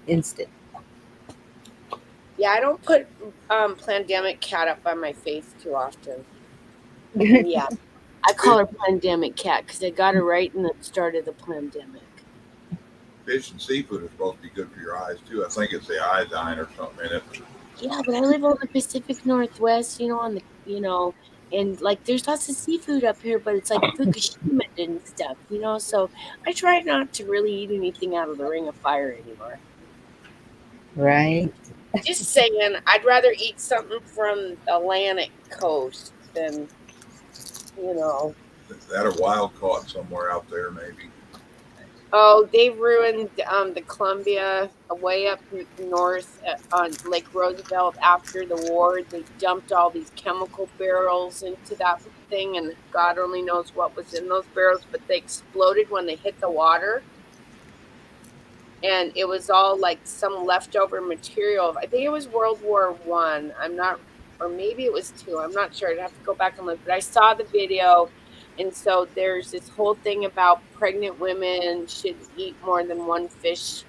Instant. Yeah, I don't put pandemic cat up on my face too often. Yeah, I call her pandemic cat because I got her right in the start of the pandemic. Fish and seafood are supposed to be good for your eyes too. I think it's the iodine or something in it. Yeah, but I live on the Pacific Northwest, and like there's lots of seafood up here, but it's like Fukushima and stuff, so I try not to really eat anything out of the Ring of Fire anymore. Right. Just saying, I'd rather eat something from the Atlantic coast than, That or wild caught somewhere out there, maybe. Oh, they ruined the Columbia way up north on Lake Roosevelt after the war. They dumped all these chemical barrels into that thing, and God only knows what was in those barrels, but they exploded when they hit the water. And it was all like some leftover material. I think it was World War I. Or maybe it was II. I'm not sure. I'd have to go back and look. But I saw the video. And so there's this whole thing about pregnant women should eat more than one fish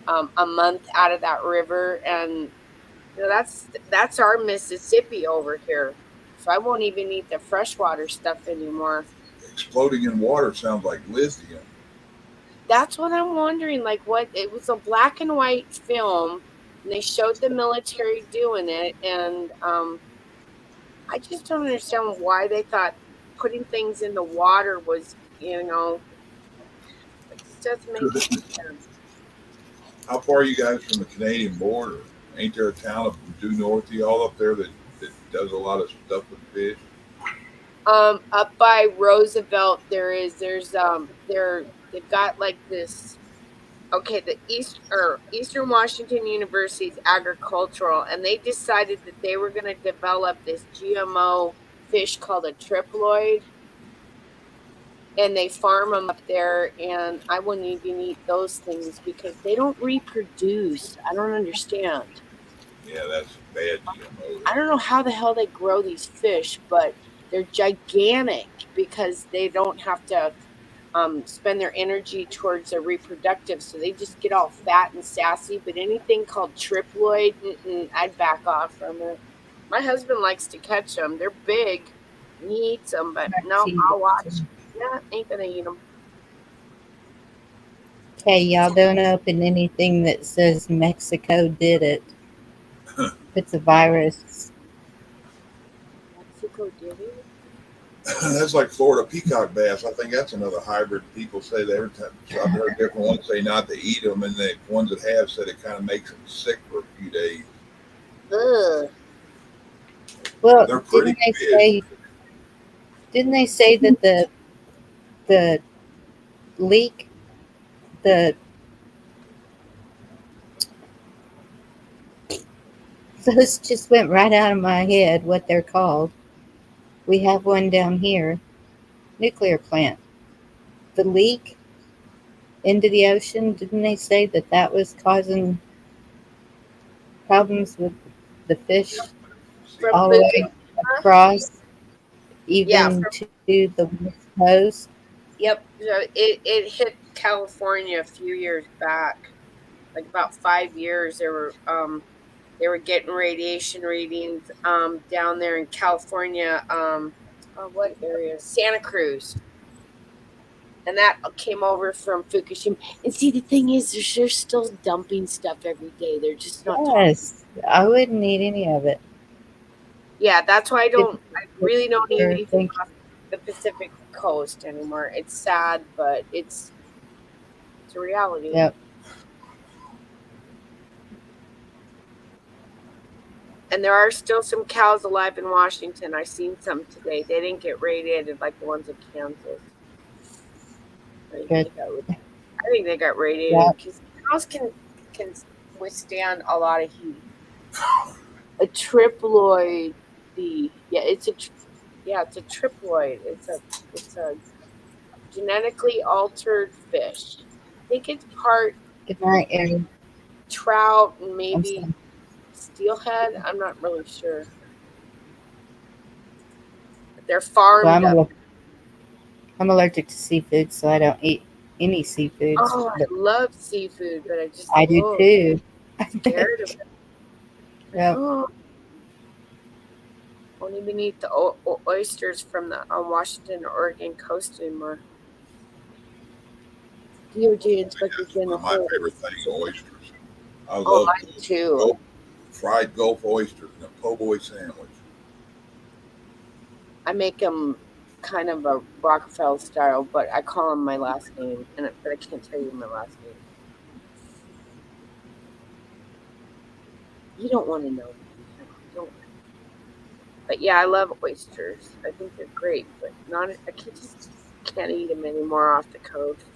a month out of that river. And that's our Mississippi over here. So I won't even eat the freshwater stuff anymore. Exploding in water sounds like lithium. That's what I'm wondering. Like, what it was a black and white film, and they showed the military doing it, and I just don't understand why they thought putting things in the water was, it just doesn't make any sense. How far are you guys from the Canadian border? Ain't there a town up due north of y'all up there that does a lot of stuff with fish? Up by Roosevelt, they've got like this. Okay, the Eastern Washington University is agricultural, and they decided that they were going to develop this GMO fish called a triploid, and they farm them up there. And I wouldn't even eat those things because they don't reproduce. I don't understand. Yeah, that's bad GMO. I don't know how the hell they grow these fish, but they're gigantic because they don't have to spend their energy towards their reproductive, so they just get all fat and sassy. But anything called triploid, I'd back off from it. My husband likes to catch them. They're big. He eats them, but no, I'll watch. Yeah, ain't gonna eat them. Okay, y'all don't open anything that says Mexico did it. It's a virus. Mexico did it? That's like Florida peacock bass. I think that's another hybrid. People say they every time. I've heard different ones say not to eat them, and the ones that have said it kind of makes them sick for a few days. Ugh. Well, They're pretty big. Didn't they say that the leak, those just went right out of my head what they're called. We have one down here, nuclear plant. The leak into the ocean, didn't they say that was causing problems with the fish From all the way across, even to the West Coast? Yep. So it hit California a few years back, like about 5 years. They were getting radiation readings down there in California. What area? Santa Cruz. And that came over from Fukushima. And see, the thing is, they're still dumping stuff every day. They're just not. Yes, I wouldn't eat any of it. Yeah, that's why I really don't eat anything Thank off the Pacific coast anymore. It's sad, but it's a reality. Yep. And there are still some cows alive in Washington. I seen some today. They didn't get radiated like the ones in Kansas. Good. I think they got radiated because cows can withstand a lot of heat. A triploid bee. Yeah, it's a triploid. It's a genetically altered fish. I think it's part Good night, Erin. trout and I'm maybe sorry. steelhead. I'm not really sure. But they're Well, farmed. I'm allergic to seafood, so I don't eat any seafoods. Oh, I But love seafood, but I just I do too. scared of it. Yep. Oh, won't even eat the oysters from the Washington or Oregon coast anymore. DOJ Inspector That's one General. of my favorite things, oysters. I Oh, love mine too. fried Gulf oysters and a po' boy sandwich. I make them kind of a Rockefeller style, but I call them my last name, but I can't tell you my last name. You don't want to know. Don't. But yeah, I love oysters. I think they're great, but I can't eat them anymore off the coast.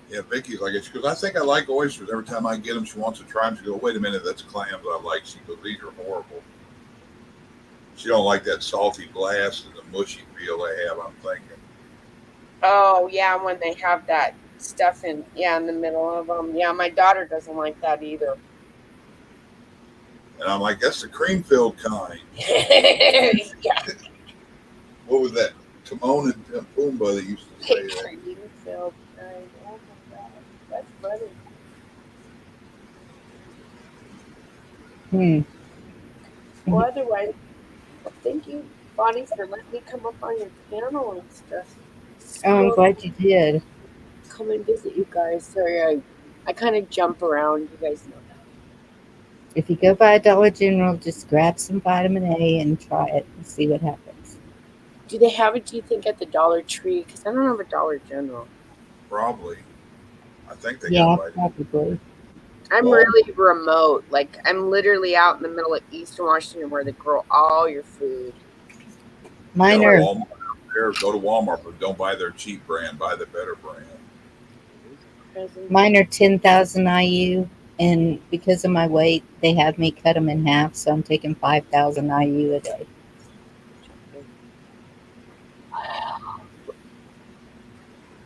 Yeah, Vicky's like it. She goes, I think I like oysters. Every time I get them, she wants to try them. She goes, wait a minute, that's clams I like. She goes, these are horrible. She don't like that salty blast and the mushy feel they have, I'm thinking. Oh, yeah, when they have that stuff in the middle of them. Yeah, my daughter doesn't like that either. And I'm like, that's the cream-filled kind. Yeah. What was that? Timon and Pumbaa that used to say that. Cream-filled kind. Oh, my God. That's funny. Well, otherwise, thank you, Bonnie, for letting me come up on your panel and stuff. Oh, I'm glad you did. Come and visit you guys. Sorry, I kind of jump around. You guys know that. If you go by a Dollar General, just grab some vitamin A and try it and see what happens. Do they have it, do you think, at the Dollar Tree? Because I don't have a Dollar General. Probably. I think they got it. Probably. I'm really remote. Like, I'm literally out in the middle of Eastern Washington where they grow all your food. Mine are. Go to Walmart, but don't buy their cheap brand. Buy the better brand. Mine are 10,000 IU, and because of my weight, they have me cut them in half, so I'm taking 5,000 IU a day.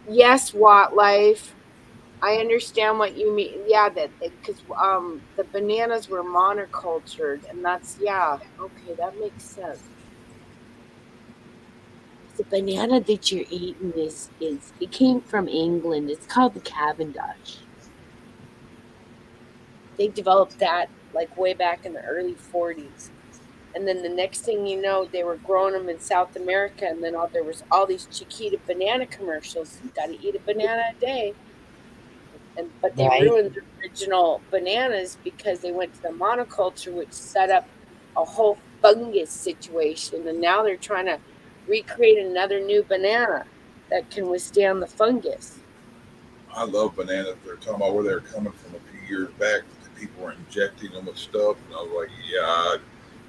Yes, Watt Life. I understand what you mean. Yeah, because the bananas were monocultured, and that's okay, that makes sense. The banana that you're eating it came from England. It's called the Cavendish. They developed that like way back in the early 40s. And then the next thing you know, they were growing them in South America, and then there was all these Chiquita banana commercials. You got to eat a banana a day. But they ruined the original bananas because they went to the monoculture, which set up a whole fungus situation. And now they're trying to recreate another new banana that can withstand the fungus. I love bananas. They're talking about where they're coming from a few years back. People were injecting them with stuff. And I was like, yeah.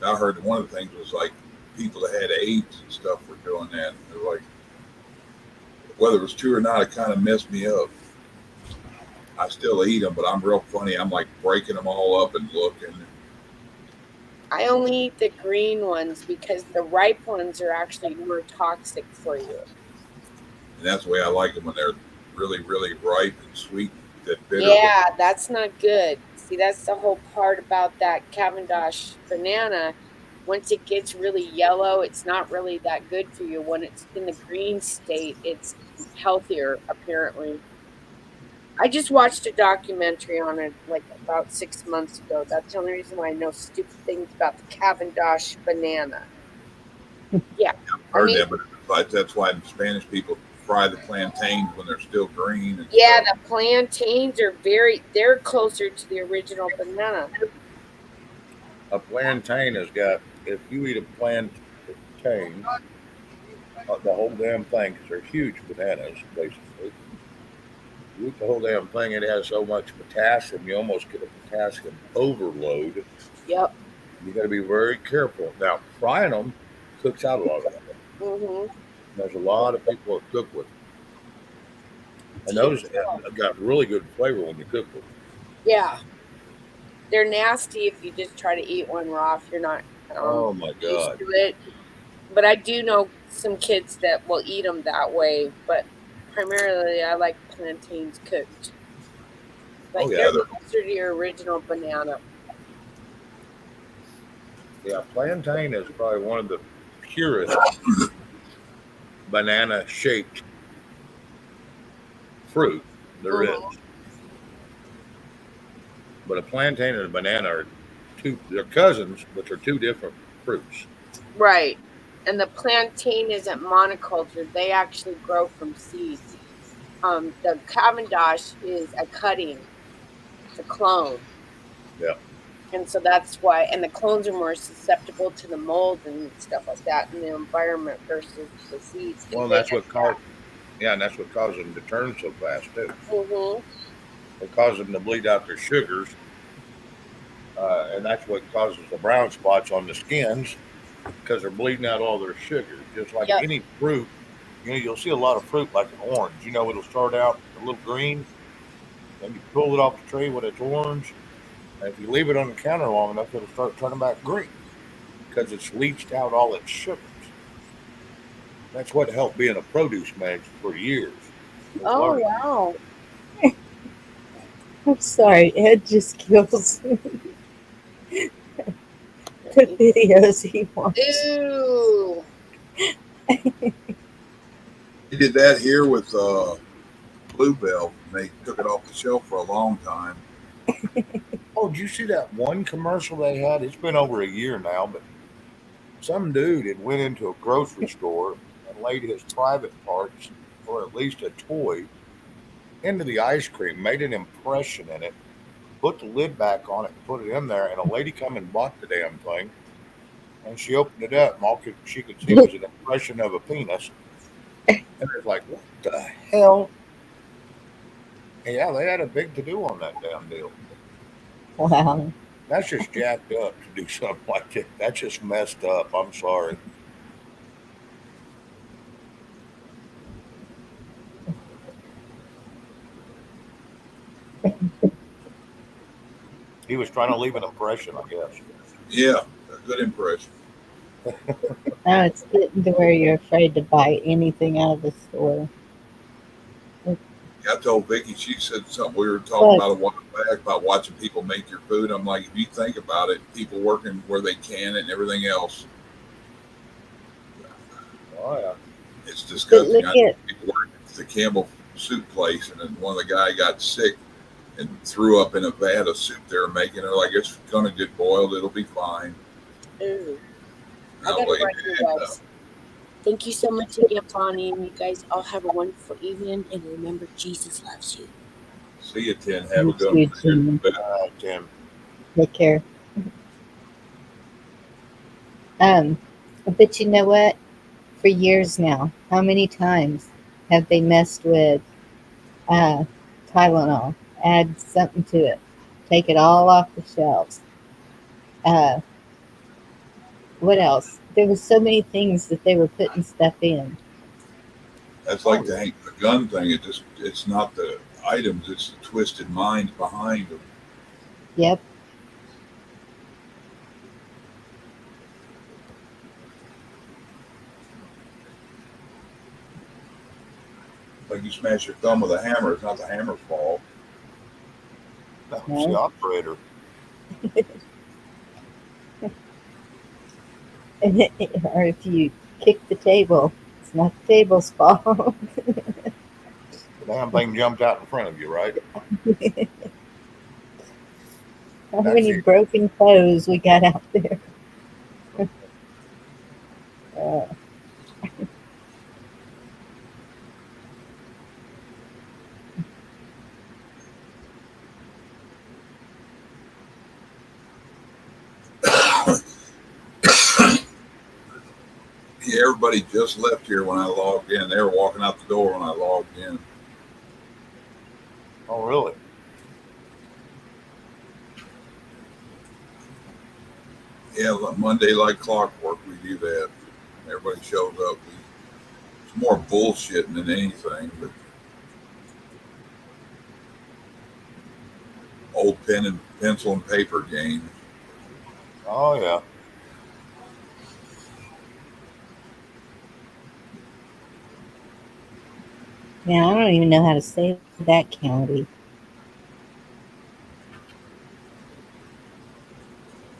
I heard one of the things was like people that had AIDS and stuff were doing that. They're like, whether it was true or not, it kind of messed me up. I still eat them, but I'm real funny. I'm like breaking them all up and looking. I only eat the green ones because the ripe ones are actually more toxic for you. And that's the way I like them, when they're really, really ripe and sweet. That bitter. Yeah, that's not good. See, that's the whole part about that Cavendish banana. Once it gets really yellow, it's not really that good for you. When it's in the green state, it's healthier, apparently. I just watched a documentary on it like about 6 months ago. That's the only reason why I know stupid things about the Cavendish banana. Yeah. I've heard that, but that's why Spanish people fry the plantains when they're still green. Yeah, the plantains are they're closer to the original banana. A plantain has got, if you eat a plantain, the whole damn thing, because they're huge bananas, basically. You eat the whole damn thing, it has so much potassium, you almost get a potassium overload. Yep. You got to be very careful. Now, frying them cooks out a lot of that. Mm-hmm. There's a lot of people that cook with them. And those have got really good flavor when you cook them. Yeah, they're nasty if you just try to eat one raw if you're not Oh my used God. to it. But I do know some kids that will eat them that way. But primarily, I like plantains cooked. Oh Like yeah, they're closer to your original banana. yeah. Plantain is probably one of the purest banana-shaped fruit there is. Mhm. But a plantain and a banana are they're cousins, but they're two different fruits. Right. And the plantain isn't monocultured. They actually grow from seeds. The Cavendish is a cutting. It's a clone. Yeah. And so that's why, and the clones are more susceptible to the mold and stuff like that in the environment versus the seeds. Well, and that's what caused. Yeah, and that's what caused them to turn so fast too. Mm-hmm. It caused them to bleed out their sugars, and that's what causes the brown spots on the skins because they're bleeding out all their sugars. Just like Yep. any fruit, you'll see a lot of fruit like an orange. It'll start out a little green, then you pull it off the tree when it's orange, and if you leave it on the counter long enough, it'll start turning back green because it's leached out all its sugars. That's what helped being a produce manager for years. Oh, wow. I'm sorry, Ed just kills me. The videos he watches. Ew. He did that here with Bluebell. They took it off the shelf for a long time. Oh, did you see that one commercial they had? It's been over a year now, but some dude had went into a grocery store and laid his private parts, or at least a toy, into the ice cream, made an impression in it, put the lid back on it, and put it in there. And a lady come and bought the damn thing, and she opened it up, and all she could see was an impression of a penis. And it's like, what the hell? And yeah, they had a big to do on that damn deal. Wow. That's just jacked up to do something like that. That's just messed up. I'm sorry. He was trying to leave an impression, I guess. Yeah, a good impression. Now it's getting to where you're afraid to buy anything out of the store. I told Vicky, she said something. We were talking about a while back about watching people make your food. I'm like, if you think about it, people working where they can and everything else. Oh, yeah. It's disgusting. Look I at people working at the Campbell soup place, and then one of the guy got sick and threw up in a vat of soup they were making. They're like, it's going to get boiled. It'll be fine. Ew. And I I'm gotta like, run, you guys. Thank you so much again, Bonnie, and you guys all have a wonderful evening. And remember, Jesus loves you. see you, Tim. Have a you good too, one. Tim. All right, Tim. Take care. But you know what? For years now, how many times have they messed with Tylenol? Add something to it, take it all off the shelves. Uh, what else? There was so many things that they were putting stuff in. That's like the gun thing. It's not the items, it's the twisted minds behind them. Yep. Like you smash your thumb with a hammer, it's not the hammer's fault. That was the operator. Or if you kick the table, it's not the table's fault. The damn thing jumped out in front of you, right? How many broken clothes we got out there? Yeah, everybody just left here when I logged in. They were walking out the door when I logged in. Oh, really? Yeah, Monday like clockwork. We do that. Everybody shows up. It's more bullshitting than anything, but old pen and pencil and paper games. Oh yeah. Yeah, I don't even know how to say that county.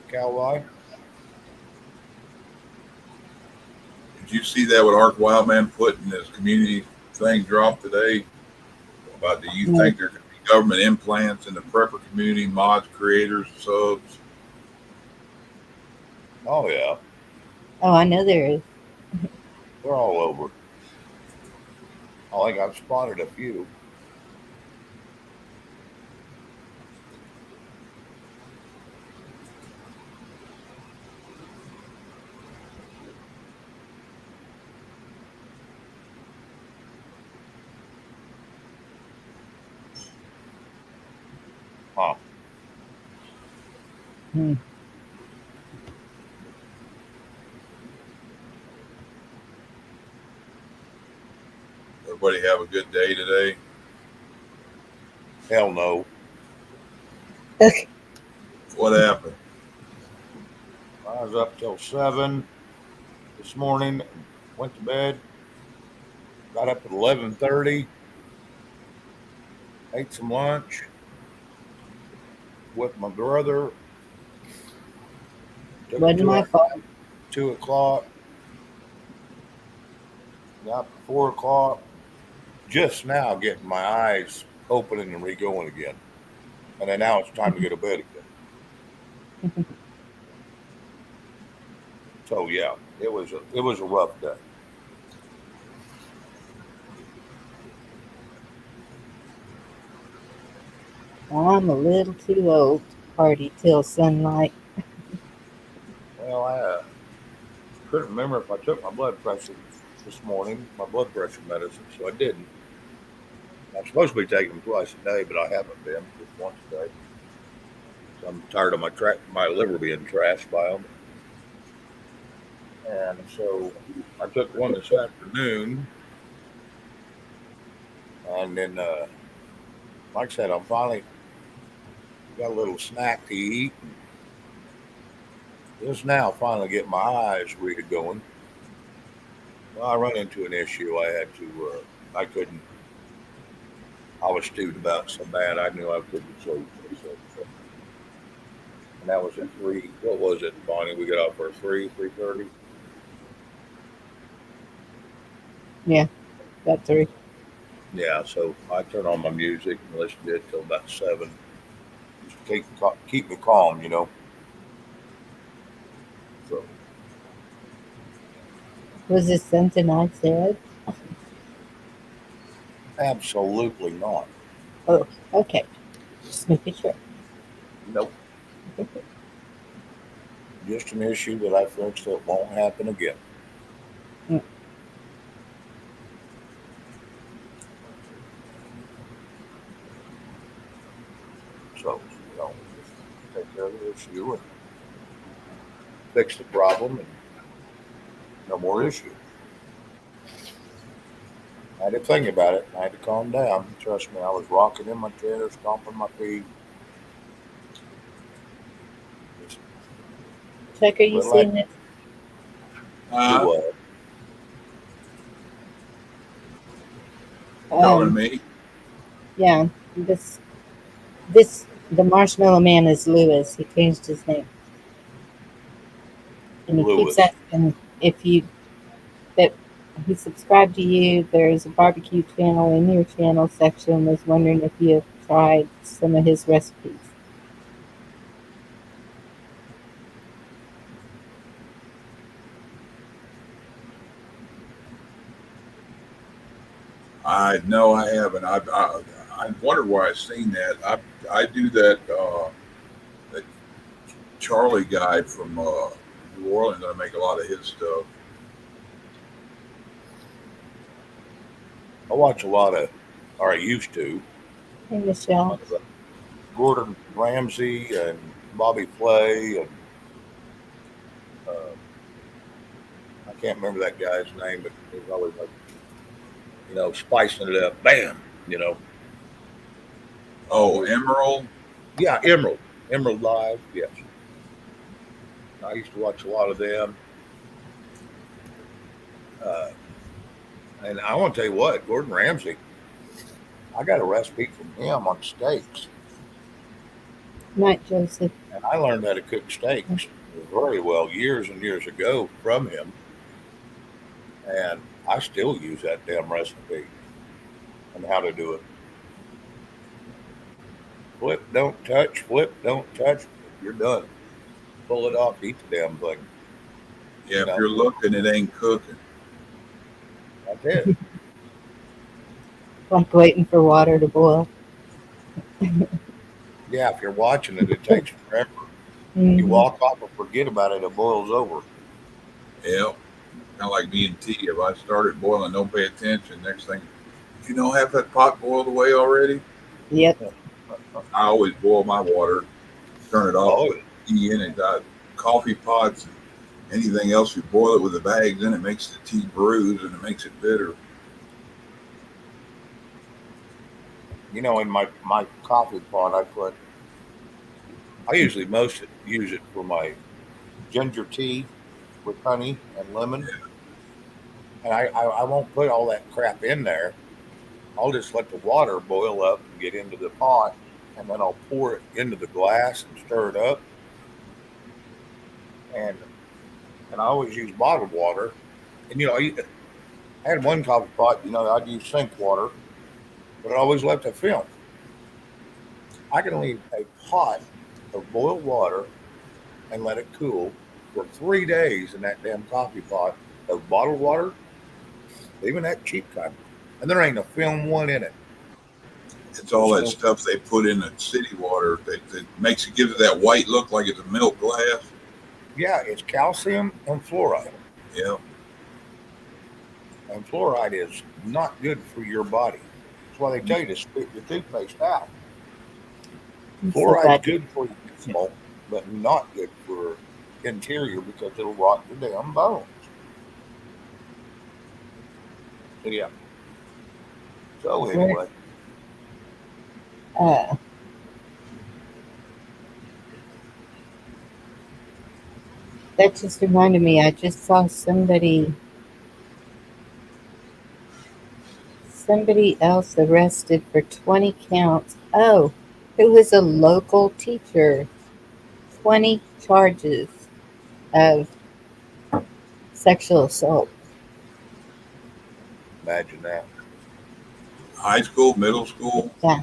Cowboy. Did you see that what Ark Wildman put in his community thing dropped today? About do you No. think there could be government implants in the prepper community, mods, creators, subs? Oh yeah. Oh, I know there is. They're all over. I think I've spotted a few. Huh. Hmm. Everybody have a good day today. Hell no. Okay. What happened? I was up till 7 this morning. Went to bed. Got up at 11:30. Ate some lunch with my brother. Took a Wasn't my tour fault. at 2 o'clock. Got up at 4 o'clock. Just now getting my eyes opening and re-going again. And then now it's time to go to bed again. So yeah, it was a rough day. I'm a little too old to party till sunlight. Well, I couldn't remember if I took my blood pressure this morning, my blood pressure medicine, so I didn't. I'm supposed to be taking them twice a day, but I haven't been, just once a day. So I'm tired of my liver being trashed by them. And so I took one this afternoon, and then, like I said, I'm finally got a little snack to eat. Just now, finally getting my eyes really going. Well, I run into an issue. I had to, I couldn't, I was stewed about so bad I knew I couldn't sleep. So, and that was at 3. What was it, Bonnie? We got off for 3:30. Yeah, got through. Yeah, so I turn on my music and listen to it till about 7. Just to keep me calm, you know. So Was this something I said? absolutely not. Oh, okay. Just making sure. Nope. Just an issue that I fixed that won't happen again. Mm. So, you know, just take care of the issue and fix the problem and no more issue. I had to think about it. I had to calm down. Trust me, I was rocking in my chair, stomping my feet. Just Chuck, are you relax. seeing it? Do what? Talking to me? Yeah, the Marshmallow Man is Lewis. He changed his name. And he keeps Lewis. asking if that he subscribed to you. There's a barbecue channel in your channel section. Was wondering if you have tried some of his recipes. No, I haven't. I wonder why I've seen that. I do that. That Charlie guy from New Orleans. I make a lot of his stuff. I watch a lot of, or I used to, Hey, Michelle. Gordon Ramsay and Bobby Flay and can't remember that guy's name, but he was always like, spicing it up. Bam, you know. Oh, Emerald. Yeah, Emerald Live. Yes, I used to watch a lot of them. Uh, and I want to tell you what, Gordon Ramsay. I got a recipe from him on steaks, Night, Joseph. and I learned how to cook steaks very well years and years ago from him, and I still use that damn recipe and how to do it. Flip, don't touch. Flip, don't touch. You're done. Pull it off. Eat the damn thing. Yeah, You if know, you're looking, it ain't cooking. that's it. Like waiting for water to boil. Yeah, if you're watching it, it takes forever. You Mhm. walk off and forget about it. It boils over. Yeah, kind of like me and tea. If I started boiling, don't pay attention. Next thing, you know, have that pot boiled away already. Yep. I always boil my water, turn it off, Oh, put tea in it. Coffee pots and anything else, you boil it with the bags in, it makes the tea bruise and it makes it bitter. in my coffee pot, I usually most use it for my ginger tea with honey and lemon, and I won't put all that crap in there. I'll just let the water boil up and get into the pot, and then I'll pour it into the glass and stir it up. And I always use bottled water. And I had one coffee pot. I'd use sink water, but I always left a film. I can leave a pot of boiled water and let it cool for 3 days in that damn coffee pot of bottled water, even that cheap kind, and there ain't a film one in it. It's all that So stuff they put in the city water that makes it gives it that white look like it's a milk glass. yeah, it's calcium and fluoride. Yeah, And fluoride is not good for your body. That's why they tell you to spit your toothpaste out. I'm so Fluoride's glad. good for your enamel, but not good for interior because it'll rot your damn bones. So yeah. So anyway, Uh, that just reminded me. I just saw somebody else arrested for 20 counts. Oh, who was a local teacher. 20 charges of sexual assault. imagine that. high school, middle school. Yeah,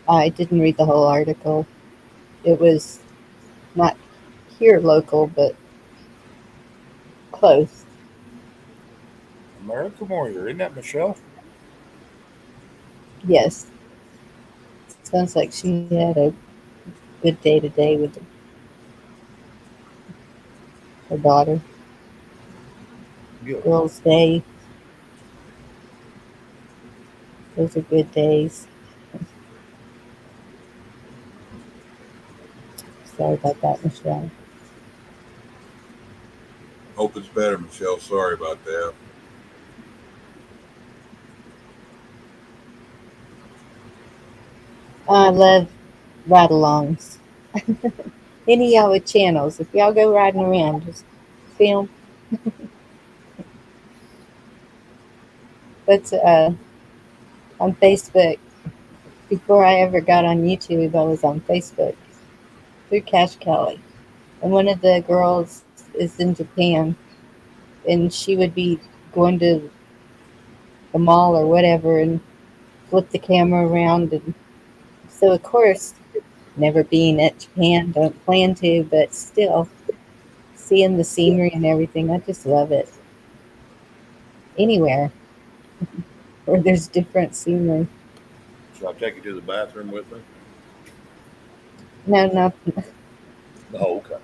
I didn't read the whole article. It was not here local, but close. American Warrior, isn't that Michelle? Yes, sounds like she had a good day today with her daughter. Good. Girls' Day. Those are good days. Sorry about that, Michelle. Hope it's better, Michelle. Sorry about that. I love ride-alongs. Any of y'all with channels, if y'all go riding around, just film. But on Facebook, before I ever got on YouTube, I was on Facebook through Cash Kelly. And one of the girls is in Japan, and she would be going to the mall or whatever and flip the camera around. And so, of course, never being at Japan, don't plan to, but still seeing the scenery and everything, I just love it. Anywhere where there's different scenery. Shall I take you to the bathroom with me? No, no, No, okay.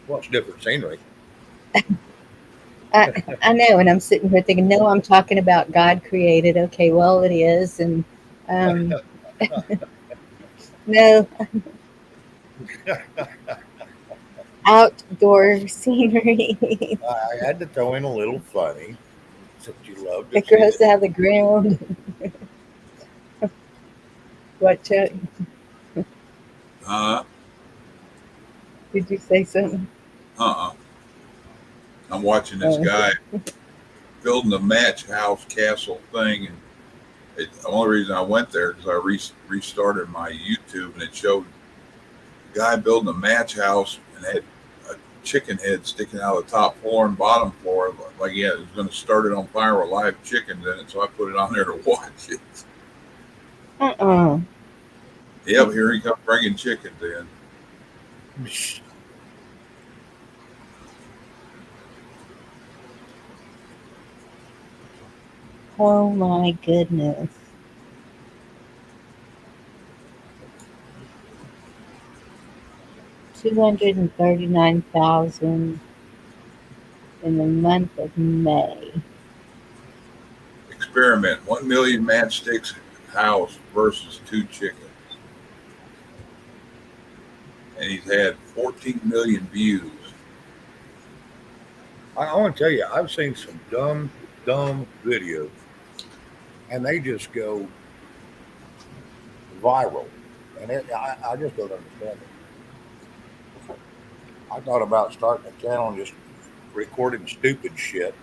Well, it's different scenery. I know, and I'm sitting here thinking, no, I'm talking about God created. Okay, well, it is, and um, no, outdoor scenery I had to throw in a little funny since you love to that see grows it. out of the ground. What, Chuck? Uh, Did you say something? uh-uh. I'm watching this Oh, guy building a match house castle thing, and the only reason I went there is I restarted my YouTube, and it showed a guy building a match house and had a chicken head sticking out of the top floor and bottom floor, like he was going to start it on fire with live chickens in it. So I put it on there to watch it. uh-uh. Yeah, but here he comes bringing chickens in. Oh my goodness. 239,000 in the month of May. Experiment: 1 million matchsticks house versus 2 chickens. And he's had 14 million views. I want to tell you, I've seen some dumb videos, and they just go viral, and I just don't understand it. I thought about starting a channel and just recording stupid shit.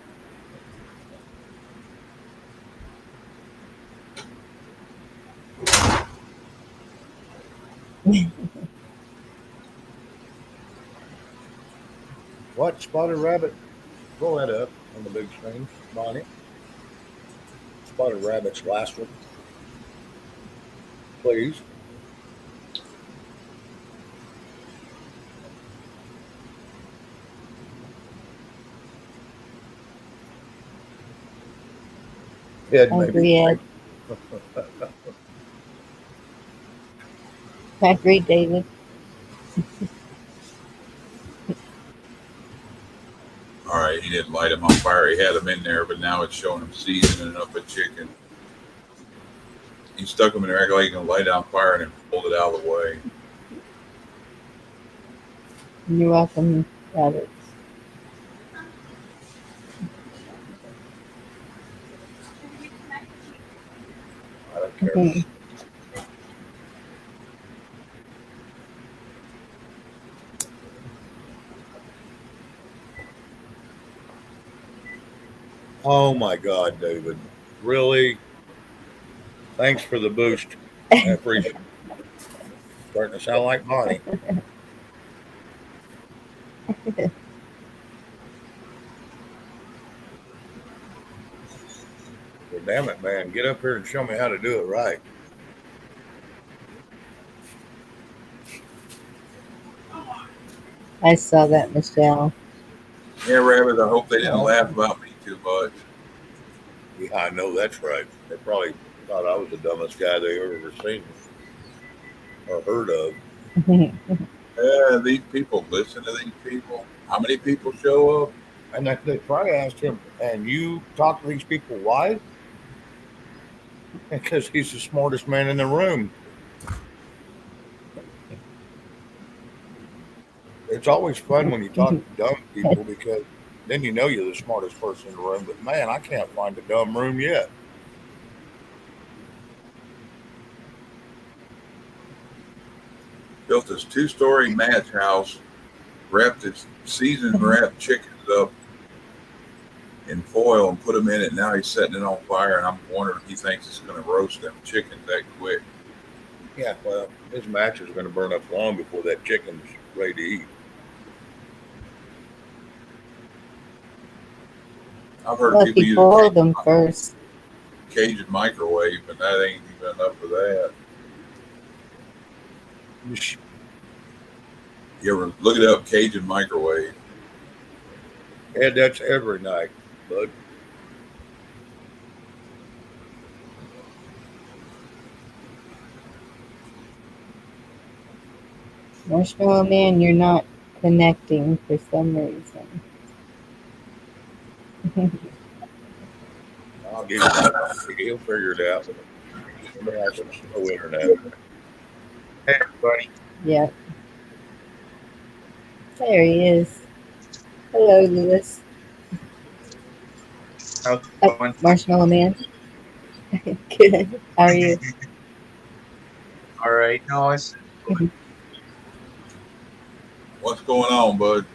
What, Spotted Rabbit? Pull that up on the big screen, Bonnie. Spotted Rabbit's last one, please. Head maybe. Agreed. Agreed, David. All right, he didn't light him on fire. He had him in there, but now it's showing him seasoning up a chicken. He stuck him in there like he can light it on fire and then pulled it out of the way. You're welcome, Roberts. I don't care. Oh my God, David. Really? Thanks for the boost. I appreciate it. Starting to sound like Bonnie. Well, damn it, man. Get up here and show me how to do it right. I saw that, Michelle. Yeah, Rabbit, I hope they didn't laugh about me too much. Yeah, I know that's right. They probably thought I was the dumbest guy they ever seen or heard of. Yeah, these people, listen to these people. How many people show up? And they probably asked him, and you talk to these people why? Because he's the smartest man in the room. It's always fun when you talk to dumb people because then you know you're the smartest person in the room. But man, I can't find a dumb room yet. Built this 2-story match house, wrapped his seasoned wrapped chickens up in foil and put them in it. Now he's setting it on fire, and I'm wondering if he thinks it's going to roast them chickens that quick. Yeah, well, his match is going to burn up long before that chicken's ready to eat. I've heard Well, people he use boiled them first. Cajun microwave, and that ain't even enough for that. You ever look it up, Cajun microwave? Yeah, that's every night, bud. Marshmallow Man, you're not connecting for some reason. I'll give him he'll figure it out. Somebody has some slow internet. Hey, everybody. Yeah. There he is. Hello, Lewis. How's it going? Marshmallow Man. Good. How are you? All right. No, it's What's going on, bud?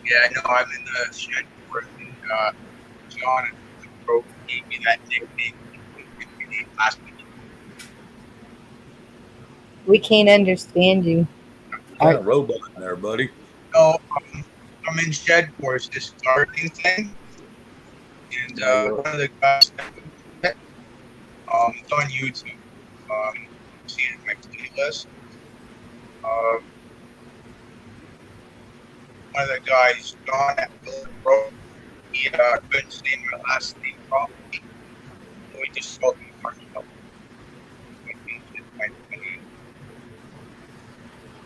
yeah. No, I'm in the shed working. John and Bro gave me that nickname last week. We can't understand you. Kind of robot in there, buddy. No, I'm in shed course, this gardening thing, and one of the guys, it's on YouTube. See it in my playlist. One of the guys, John at Bro, he couldn't say my last name properly, so he just called me Marshmallow.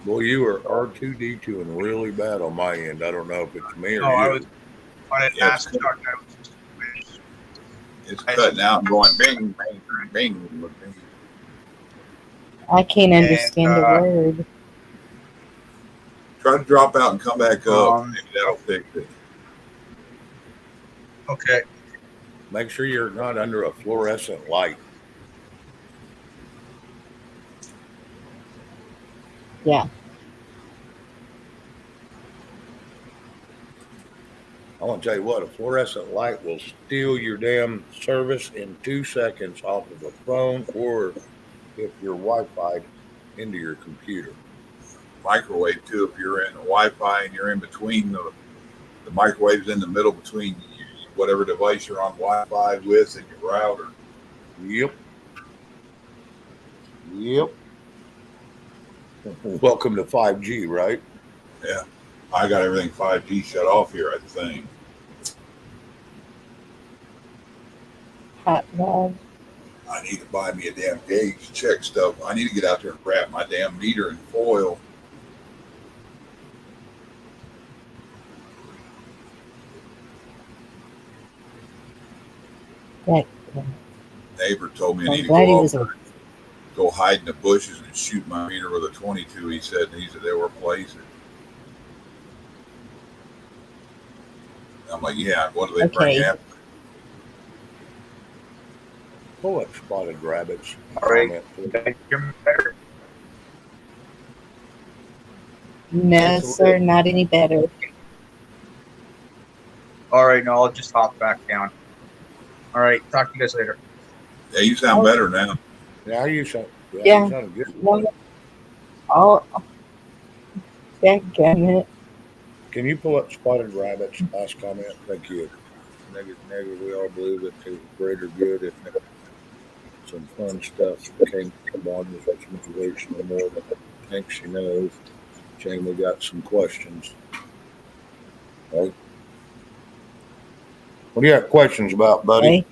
Boy, you are R2D2 and really bad on my end. I don't know if it's me or No, you. I was on a Yes. NASCAR. I was just It's cutting out and going bing, bing, bing, bing. I can't And, understand a word. Try to drop out and come back up. Um, Maybe that'll fix it. okay. Make sure you're not under a fluorescent light. Yeah. I want to tell you what, a fluorescent light will steal your damn service in 2 seconds off of a phone, or if you're Wi-Fi into your computer. Microwave too. If you're in Wi-Fi and you're in between the microwave's in the middle between whatever device you're on Wi-Fi with and your router. Yep. Welcome to 5G, right? Yeah, I got everything 5G shut off here, I think. Hot dog. I need to buy me a damn gauge to check stuff. I need to get out there and wrap my damn meter in foil. That, Neighbor told me I I'm need to glad he go was out, go hide in the bushes and shoot my meter with a 22. He said they'll replace it. I'm like, yeah. What do they bring Okay. after? Pull up spotted rabbits. All right. Comment, please. Can you hear me better? No, sir, not any better. All right. No, I'll just hop back down. All right. Talk to you guys later. Yeah, you sound better now. Yeah, you sound, Yeah. you sound good. No, oh, it. Can you pull up spotted rabbits? Last comment. Thank you. Negative, we all believe that there's greater good if some fun stuff came on with such motivation and more than I think she knows. Shane, we got some questions. Right? What do you have questions about, buddy? Hey.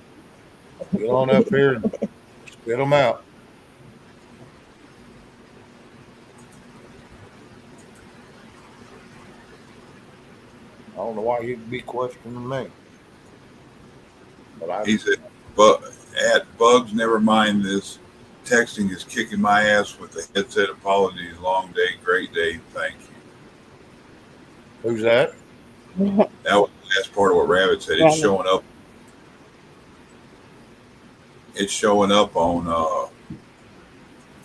Get on up here and spit them out. I don't know why you'd be questioning me. But He said, but at Bugs, never mind this. Texting is kicking my ass with the headset. Apologies. Long day, great day. Thank you. who's that? That's part of what Rabbit said. It's Rabbit. showing up. It's showing up on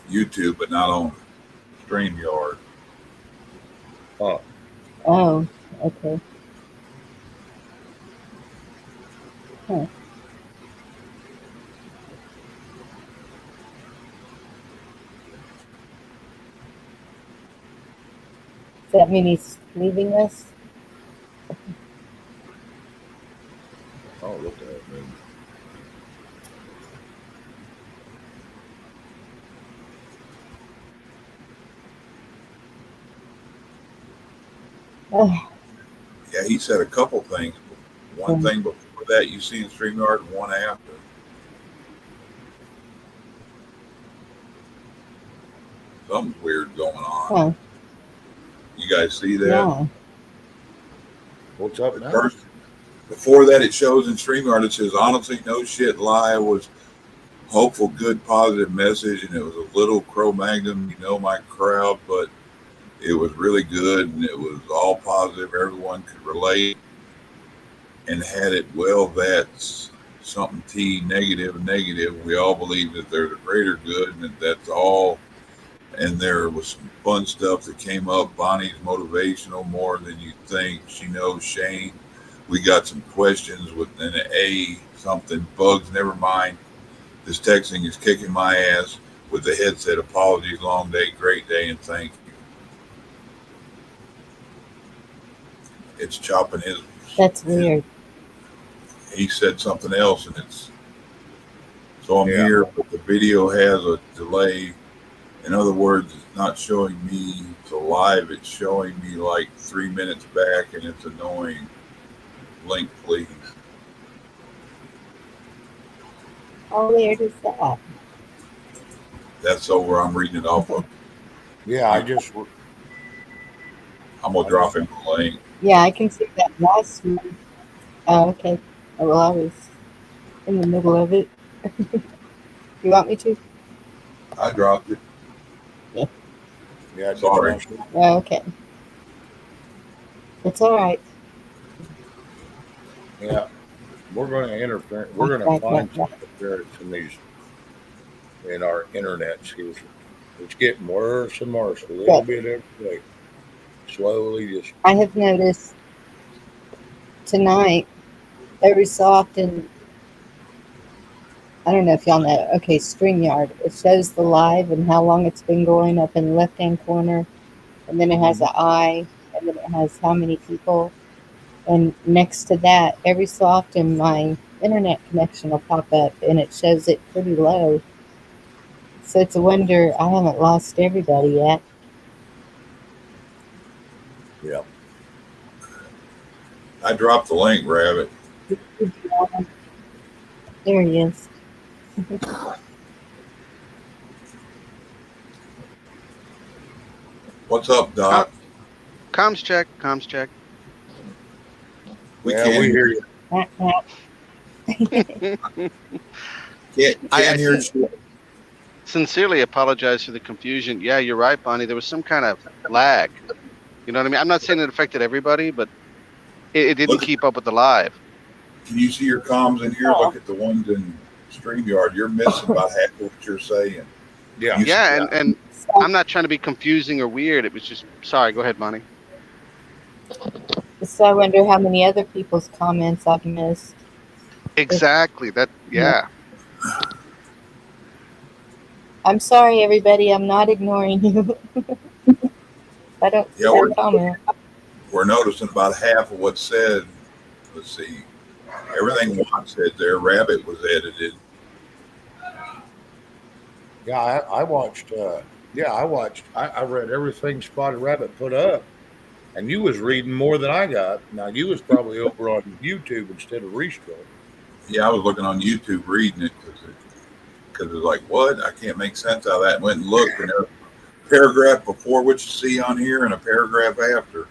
YouTube, but not on StreamYard. Oh, Oh, okay. Huh. Does that mean he's leaving us? oh, look at that, man. Oh, Yeah, he said a couple things. One thing before that you see in StreamYard, and one after. Something's weird going on. huh. You guys see that? Yeah. What's up now? First, before that, it shows in StreamYard, it says, honestly, no shit, lie was hopeful, good, positive message, and it was a little Cro-Magnon, you know, my crowd, but It was really good, and it was all positive. Everyone could relate, and had it well that's something T negative, negative. We all believe that there's a greater good, and that's all. And there was some fun stuff that came up. Bonnie's motivational more than you think. She knows Shane. We got some questions with an A something. Bugs, never mind. This texting is kicking my ass with the headset. Apologies, long day, great day, and thank you. It's chopping his. That's weird. He said something else, and it's. So I'm here, but the video has a delay. In other words, it's not showing me to live. It's showing me like 3 minutes back, and it's annoying. Link, please. How weird is that? That's over. I'm reading it off of. Yeah, I'm gonna drop him the link. Yeah, I can see that last one. Oh, okay. Oh, well, I was in the middle of it. You want me to? I dropped it. Yeah, Sorry. Oh, okay. It's all right. Yeah, we're going to interfere. We're going to find some interference in our internet. It's getting worse and worse. A little bit every day. Slowly, just. I have noticed tonight, every so often, I don't know if y'all know, okay, StreamYard, it shows the live and how long it's been going up in the left-hand corner, and then it has an eye, and then it has how many people, and next to that, every so often, my internet connection will pop up, and it shows it pretty low. So it's a wonder I haven't lost everybody yet. Yeah. I dropped the link, Rabbit. There he is. What's up, Doc? Comms check. Comms check. We Yeah, can't we hear hear you. Can't hear you. Sincerely apologize for the confusion. Yeah, you're right, Bonnie. There was some kind of lag. You know what I mean? I'm not saying it affected everybody, but it didn't keep up with the live. Can you see your comms in here? Look at the ones in StreamYard. You're missing about half of what you're saying. Yeah. Yeah, and I'm not trying to be confusing or weird. It was just, sorry, go ahead, Bonnie. So I wonder how many other people's comments I've missed. Exactly. Yeah. I'm sorry, everybody. I'm not ignoring you. I don't see your comment. We're noticing about half of what's said. Let's see. Everything Juan said there, Rabbit was edited. Yeah, I watched. I read everything Spotted Rabbit put up, and you was reading more than I got. Now you was probably over on YouTube instead of Restro. Yeah, I was looking on YouTube reading it because it was like, what? I can't make sense out of that. Went and looked, and there was a paragraph before what you see on here and a paragraph after.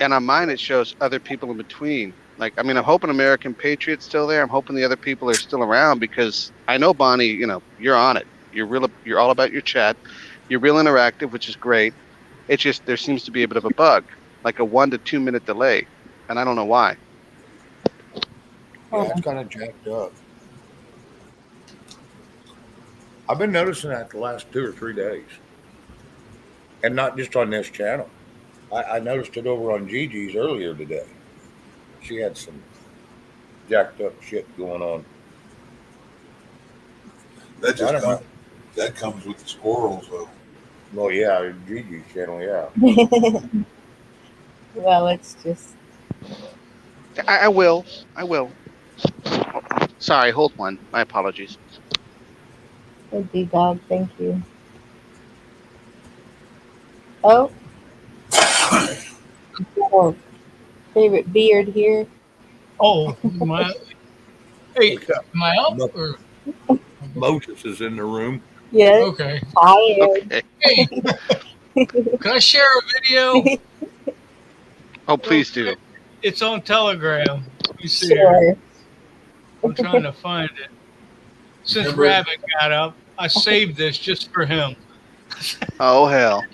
And on mine, it shows other people in between. Like, I mean, I'm hoping American Patriot's still there. I'm hoping the other people are still around because I know, Bonnie, you're on it. You're all about your chat. You're real interactive, which is great. It's just there seems to be a bit of a bug, like a 1 to 2 minute delay, and I don't know why. Yeah, it's kind of jacked up. I've been noticing that the last 2 or 3 days, and not just on this channel. I noticed it over on Gigi's earlier today. She had some jacked up shit going on. That comes with the squirrels, though. Well, yeah, Gigi's channel, yeah. Well, it's just. I will. Sorry, hold one. My apologies. Good D-Dog, thank you. Oh. Our favorite beard here. Oh, my. Hey, am I up? Or? Moses is in the room. Yes. Okay. Hi, Ed. Hey, can I share a video? Oh, please do. It's on Telegram. You see Sure. it. I'm trying to find it. Since Rabbit got up, I saved this just for him. Oh, hell.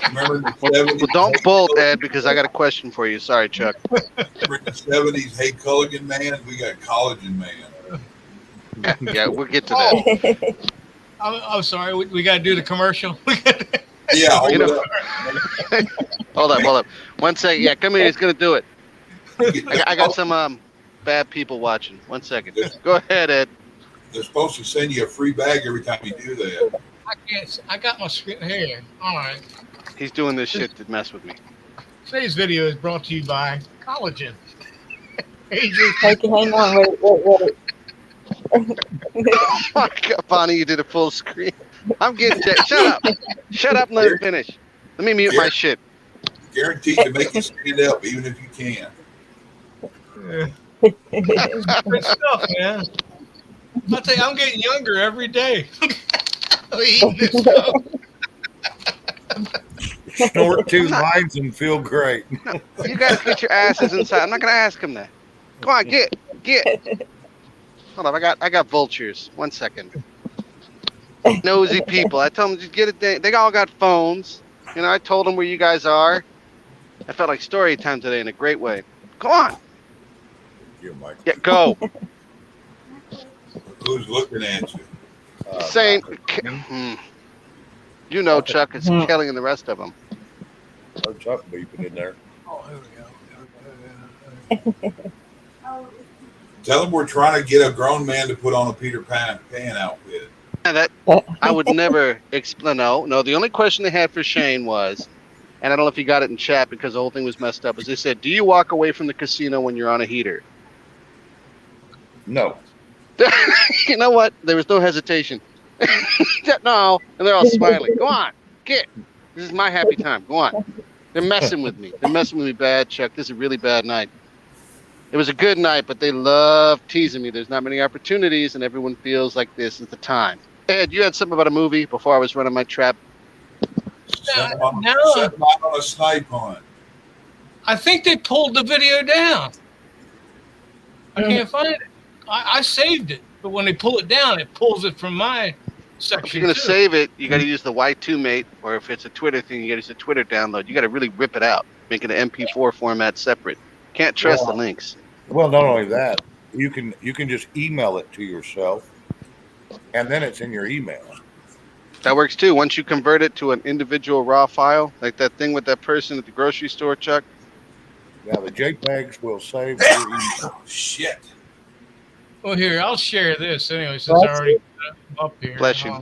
Remember in the 70s? Well, don't bolt, Ed, because I got a question for you. Sorry, Chuck. Remember in the 70s, Hey Culligan Man? We got Collagen Man. Yeah, we'll get to that. I'm sorry. We got to do the commercial. Yeah, hold You it know- up. Hold up. 1 second. Yeah, come here. He's going to do it. I got some bad people watching. 1 second. Go ahead, Ed. They're supposed to send you a free bag every time you do that. I can't. I got my screen here. All right. He's doing this shit to mess with me. Today's video is brought to you by Collagen. Ages. Okay, hang on, wait. Oh my God, Bonnie, you did a full screen. I'm getting Shut up and let him finish. Let me mute my shit. Guaranteed to make you stand up, even if you can. Good stuff, man. I'll tell you, I'm getting younger every day. Eating this stuff. Snort 2 lines and feel great. You guys get your asses inside. I'm not gonna ask him that. Come on, get. Hold on, I got vultures. 1 second. Nosy people. I told them just get it. They all got phones. You know, I told them where you guys are. I felt like story time today in a great way. Come on. You, Mike. Yeah, go. Who's looking at you? Same. You know, Chuck, it's Kelly and the rest of them. Oh, Chuck beeping in there. Oh, here we go. Tell them we're trying to get a grown man to put on a Peter Pan outfit. Yeah, that I would never explain. No. The only question they had for Shane was, and I don't know if you got it in chat because the whole thing was messed up, is they said, do you walk away from the casino when you're on a heater? No. You know what? There was no hesitation. No. And they're all smiling. Go on. Get. This is my happy time. Go on. They're messing with me. They're messing with me bad, Chuck. This is a really bad night. It was a good night, but they love teasing me. There's not many opportunities, and everyone feels like this is the time. Ed, you had something about a movie before I was running my trap. Set them on a snipe hunt. I think they pulled the video down. I can't find it. I saved it, but when they pull it down, it pulls it from my section. If you're going to save it, you got to use the Y2 mate, or if it's a Twitter thing, you got to use the Twitter download. You got to really rip it out, make it an MP4 format separate. Can't trust the links. Well, not only that, you can just email it to yourself, and then it's in your email. That works too. Once you convert it to an individual raw file, like that thing with that person at the grocery store, Chuck. Yeah, the JPEGs will save your email. Oh, shit. Well, here, I'll share this anyway, since I already put it up here. Bless you.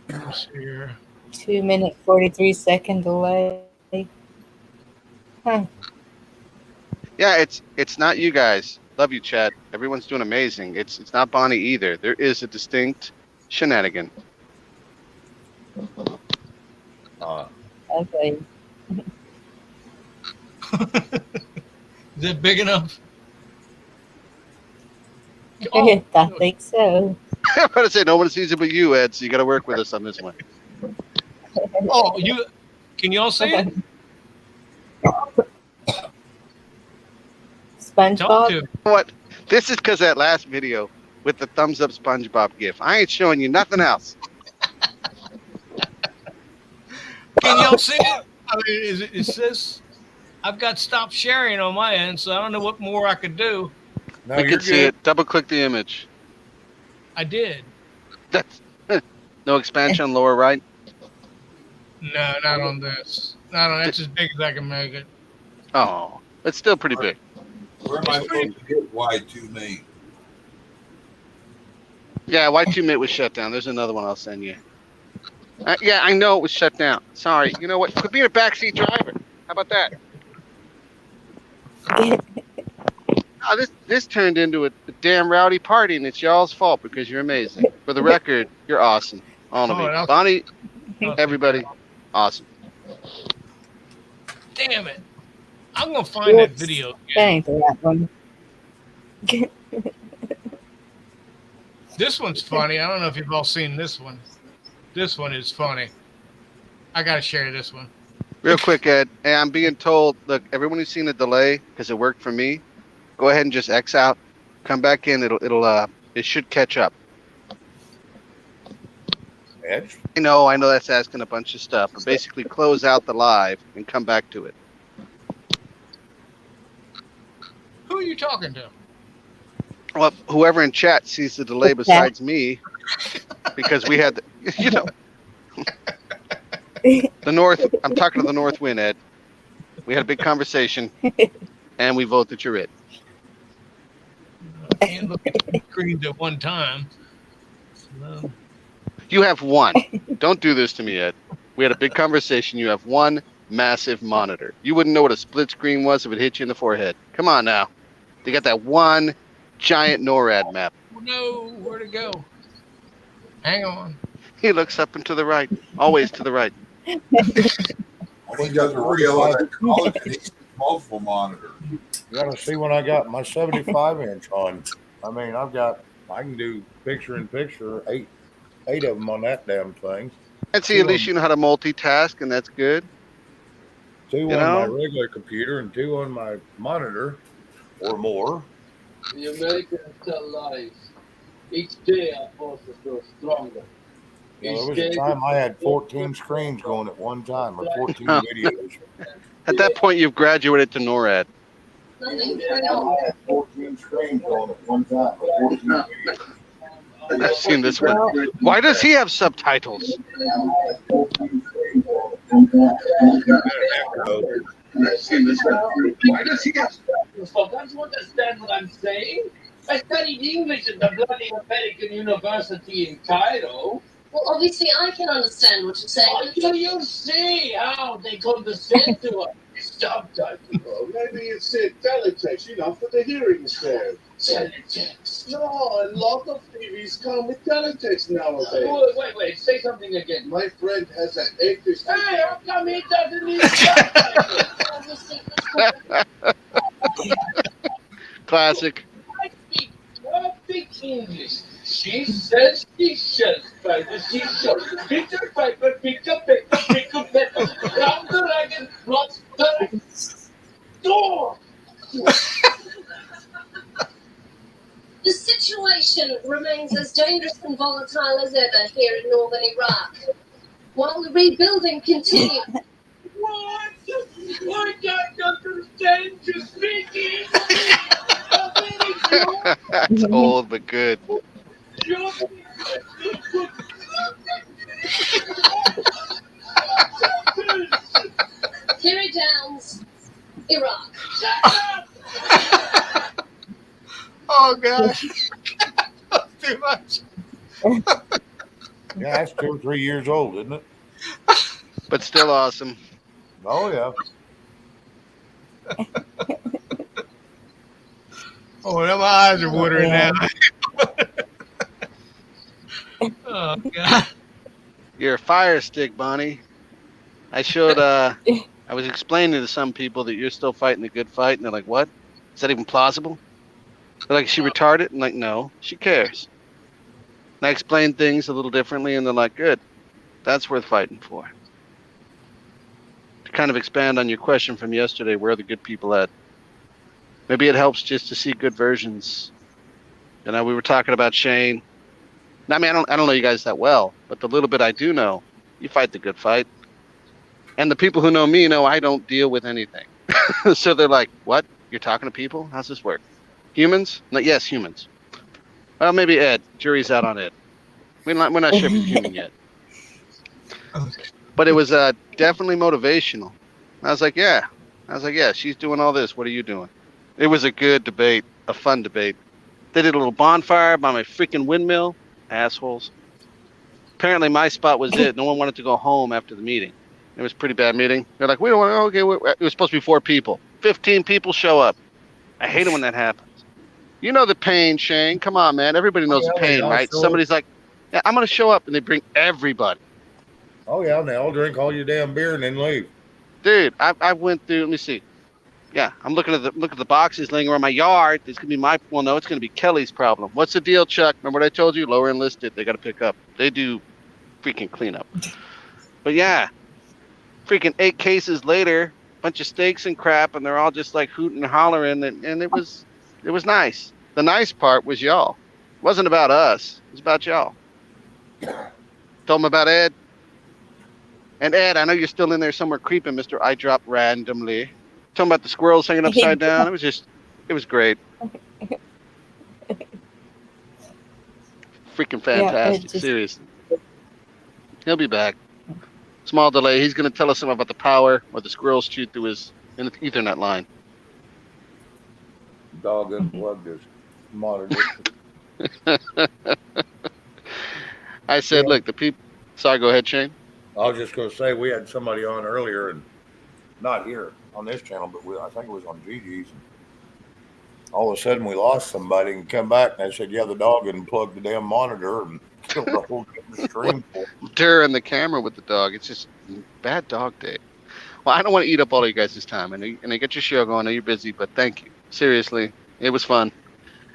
Let's see here. 2-minute 43-second delay. Huh. Yeah, it's not you guys. Love you, Chad. Everyone's doing amazing. It's not Bonnie either. There is a distinct shenanigan. Okay. Is it big enough? I think so. I'm about to say no one sees it but you, Ed. So you got to work with us on this one. Oh, can you all see it? SpongeBob. What? This is because that last video with the thumbs up SpongeBob gif. I ain't showing you nothing else. Can y'all see it? I mean, it says I've got stop sharing on my end, so I don't know what more I could do. No, we you're can see good. it. Double click the image. I did. That's no expansion lower right. No, not on this. Not on. That's as big as I can make it. Oh, it's still pretty big. Where am I supposed to get Y2 mate? Yeah, Y2 Mate was shut down. There's another one I'll send you. Yeah, I know it was shut down. Sorry. You know what? Could be a backseat driver. How about that? This turned into a damn rowdy party, and it's y'all's fault because you're amazing. For the record, you're awesome. All of you. Bonnie, everybody, awesome. Damn it. I'm going to find that video again. Thanks for that one. This one's funny. I don't know if you've all seen this one. This one is funny. I got to share this one. Real quick, Ed. Hey, I'm being told, look, everyone who's seen the delay, because it worked for me, go ahead and just X out. Come back in. It should catch up. Edge. I know that's asking a bunch of stuff, but basically close out the live and come back to it. Who are you talking to? Well, whoever in chat sees the delay besides me, because we had, the North. I'm talking to the North Wind, Ed. We had a big conversation, and we vote that you're it. I can't look at two screens at one time. So, You have one. Don't do this to me, Ed. We had a big conversation. You have one massive monitor. You wouldn't know what a split screen was if it hit you in the forehead. Come on now. They got that one giant NORAD map. no, where to go? Hang on. He looks up and to the right. Always to the right. I think that's real in that college. He needs multiple monitors. You got to see when I got my 75-inch on. I mean, I can do picture-in-picture, eight of them on that damn thing. And see, at least you know how to multitask, and that's good. Two on my regular computer and two on my monitor, or more. The Americans tell lies. Each day our forces grow stronger. You know, there was a time I had 14 screens going at one time, or 14 videos. At that point, you've graduated to NORAD. I had 14 screens going at one time, or 14 videos. I've seen this one. Why does he have subtitles? I've seen this one. Why does he have subtitles? Don't you understand what I'm saying? I studied English at the bloody American University in Cairo. Well, obviously, I can understand what you're saying. Do you see how they condescend to us? Subtitles. Well, maybe it's teletext, for the hearing impaired. Teletext? No, a lot of TVs come with teletext nowadays. Wait, say something again. My friend has an actress. Hey, how come he doesn't need subtitles? Classic. I speak perfect English. She says she shells by the seashore. Picture paper, picture paper, picture paper. Down the dragon, blocks the door. The situation remains as dangerous and volatile as ever here in northern Iraq. While the rebuilding continues. What? I can't understand you speaking. That's old but good. Kerry Downs, Iraq. Oh, gosh. Too much. Yeah, that's 2 or 3 years old, isn't it? But still awesome. Oh, yeah. Oh, now my eyes are watering now. Oh, God. You're a fire stick, Bonnie. I showed, I was explaining to some people that you're still fighting the good fight, and they're like, what? Is that even plausible? They're like, is she retarded? I'm like, no, she cares. And I explained things a little differently, and they're like, good. That's worth fighting for. To kind of expand on your question from yesterday, where are the good people at? Maybe it helps just to see good versions. We were talking about Shane. I mean, I don't know you guys that well, but the little bit I do know, you fight the good fight. And the people who know me know I don't deal with anything. So they're like, what? You're talking to people? How's this work? Humans? No, yes, humans. Well, maybe Ed. Jury's out on Ed. We're not sure if he's human yet. But it was definitely motivational. I was like, yeah, she's doing all this. What are you doing? It was a good debate, a fun debate. They did a little bonfire by my freaking windmill. Assholes. Apparently my spot was it. No one wanted to go home after the meeting. It was a pretty bad meeting. They're like, we don't want to, okay, it was supposed to be 4 people. 15 people show up. I hate it when that happens. You know the pain, Shane. Come on, man. Everybody knows the pain, right? Somebody's like, yeah, I'm going to show up, and they bring everybody. Oh, yeah, and they all drink all your damn beer and then leave. Dude, I went through, let me see. Yeah, I'm looking at the boxes laying around my yard. It's going to be it's going to be Kelly's problem. What's the deal, Chuck? Remember what I told you? Lower enlisted, they got to pick up. They do freaking cleanup. But yeah, freaking 8 cases later, bunch of steaks and crap, and they're all just like hooting and hollering, and it was nice. The nice part was y'all. It wasn't about us. It was about y'all. Told him about Ed. And Ed, I know you're still in there somewhere creeping, Mr. I drop randomly. Told him about the squirrels hanging upside down. It was great. Freaking fantastic. Seriously. He'll be back. Small delay. He's going to tell us something about the power or the squirrels chewed through his Ethernet line. Dog unplugged his monitor. I said, look, the people. Sorry, go ahead, Shane. I was just going to say we had somebody on earlier, and not here on this channel, but I think it was on Gigi's. And all of a sudden, we lost somebody and come back, and they said, "Yeah, the dog unplugged the damn monitor and killed the whole stream." During the camera with the dog, it's just bad dog day. Well, I don't want to eat up all of you guys' time, and I get your show going. I know you're busy, but thank you. Seriously, it was fun.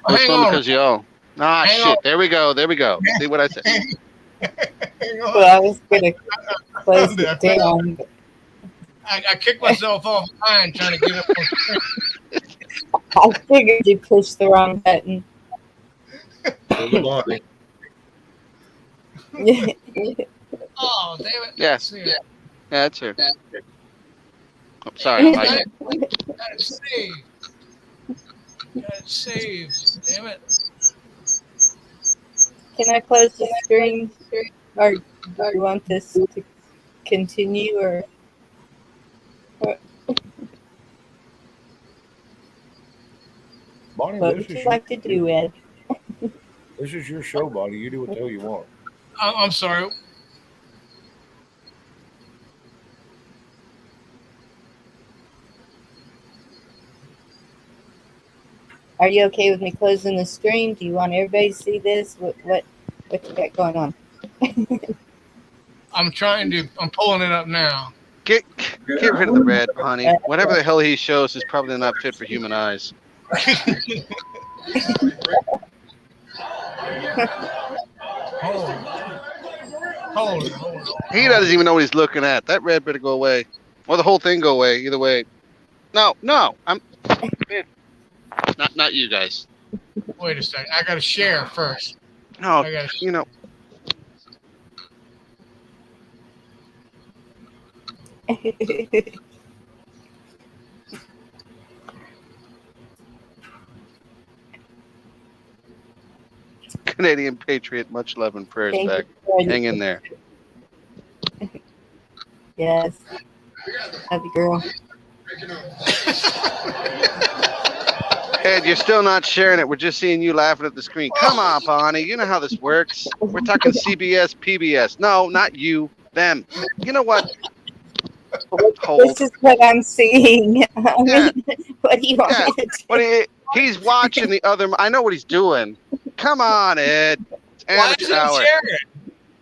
It was fun because y'all. Shit! On. There we go. See what I said. Well, I was gonna close it down. I kicked myself off mine trying to get up on screen. I figured you pushed the wrong button. Oh, damn it. Yes. Yeah, that's her. Oh, sorry. Got it saved. Damn it. Can I close the stream? Or do you want this to continue? Or Bonnie, what would you like to do, Ed? This is your show, Bonnie. You do what the hell you want. I'm sorry. Are you okay with me closing the stream? Do you want everybody to see this? What you got going on? I'm pulling it up now. Get rid of the red, honey. Whatever the hell he shows is probably not fit for human eyes. Hold it. He doesn't even know what he's looking at. That red better go away. Or the whole thing go away. Either way. No. I'm not you guys. Wait a second. I gotta share first. No, Canadian Patriot, much love and prayers back. Hang in there. Yes. Love you, girl. Ed, you're still not sharing it. We're just seeing you laughing at the screen. Come on, Bonnie. You know how this works. We're talking CBS, PBS. No, not you. Them. You know what? This is what I'm seeing. Yeah. What do you want me to do? He's watching the other. I know what he's doing. Come on, Ed. It's amateur hour.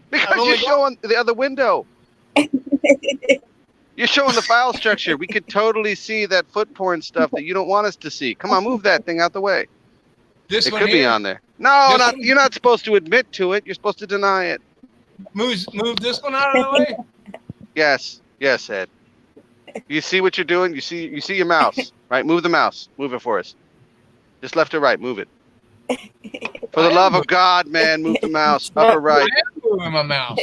Because you're showing the other window. You're showing the file structure. We could totally see that foot porn stuff that you don't want us to see. Come on, move that thing out the way. It could be on there. No, you're not supposed to admit to it. You're supposed to deny it. Move this one out of the way. Yes, Ed. You see what you're doing? You see your mouse, right? Move the mouse. Move it for us. Just left or right. Move it. For the love of God, man, move the mouse. Upper right. I am moving my mouse.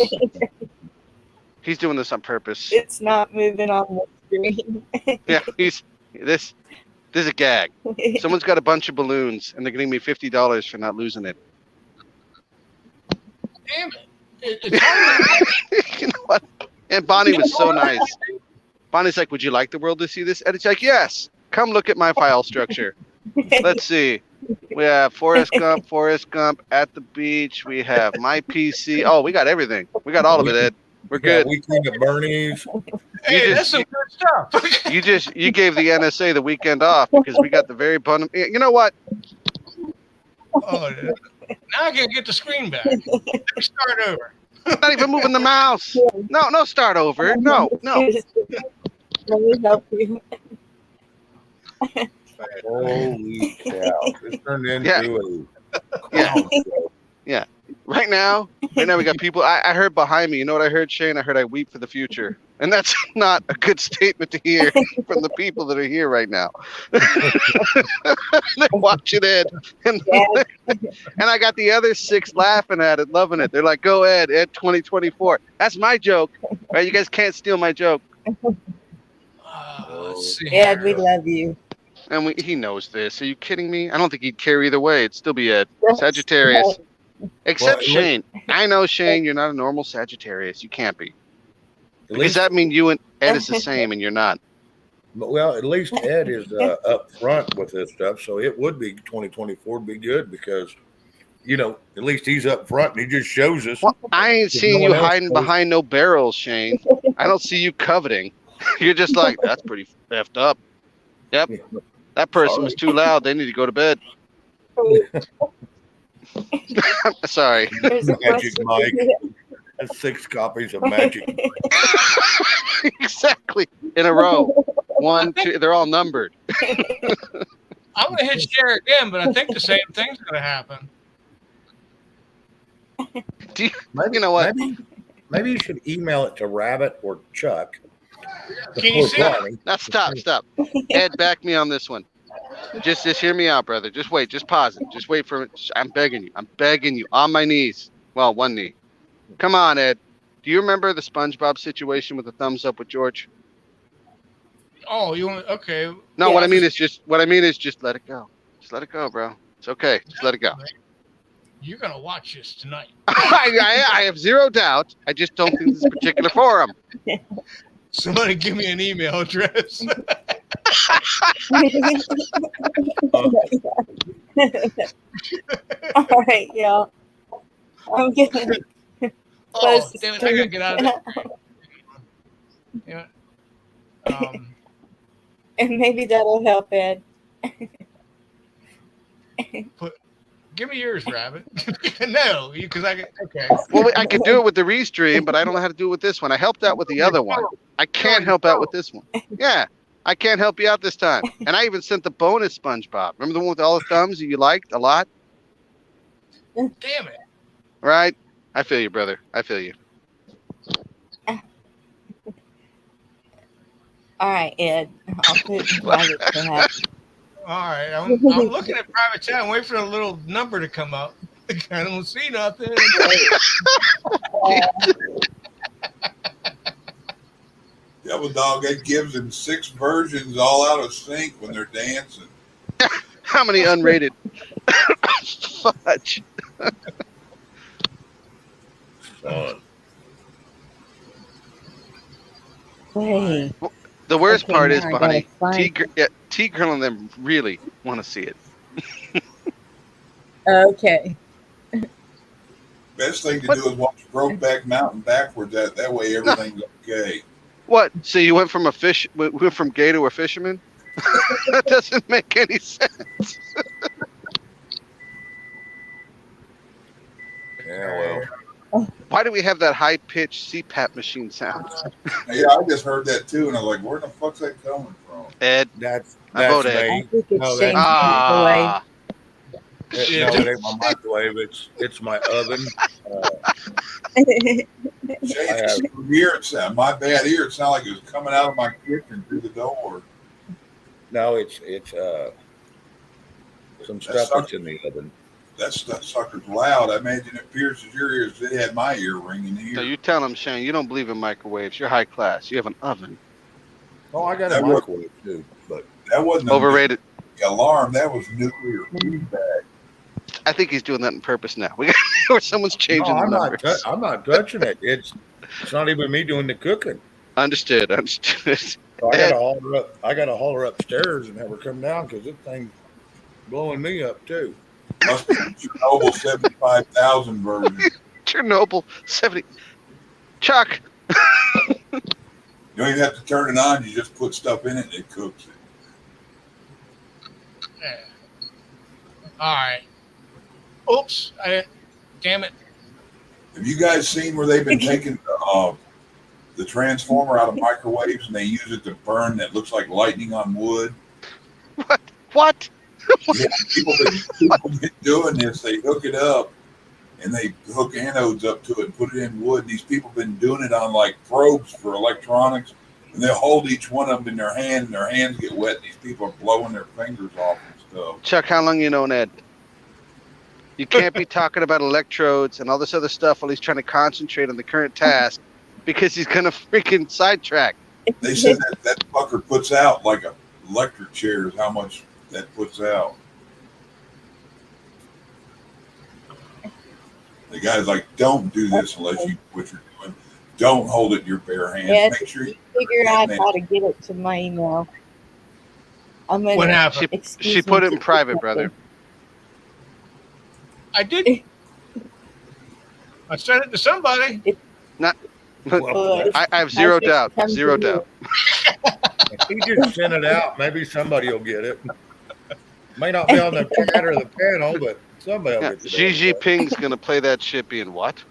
He's doing this on purpose. It's not moving on the screen. Yeah, this is a gag. Someone's got a bunch of balloons and they're getting me $50 for not losing it. Damn it. You know what? And Bonnie was so nice. Bonnie's like, would you like the world to see this? And it's like, yes. Come look at my file structure. Let's see. We have Forrest Gump at the beach. We have my PC. Oh, we got everything. We got all of it, Ed. We're good. Weekend at Bernie's. Hey, that's some good stuff. You gave the NSA the weekend off because we got the very bottom. You know what? Oh, now I can get the screen back. Let me start over. Not even moving the mouse. No, start over. No. Let me help you. Holy cow! This turned into Yeah. Right now we got people. I heard behind me. You know what I heard, Shane? I heard I weep for the future. And that's not a good statement to hear from the people that are here right now. They're watching Ed. And I got the other 6 laughing at it, loving it. They're like, go Ed 2024. That's my joke. Right? You guys can't steal my joke. Let's see. Ed, we love you. And he knows this. Are you kidding me? I don't think he'd care either way. It'd still be Ed. Sagittarius. Except Shane. I know, Shane, you're not a normal Sagittarius. You can't be. Does that mean you and Ed is the same and you're not? Well, at least Ed is up front with this stuff, so it would be 2024 would be good because, at least he's up front and he just shows us. Well, I ain't seeing you hiding behind no barrels, Shane. I don't see you coveting. You're just like, that's pretty effed up. Yep. That person was too loud. They need to go to bed. Sorry. Magic Mike. That's 6 copies of Magic Mike. Exactly. In a row. 1, 2. They're all numbered. I'm going to hit share again, but I think the same thing's going to happen. You know what? Maybe you should email it to Rabbit or Chuck. Can you see it? Now stop. Ed, back me on this one. Just hear me out, brother. Just wait. Just pause it. Just wait for it. I'm begging you. On my knees. Well, one knee. Come on, Ed. Do you remember the SpongeBob situation with the thumbs up with George? Oh, you want? Okay. No, yeah. What I mean is just let it go. Just let it go, bro. It's okay. Just let it go. You're gonna watch this tonight. I have zero doubt. I just don't think this is a particular forum. Somebody give me an email address. All right, y'all. I'm getting. Oh, damn it! I gotta get out of there. Yeah. And maybe that'll help, Ed. Give me yours, Rabbit. No, because I get okay. Well, I could do it with the restream, but I don't know how to do it with this one. I helped out with the other one. I can't help out with this one. Yeah, I can't help you out this time. And I even sent the bonus SpongeBob. Remember the one with all the thumbs that you liked a lot? Damn it! Right? I feel you, brother. I feel you. All right, Ed. I'll put it in private perhaps. All right, I'm looking at private chat and waiting for a little number to come up. I don't see nothing. Yeah, but dog, it gives them 6 versions all out of sync when they're dancing. How many unrated? Fudge. Hey. The worst part is, Bonnie, T-Girl and them really want to see it. Okay. Best thing to do is watch Brokeback Mountain backwards. That way everything's okay. What? So you went from went from gay to a fisherman? That doesn't make any sense. Yeah, well. Why do we have that high-pitched CPAP machine sound? Yeah, I just heard that too, and I was like, where the fuck's that coming from? Ed. I vote Ed. I think it's No, Shane's microwave. No, it ain't my microwave. It's my oven. Ear sound. My bad ear. It sounded like it was coming out of my kitchen through the door. No, it's some stuff that's in the oven. That sucker's loud. I imagine it pierces your ears. It had my ear ringing here. So you tell him, Shane, you don't believe in microwaves. You're high class. You have an oven. Oh, I got a microwave too, but that wasn't overrated. The alarm. That was nuclear feedback. I think he's doing that on purpose now. Or someone's changing the numbers. I'm not touching it. It's not even me doing the cooking. Understood. So I got to haul her upstairs and have her come down because this thing's blowing me up too. Must be Chernobyl 75,000 version. Chernobyl 70. Chuck. You don't even have to turn it on. You just put stuff in it and it cooks it. Yeah. All right. Oops. Damn it. Have you guys seen where they've been taking the transformer out of microwaves and they use it to burn that looks like lightning on wood? What? Yeah, people been doing this. They hook it up and they hook anodes up to it and put it in wood. These people have been doing it on like probes for electronics, and they'll hold each one of them in their hand, and their hands get wet. And these people are blowing their fingers off and stuff. Chuck, how long you known Ed? You can't be talking about electrodes and all this other stuff while he's trying to concentrate on the current task because he's gonna freaking sidetrack. They said that fucker puts out like a electric chair is how much that puts out. The guy's like, don't do this unless you know what you're doing. Don't hold it in your bare hands. Yeah, Make sure you figure out how to get it to my email. I'm gonna, What happened? She put it in private, brother. I did. I sent it to somebody. Not. Well, I have zero doubt. Zero doubt. If he just sent it out, maybe somebody will get it. May not be on the chat or the panel, but somebody will get it. Xi Jinping's gonna play that shit being what?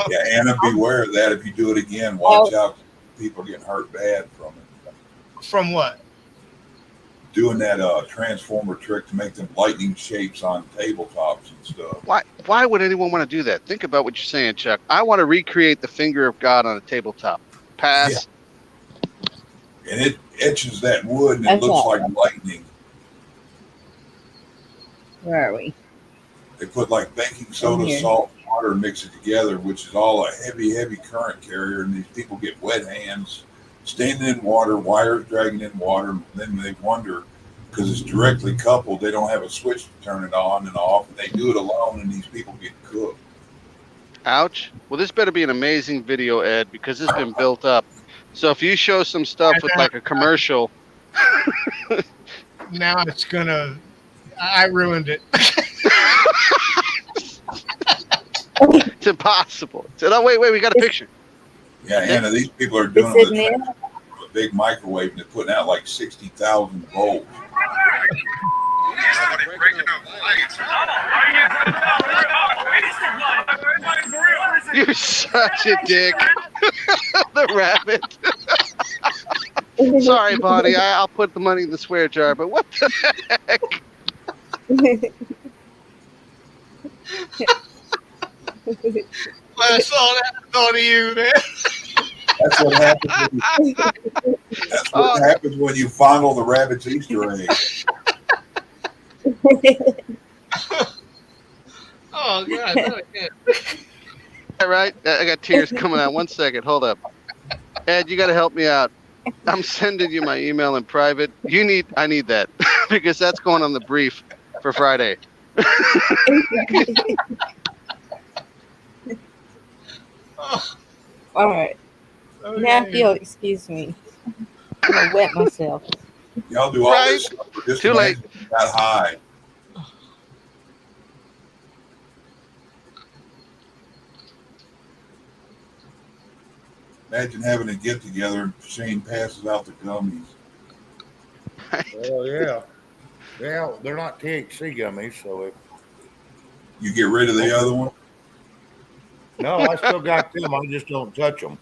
Yeah, Anna, beware of that. If you do it again, watch out. People are getting hurt bad from it. From what? Doing that transformer trick to make them lightning shapes on tabletops and stuff. Why would anyone want to do that? Think about what you're saying, Chuck. I want to recreate the finger of God on a tabletop. Pass. Yeah. And it etches that wood and it looks like lightning. Where are we? They put like baking soda, salt, and water, and mix it together, which is all a heavy, heavy current carrier. And these people get wet hands, standing in water, wires dragging in water. And then they wonder, because it's directly coupled, they don't have a switch to turn it on and off. And they do it alone, and these people get cooked. Ouch. Well, this better be an amazing video, Ed, because it's been built up. So if you show some stuff with like a commercial. Now it's gonna. I ruined it. It's impossible. Oh, wait, we got a picture. Yeah, Anna, these people are doing it with a big microwave and they're putting out like 60,000 volts. You're such a dick. The rabbit. Sorry, Bonnie. I'll put the money in the swear jar, but what the heck? When I saw that, I thought of you, man. That's what happens. That's what happens when you fondle the rabbit's Easter egg. Oh God! No, I can't. All right, I got tears coming out. 1 second, hold up. Ed, you got to help me out. I'm sending you my email in private. I need that because that's going on the brief for Friday. All right. Okay. Matthew, excuse me. I'm gonna wet myself. Y'all do all this stuff for just Too late. That high. Imagine having a get together and Shane passes out the gummies. Oh yeah. Yeah, they're not THC gummies, so if You get rid of the other one? no, I still got them. I just don't touch them.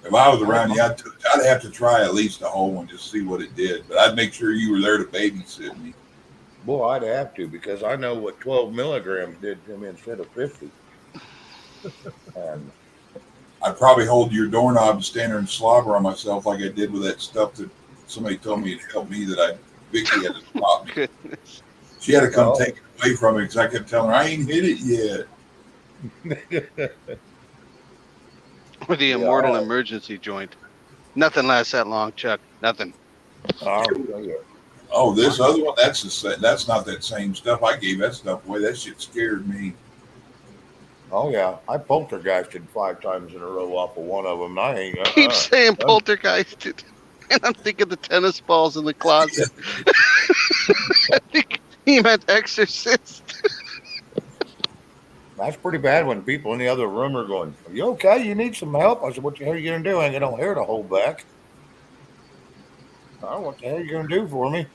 If I was around you, I'd have to try at least a whole one just to see what it did. But I'd make sure you were there to babysit me. Boy, I'd have to because I know what 12 milligrams did to me instead of 50. And I'd probably hold your doorknob and stand there and slobber on myself like I did with that stuff that somebody told me to help me that Vicky had to stop me. Goodness. She had to come take it away from me because I kept telling her, I ain't hit it yet. Or the immortal emergency joint. Nothing lasts that long, Chuck. Nothing. Oh, this other one, that's not that same stuff. I gave that stuff away. That shit scared me. oh yeah, I poltergeisted 5 times in a row off of one of them. I ain't. Keep saying poltergeisted. And I'm thinking the tennis balls in the closet. I think he meant exorcist. That's pretty bad when people in the other room are going, "Are you okay? You need some help?" I said, "What the hell are you gonna do? I ain't got no hair to hold back." Oh, what the hell are you gonna do for me?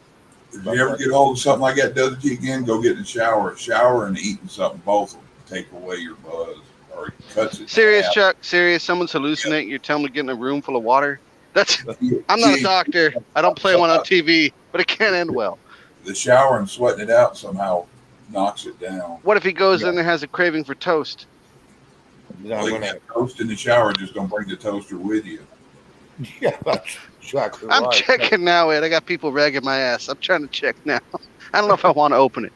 If you ever get hold of something like that does it to you again, go get in the shower. Shower and eating something, both will take away your buzz or it cuts it. Serious, in half. Chuck. Serious. Someone's hallucinating. You're telling me to get in a room full of water. I'm not a doctor. I don't play one on TV, but it can't end well. the shower and sweating it out somehow knocks it down. What if he goes in there has a craving for toast? Yeah, Well, you get toast in the shower, just don't bring the toaster with you. Yeah, that's exactly I'm right. checking now, Ed. I got people ragging my ass. I'm trying to check now. I don't know if I want to open it.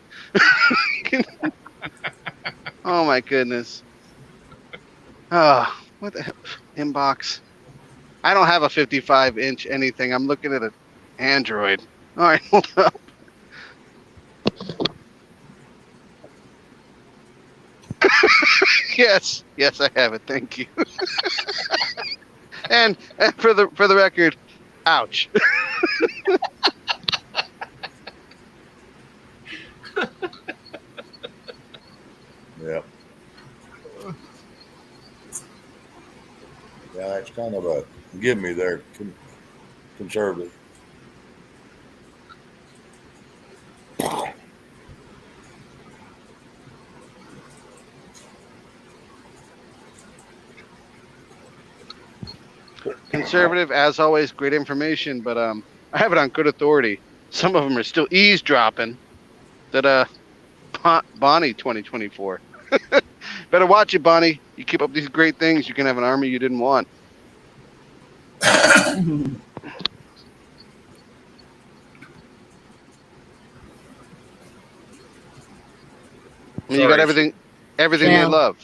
Oh my goodness. Oh, what the hell? Inbox. I don't have a 55-inch anything. I'm looking at an Android. All right, hold up. Yes, I have it. Thank you. and for the record, ouch. Yeah. Yeah, it's kind of a give me there, conservative. Conservative, as always, great information, but I have it on good authority. Some of them are still eavesdropping. That Bonnie 2024. Better watch it, Bonnie. You keep up these great things, you can have an army you didn't want. You got everything they love.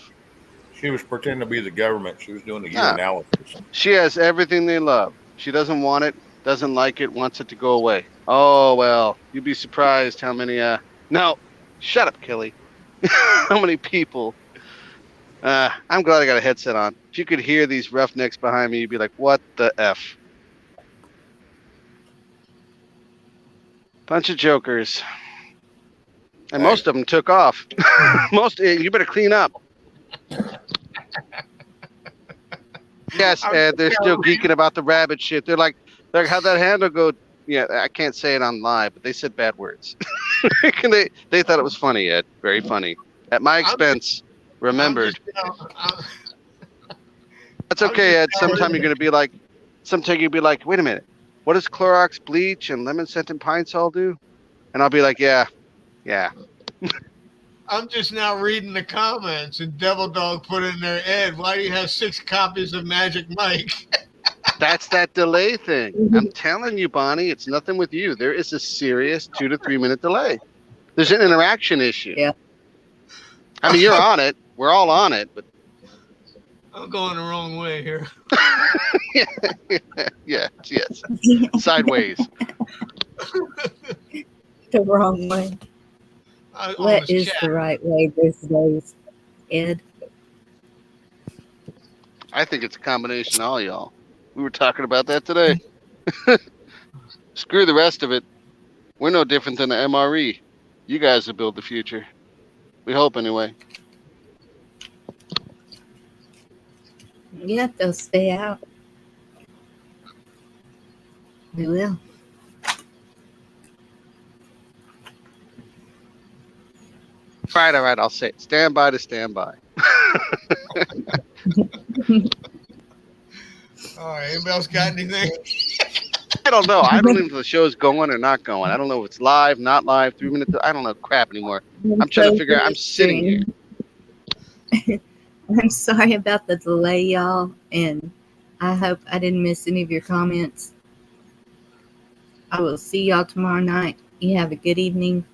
She was pretending to be the government. She was doing the analysis. She has everything they love. She doesn't want it, doesn't like it, wants it to go away. Oh, well, you'd be surprised how many, no, shut up, Kelly. How many people, I'm glad I got a headset on. If you could hear these roughnecks behind me, you'd be like, what the F? Bunch of jokers. And most of them took off. You better clean up. Yes, Ed, they're still geeking about the rabbit shit. They're like, how'd that handle go? Yeah, I can't say it on live, but they said bad words. they thought it was funny, Ed. Very funny. At my expense, remembered. That's okay, Ed. Sometime you're going to be like, wait a minute. What does Clorox, bleach, and lemon scent and pine sol do? And I'll be like, yeah. I'm just now reading the comments, and Devil Dog put in there, Ed, why do you have 6 copies of Magic Mike? That's that delay thing. I'm telling you, Bonnie, it's nothing with you. There is a serious 2 to 3 minute delay. There's an interaction issue. Yeah. I mean, you're on it. We're all on it, but I'm going the wrong way here. Yes. Sideways. The wrong way. What is the right way these days, Ed? I think it's a combination of all y'all. We were talking about that today. Screw the rest of it. We're no different than the MRE. You guys will build the future. We hope, anyway. Yeah, they'll stay out. We will. All right, I'll say it. Stand by to stand by. All right, anybody else got anything? I don't know. I don't know if the show's going or not going. I don't know if it's live, not live, 3 minutes. I don't know crap anymore. I'm trying to figure out. I'm sitting here. I'm sorry about the delay, y'all, and I hope I didn't miss any of your comments. I will see y'all tomorrow night. You have a good evening.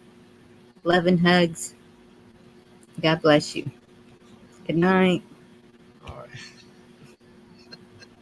Love and hugs. God bless you. Good night.